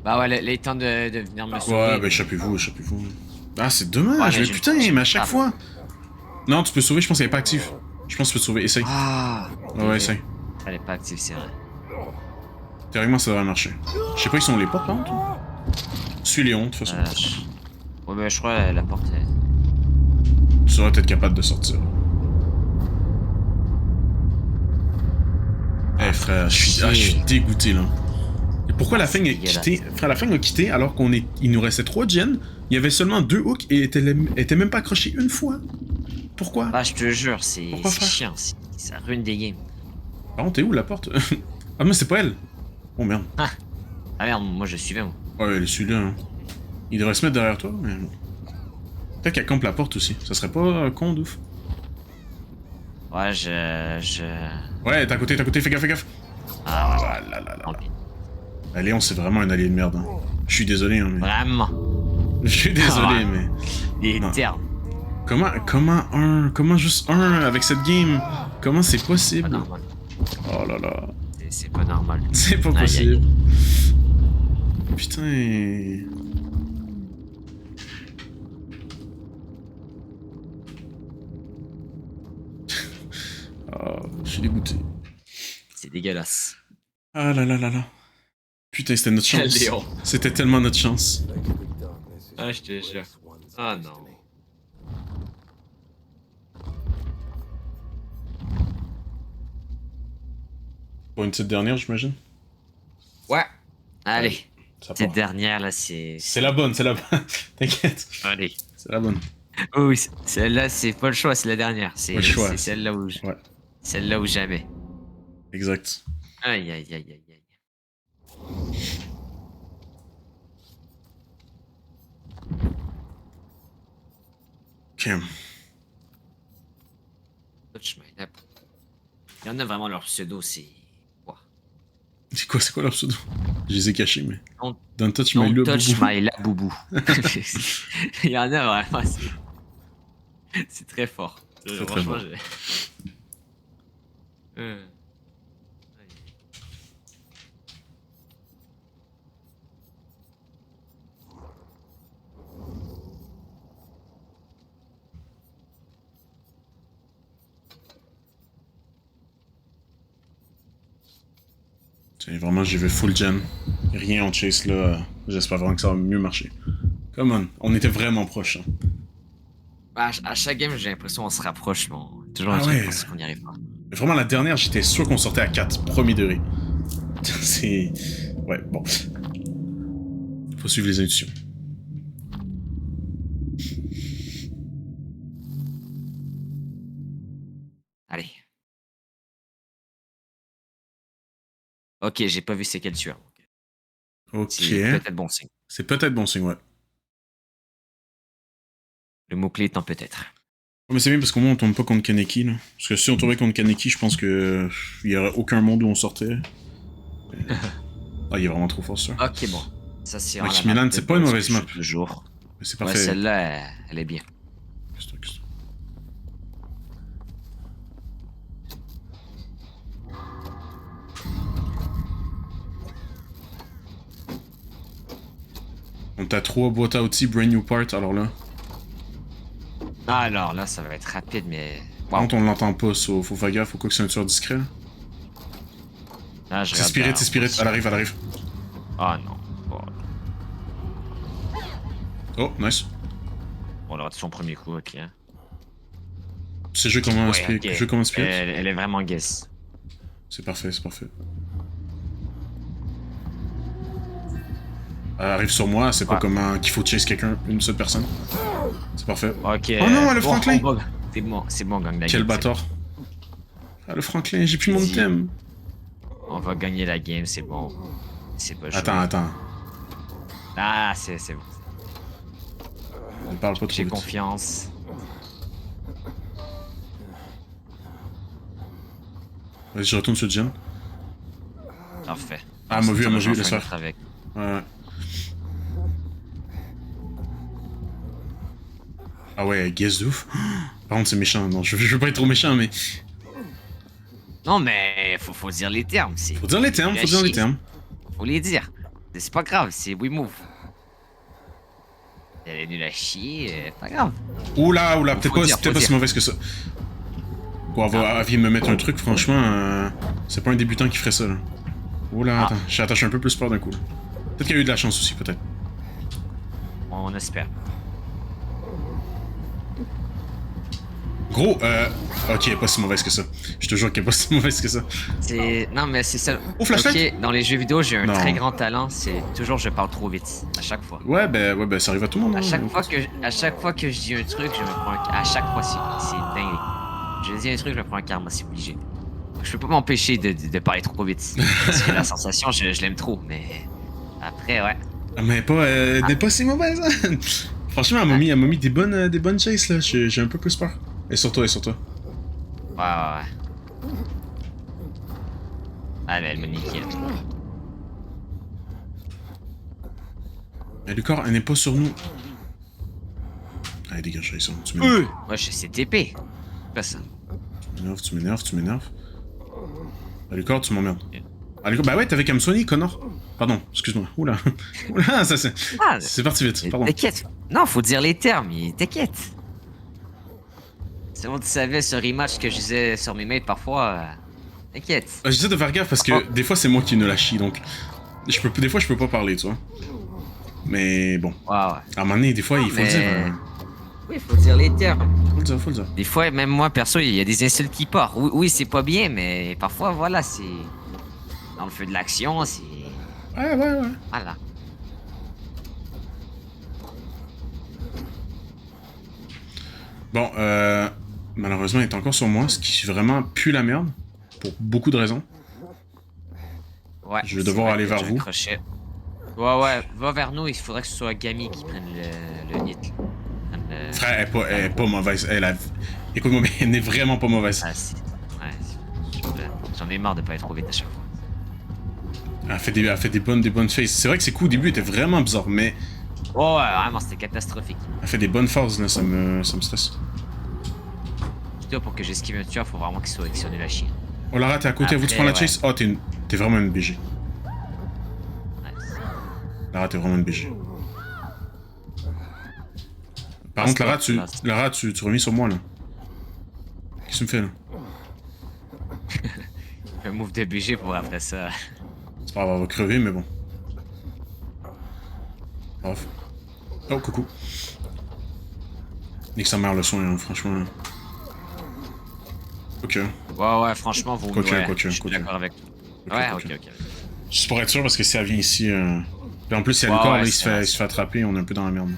Bah ouais, les temps de venir me sauver. Ouais, ben échappez-vous. Ah, c'est dommage, mais putain, mais à chaque fois... Non, tu peux sauver, je pense qu'elle est pas active. Je pense que tu peux te sauver, essaye. Ah! Ouais, essaye. Elle est pas active, c'est vrai. Théoriquement, ça devrait marcher. Je sais pas, ils sont les portes, par contre. Suis Léon, de toute façon. Ouais, mais je crois la porte est... Tu seras peut-être capable de sortir. Eh frère, je suis dégoûté, là. Pourquoi la Feng a quitté? Frère, la Feng a quitté alors il nous restait 3 gens, il y avait seulement 2 hooks et était même pas accroché une fois. Pourquoi? Bah, je te jure, c'est Pourquoi, frère? chiant, ça ruine des games. Par contre, t'es où la porte? Ah, mais c'est pas elle. Oh merde. Ah merde, moi je suivais, moi. Ouais, elle est celui-là. Hein. Il devrait se mettre derrière toi, mais bon. Peut-être qu'elle campe la porte aussi. Ça serait pas con d'ouf. Ouais, Ouais, t'es à côté, fais gaffe, fais gaffe. Ah ouais, Ah là là là. tant pis. Léon, c'est vraiment un allié de merde. Hein. Je suis désolé, hein, mais... Vraiment. Je suis désolé, Ah, mais... Des Non. termes. Comment juste un avec cette game? Comment c'est Pas possible? normal. Oh là là. C'est pas normal. C'est pas Aïe, possible. aïe. Putain. Oh, je suis dégoûté. C'est dégueulasse. Ah là là là là. Putain, c'était notre Quel chance. Léon. C'était tellement notre chance. Ah, je te jure. Ah non. Pour une petite dernière, j'imagine. Ouais. Allez. Ça Cette part. dernière là, c'est. C'est la bonne, c'est la bonne. T'inquiète. Allez. C'est la bonne. Oh oui, celle-là, c'est pas le choix, c'est la dernière. Pas le choix. C'est celle-là où. Ouais. Celle-là où jamais. Exact. Aïe, aïe, aïe, aïe, aïe. Ok. Touch my lap. Il y en a vraiment leur pseudo, c'est. Ouah. C'est quoi leur pseudo? Je les ai cachés, mais. Don't touch Don't my love, touch boubou. my lap boubou. Il y en a vraiment, c'est très fort. Très, très Franchement, fort. C'est vraiment, j'y vais full gen. Rien en chase là. J'espère vraiment que ça va mieux marcher. Come on. On était vraiment proches. Hein. À chaque game, j'ai l'impression qu'on se rapproche, mais toujours Ah un truc ouais. parce qu'on n'y arrive pas. Mais vraiment, la dernière, j'étais sûr qu'on sortait à 4, premier degré. C'est. Ouais, bon. Faut suivre les intuitions. Allez. Ok, j'ai pas vu c'est quel tueur. Ok. C'est peut-être bon signe. C'est peut-être bon signe, ouais. Le mot-clé étant peut-être. Ouais, mais c'est bien parce qu'au moins on tombe pas contre Kaneki, là. Parce que si on tombait contre Kaneki, je pense que. Il y aurait aucun monde où on sortait. Ah, il est vraiment trop fort, ça. Ok, bon. Ça, c'est Maximilian, c'est pas une mauvaise map. Toujours. Mais c'est Ouais, parfait. celle-là, elle est bien. Qu'est-ce que c'est? On t'a 3 boîtes à outils, brand new part, alors là. Ah, alors là, ça va être rapide, mais. Par contre, on l'entend pas, so faut faire gaffe, faut quoi que c'est un tueur discret. Là, je C'est regarde Spirit, dans- elle arrive, elle arrive. Ah non. Bon, Oh, nice. on a raté son premier coup, ok. Hein. C'est jeu comme un Ouais, Spirit. ok. Jeu comme un Spirit. Elle est vraiment guess. C'est parfait, c'est parfait. Elle arrive sur moi, c'est pas Ouais. comment qu'il faut chase quelqu'un, une seule personne. C'est parfait. Ok. Oh non, le Franklin! C'est bon, gang la Quel game. bâtard. Ah, le Franklin, j'ai plus mon Vas-y. item. On va gagner la game, c'est bon. C'est pas joué. Attends. Ah, c'est bon. On parle pas trop J'ai vite. confiance. Vas-y, je retourne sur Jen. Parfait. Ah, m'a vu, Ça, laisse j'en fais faire. un autre avec. Ouais. Ah ouais, guess de ouf. Par contre, c'est méchant. Non, je veux pas être trop méchant, mais... Non, mais faut dire les termes. Faut dire les termes, faut dire les termes. Faut les dire. C'est pas grave, c'est we move. Elle est nulle à chier, pas grave. Oula, Faut peut-être pas, dire, c'est peut-être faut pas si dire. mauvaise que ça. Bon, elle vient me mettre un truc, franchement, c'est pas un débutant qui ferait ça, là. Oula, attends, j'ai attaché un peu plus peur d'un coup. Peut-être qu'il y a eu de la chance aussi, peut-être. On espère. Gros, ok, elle est pas si mauvaise que ça. Je te jure qu'elle est pas si mauvaise que ça. Non, mais c'est ça. Oh, flashlight! Ok, dans les jeux vidéo, j'ai un Non. très grand talent, c'est toujours je parle trop vite, à chaque fois. Ouais, ben, ça arrive à tout le monde. À hein. chaque fois que je dis un truc, je me prends à chaque fois, c'est dingue. Je dis un truc, je me prends un karma, c'est obligé. Je peux pas m'empêcher de parler trop vite. Parce que la sensation, je l'aime trop, mais après, ouais. Ah, mais elle n'est pas si mauvaise, hein. Franchement, elle m'a mis des bonnes chases, là. J'ai un peu plus peur. Et sur toi, et sur toi. Ouais. Ah, mais elle m'a niqué, là. Lucor, elle n'est pas sur nous. Allez, dégage, ça. Tu m'énerves. Moi, je sais TP. Pas ça. Tu m'énerves. Lucor, tu m'emmerdes. Lucor, bah ouais, t'avais qu'à me soigner, Connor. Pardon, excuse-moi. Oula, ça c'est... Ah, c'est parti vite, pardon. T'inquiète. Non, faut dire les termes, t'inquiète. Si on savait ce rematch que je disais sur mes mates parfois, t'inquiète. J'essaie de faire gaffe parce que des fois c'est moi qui ne la chie, donc... Des fois je peux pas parler, tu vois. Mais bon. Ouais. À un moment donné, des fois, il faut le dire. Oui, faut dire les termes. Faut le dire. Des fois, même moi, perso, il y a des insultes qui partent. Oui, c'est pas bien, mais parfois, voilà, c'est... Dans le feu de l'action, c'est... Ouais. Voilà. Bon, malheureusement, il est encore sur moi, ce qui vraiment pue la merde. Pour beaucoup de raisons. Ouais. Je vais devoir aller vers vous. Ouais, va vers nous, il faudrait que ce soit Gami qui prenne le nid. Frère, elle est pas mauvaise. Écoute-moi, mais elle n'est vraiment pas mauvaise. Ah, j'en ai marre de pas être trop vite à chaque fois. Elle fait des bonnes faces. C'est vrai que ses coups au début étaient vraiment bizarres, mais... Oh, ouais, vraiment, c'était catastrophique. Elle fait des bonnes phases, là, ça me stresse. Plutôt pour que j'esquive un tueur, faut vraiment qu'il soit actionné la chienne. Oh, Lara, t'es à côté, à vous de prendre la chase? Oh, t'es vraiment une BG. Nice. Lara, t'es vraiment une BG. Par contre, Lara, tu reviens sur moi, là. Qu'est-ce que tu me fais, là? Un move de BG pour après ça. C'est pas grave, elle va crever, mais bon. Bref. Oh, coucou. Nique sa mère le soin, hein, franchement. Ok. Ouais, franchement, vous... Quoique. Je suis d'accord avec... Ouais, ok. Juste pour être sûr, parce que si elle vient ici... Puis en plus, si elle Ouais, corps, ouais, là, il se fait attraper, on est un peu dans la merde.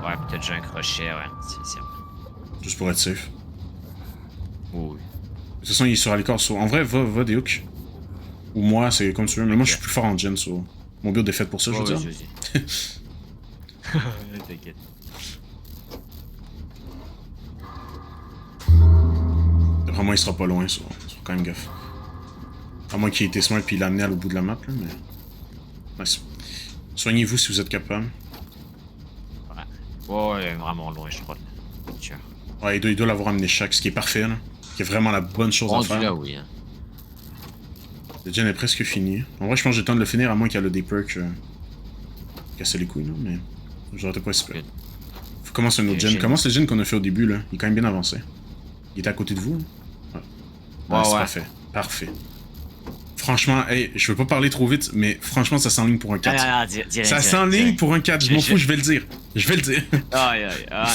Ouais, peut-être j'ai un crochet, ouais. C'est vrai. Juste pour être safe. Oui. De toute façon, il est sur Alicor. En vrai, va des hooks. Ou moi, c'est comme tu veux. Mais moi, je suis plus fort en gen, so... Mon build est fait pour ça, je veux dire. T'inquiète. Vraiment, il sera pas loin, ça. Faut quand même gaffe. À moins qu'il ait été smart puis il l'a amené à l'autre bout de la map, là, mais... Nice. Soignez-vous si vous êtes capable. Ouais, vraiment loin, je crois. Ouais, il doit l'avoir amené chaque, ce qui est parfait, là. Qui est vraiment la bonne chose à faire. Là, oui. Hein. Le gen est presque fini. En vrai, je pense que j'ai le temps de le finir, à moins qu'il y ait des perks... casser les couilles, non, mais... J'aurais pas si peu. Faut commencer un autre gen. Commence le gen qu'on a fait au début, là. Il est quand même bien avancé. Il était à côté de vous, là. Ouais. C'est parfait. Parfait. Franchement, hey, je veux pas parler trop vite, mais franchement, ça s'enligne pour un 4. Ça s'enligne pour un 4, je m'en fous, je vais le dire. Je vais le dire. Aïe,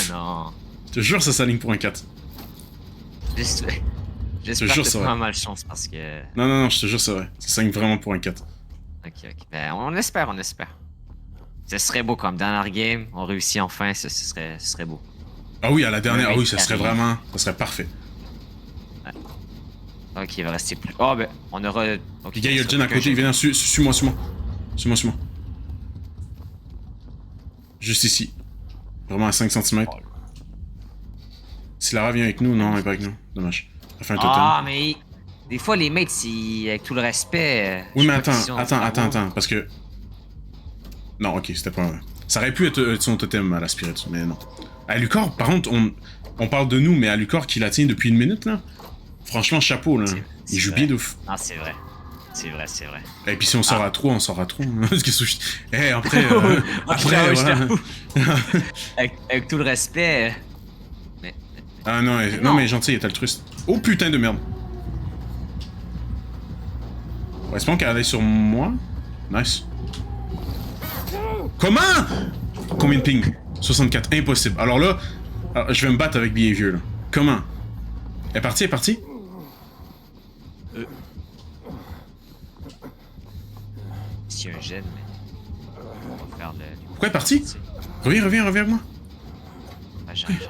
non. Je te jure, ça s'enligne pour un 4. J'espère que t'as pas mal de chance parce que... Non, je te jure, c'est vrai. Ça s'enligne vraiment pour un 4. Ok. Ben, on espère. Ce serait beau comme dernière game, on réussit enfin, ce serait beau. Ah oui, à la dernière, ah oui, ça serait vraiment... Ça serait parfait. Ok, il va rester plus... Oh, ben, on aura... Ok, il y a le gen à côté, il vient, suis-moi. Suis-moi. Juste ici. Vraiment à 5 cm. Si Lara vient avec nous, non, elle est pas avec nous. Dommage. Elle fait un totem. Ah, mais... Des fois, les mates, avec tout le respect... Oui, mais attends, parce que... Non, ok, c'était pas... Ça aurait pu être son totem à la spirit, mais non. À Lucor, par contre, on parle de nous, mais à Lucor qui la tient depuis une minute, là... Franchement, chapeau, là. Il joue bien de ouf. Ah, c'est vrai. Et puis si on sort à trop, on sort à trop. Parce que... Eh, après... après, voilà. avec tout le respect... Mais... Ah non, mais gentil, il est altruiste. Oh putain de merde. Ouais, espérons qu'elle allait sur moi. Nice. Comment? Combien de ping? 64, impossible. Alors là, je vais me battre avec Behavior, là. Comment? Elle est partie, elle est partie? S'il y a un gène, mais. On va faire le. Pourquoi elle est partie? Reviens avec moi. Ah, j'arrive.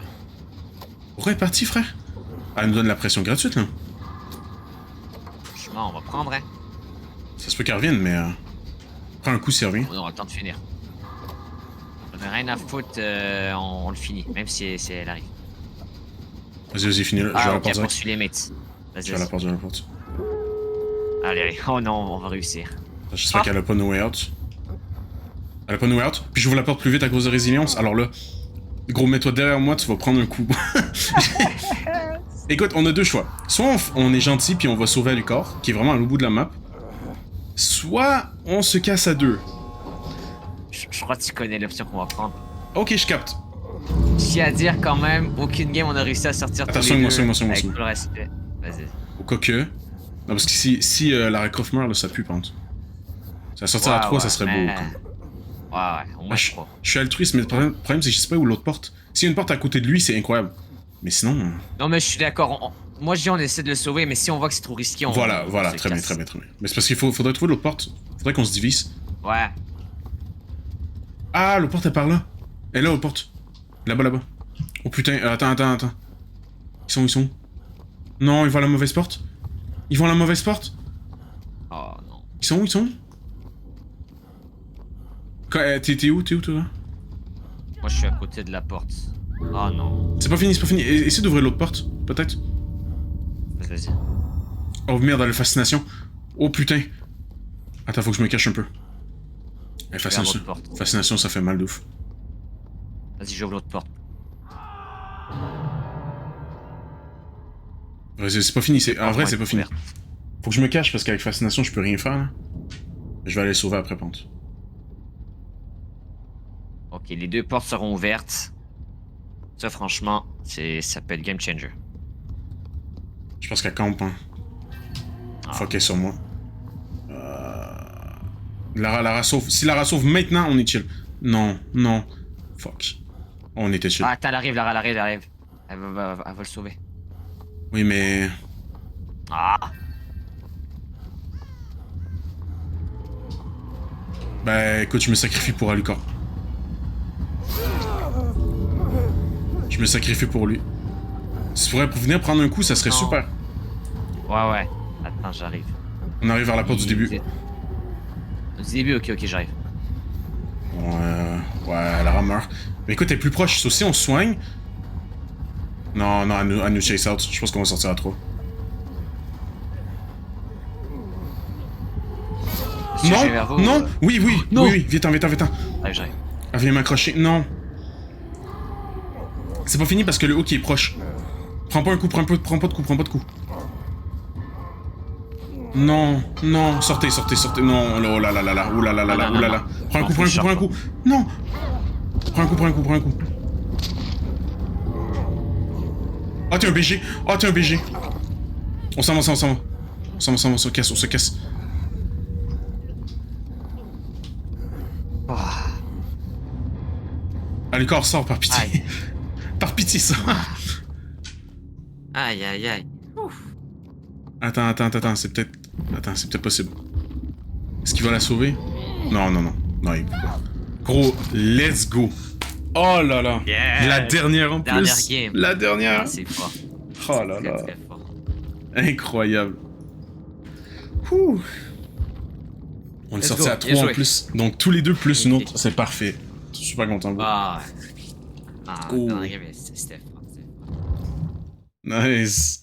Pourquoi elle est partie, frère? Elle nous donne la pression gratuite, là. Franchement, on va prendre, hein. Ça se peut qu'elle revienne, mais... Prends un coup si elle revient. On aura le temps de finir. On a rien à foutre, on le finit, même si elle arrive. Vas-y, finis-le. Je vais à Ah, la ok, porte direct. poursuis les mates. Vas-y, Je vais à la vas-y. porte, je vais à la porte. Allez. Oh non, on va réussir. J'espère qu'elle a pas no way out. Elle a pas no way out. Puis j'ouvre la porte plus vite à cause de résilience. Alors là, gros, mets-toi derrière moi, tu vas prendre un coup. Écoute, on a deux choix. Soit on est gentil puis on va sauver Alucard, qui est vraiment à l'autre bout de la map. Soit on se casse à deux. Je crois que tu connais l'option qu'on va prendre. Ok, je capte. J'ai à dire quand même, aucune game on a réussi à sortir tous Attention, les moi, deux moi, avec tout le respect. Vas-y. Au cas que... Non, parce que si Lara Croft meurt, là, ça pue, pente. Ça sortir à 3, ça serait beau. Quoi. Ouais, au moins je crois. Je suis altruiste, mais le problème c'est que je sais pas où l'autre porte. S'il y a une porte à côté de lui, c'est incroyable. Mais sinon... Non mais je suis d'accord, moi je dis on essaie de le sauver, mais si on voit que c'est trop risqué, on Voilà, se très bien, casse. très bien, très bien. Mais c'est parce qu'il faudrait trouver l'autre porte. Faudrait qu'on se divise. Ouais. Ah, l'autre porte est par là. Elle est là, l'autre porte. Là-bas. Oh putain, attends. Ils sont où? Non, ils vont à la mauvaise porte. Oh non. Ils sont où? T'es où, toi? Moi je suis à côté de la porte. Oh non. C'est pas fini. Essaye d'ouvrir l'autre porte, peut-être. Vas-y. Oh merde, la fascination. Oh putain. Attends, faut que je me cache un peu. Fascination. l'autre porte. Fascination, ça fait mal de ouf. Vas-y, j'ouvre l'autre porte. Vas-y, c'est pas fini. En vrai, c'est pas fini. Ouverte. Faut que je me cache parce qu'avec fascination, je peux rien faire là. Je vais aller sauver après pente. Ok, les deux portes seront ouvertes. Ça franchement, ça peut être game changer. Je pense qu'elle campe, hein. Ah. Fuck, elle est sur moi. Lara sauve. Si Lara sauve maintenant, on est chill. Non. Fuck. On était chill. Ah, attends, elle arrive. Elle va le sauver. Oui, mais... Ah. Bah, écoute, je me sacrifie pour Alucard. Je me sacrifie pour lui. Si tu pourrais venir prendre un coup, ça serait Non. super. Ouais. Attends, j'arrive. On arrive vers la porte du début. Du début, ok, j'arrive. Ouais, Lara meurt. Mais écoute, elle est plus proche. So, si on se soigne... Non, elle nous chase out. Je pense qu'on va sortir à 3. Non. Oui. Non. Oui. Viens-t'en. J'arrive. Elle vient m'accrocher. Non. C'est pas fini parce que le hook est proche. Prends pas un coup, prends pas de coup. Non, sortez. Non, oh là là. Prends un coup. Non. Prends un coup. Oh, t'es un BG. On s'en va. On se casse. Allez, corps, sors, par pitié. Aïe. Par pitié, sors. Aïe. Ouf. Attends, c'est peut-être possible. Est-ce qu'il va la sauver? Non, il peut pas. Gros, let's go. Oh là là. Yeah. La dernière en Dernière plus. game. La dernière. Ah, c'est fort. Oh là là. Très fort. Incroyable. Ouh. On est Let's sorti go. à Bien 3 en joué. plus. Donc tous les deux plus une Ok. autre. C'est parfait. Je suis super content. Ah, Oh. dans la game, c'était fort. Nice.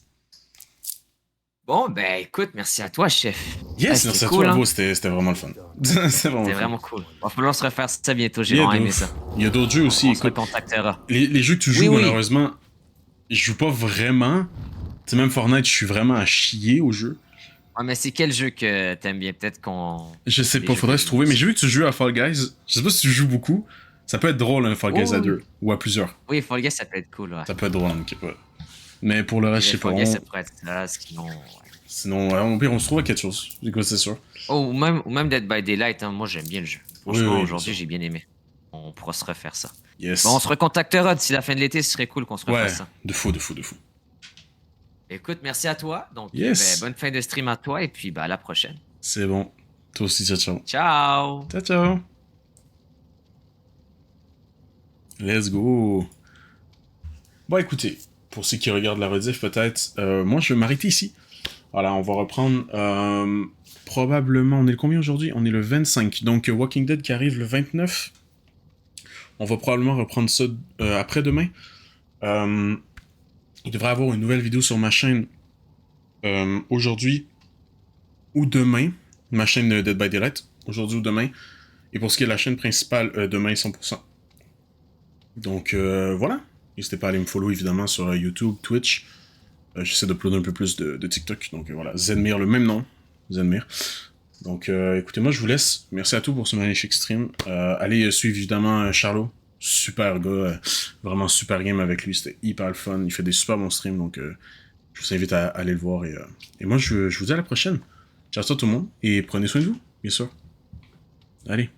Bon, ben écoute, merci à toi, chef. Yes, Ah, merci à cool, toi, hein. Beau. C'était vraiment le fun. C'était C'était vraiment cool. Va falloir se refaire ça bientôt, j'ai Il y a vraiment aimé d'autres- ça. Il y a d'autres jeux aussi. On se Écoute, recontactera. les jeux que tu joues, Oui. malheureusement, je joue pas vraiment. Tu sais, même Fortnite, je suis vraiment à chier au jeu. Ouais, mais c'est quel jeu que t'aimes bien? Peut-être qu'on... Je sais Les pas, jeux faudrait que se trouver. je- Mais j'ai vu que tu joues à Fall Guys. Je sais pas si tu joues beaucoup. Ça peut être drôle, un Fall Guys à oui. 2. Ou à plusieurs. Oui, Fall Guys, ça peut être cool, ouais. Ça peut être drôle en équipe, ouais. Mais pour le reste, je sais pas. Fall Guys, ça pourrait être là, sinon... ouais. Sinon, ouais, au pire, on se trouve à quelque chose. Écoute, c'est sûr. Oh, ou même Dead by Daylight, hein. Moi j'aime bien le jeu. Franchement, oui, aujourd'hui, bien j'ai bien aimé. On pourra se refaire ça. Yes. Bon, on se recontactera d'ici la fin de l'été, ce serait cool qu'on se Ouais, refasse ça. de fou. Écoute, merci à toi. Donc, Yes! bonne fin de stream à toi et puis à la prochaine. C'est bon. Toi aussi, ciao, ciao. Ciao! Ciao, ciao! Let's go! Bon, écoutez, pour ceux qui regardent la rediff, peut-être, moi, je vais m'arrêter ici. Voilà, on va reprendre probablement... On est le combien aujourd'hui? On est le 25. Donc, Walking Dead qui arrive le 29. On va probablement reprendre ça après-demain. Il devrait y avoir une nouvelle vidéo sur ma chaîne aujourd'hui ou demain. Ma chaîne Dead by Daylight. Aujourd'hui ou demain. Et pour ce qui est de la chaîne principale, demain 100%. Donc, voilà. N'hésitez pas à aller me follow, évidemment, sur YouTube, Twitch. J'essaie d'uploader un peu plus de TikTok. Donc, voilà. Zenmir, le même nom. Zenmir. Donc, écoutez, moi, je vous laisse. Merci à tous pour ce magnifique stream. Allez suivre, évidemment, Charlot. Super gars. Vraiment super game avec lui. C'était hyper le fun. Il fait des super bons streams. Donc, je vous invite à aller le voir. Et moi, je vous dis à la prochaine. Ciao à tout le monde. Et prenez soin de vous, bien sûr. Allez.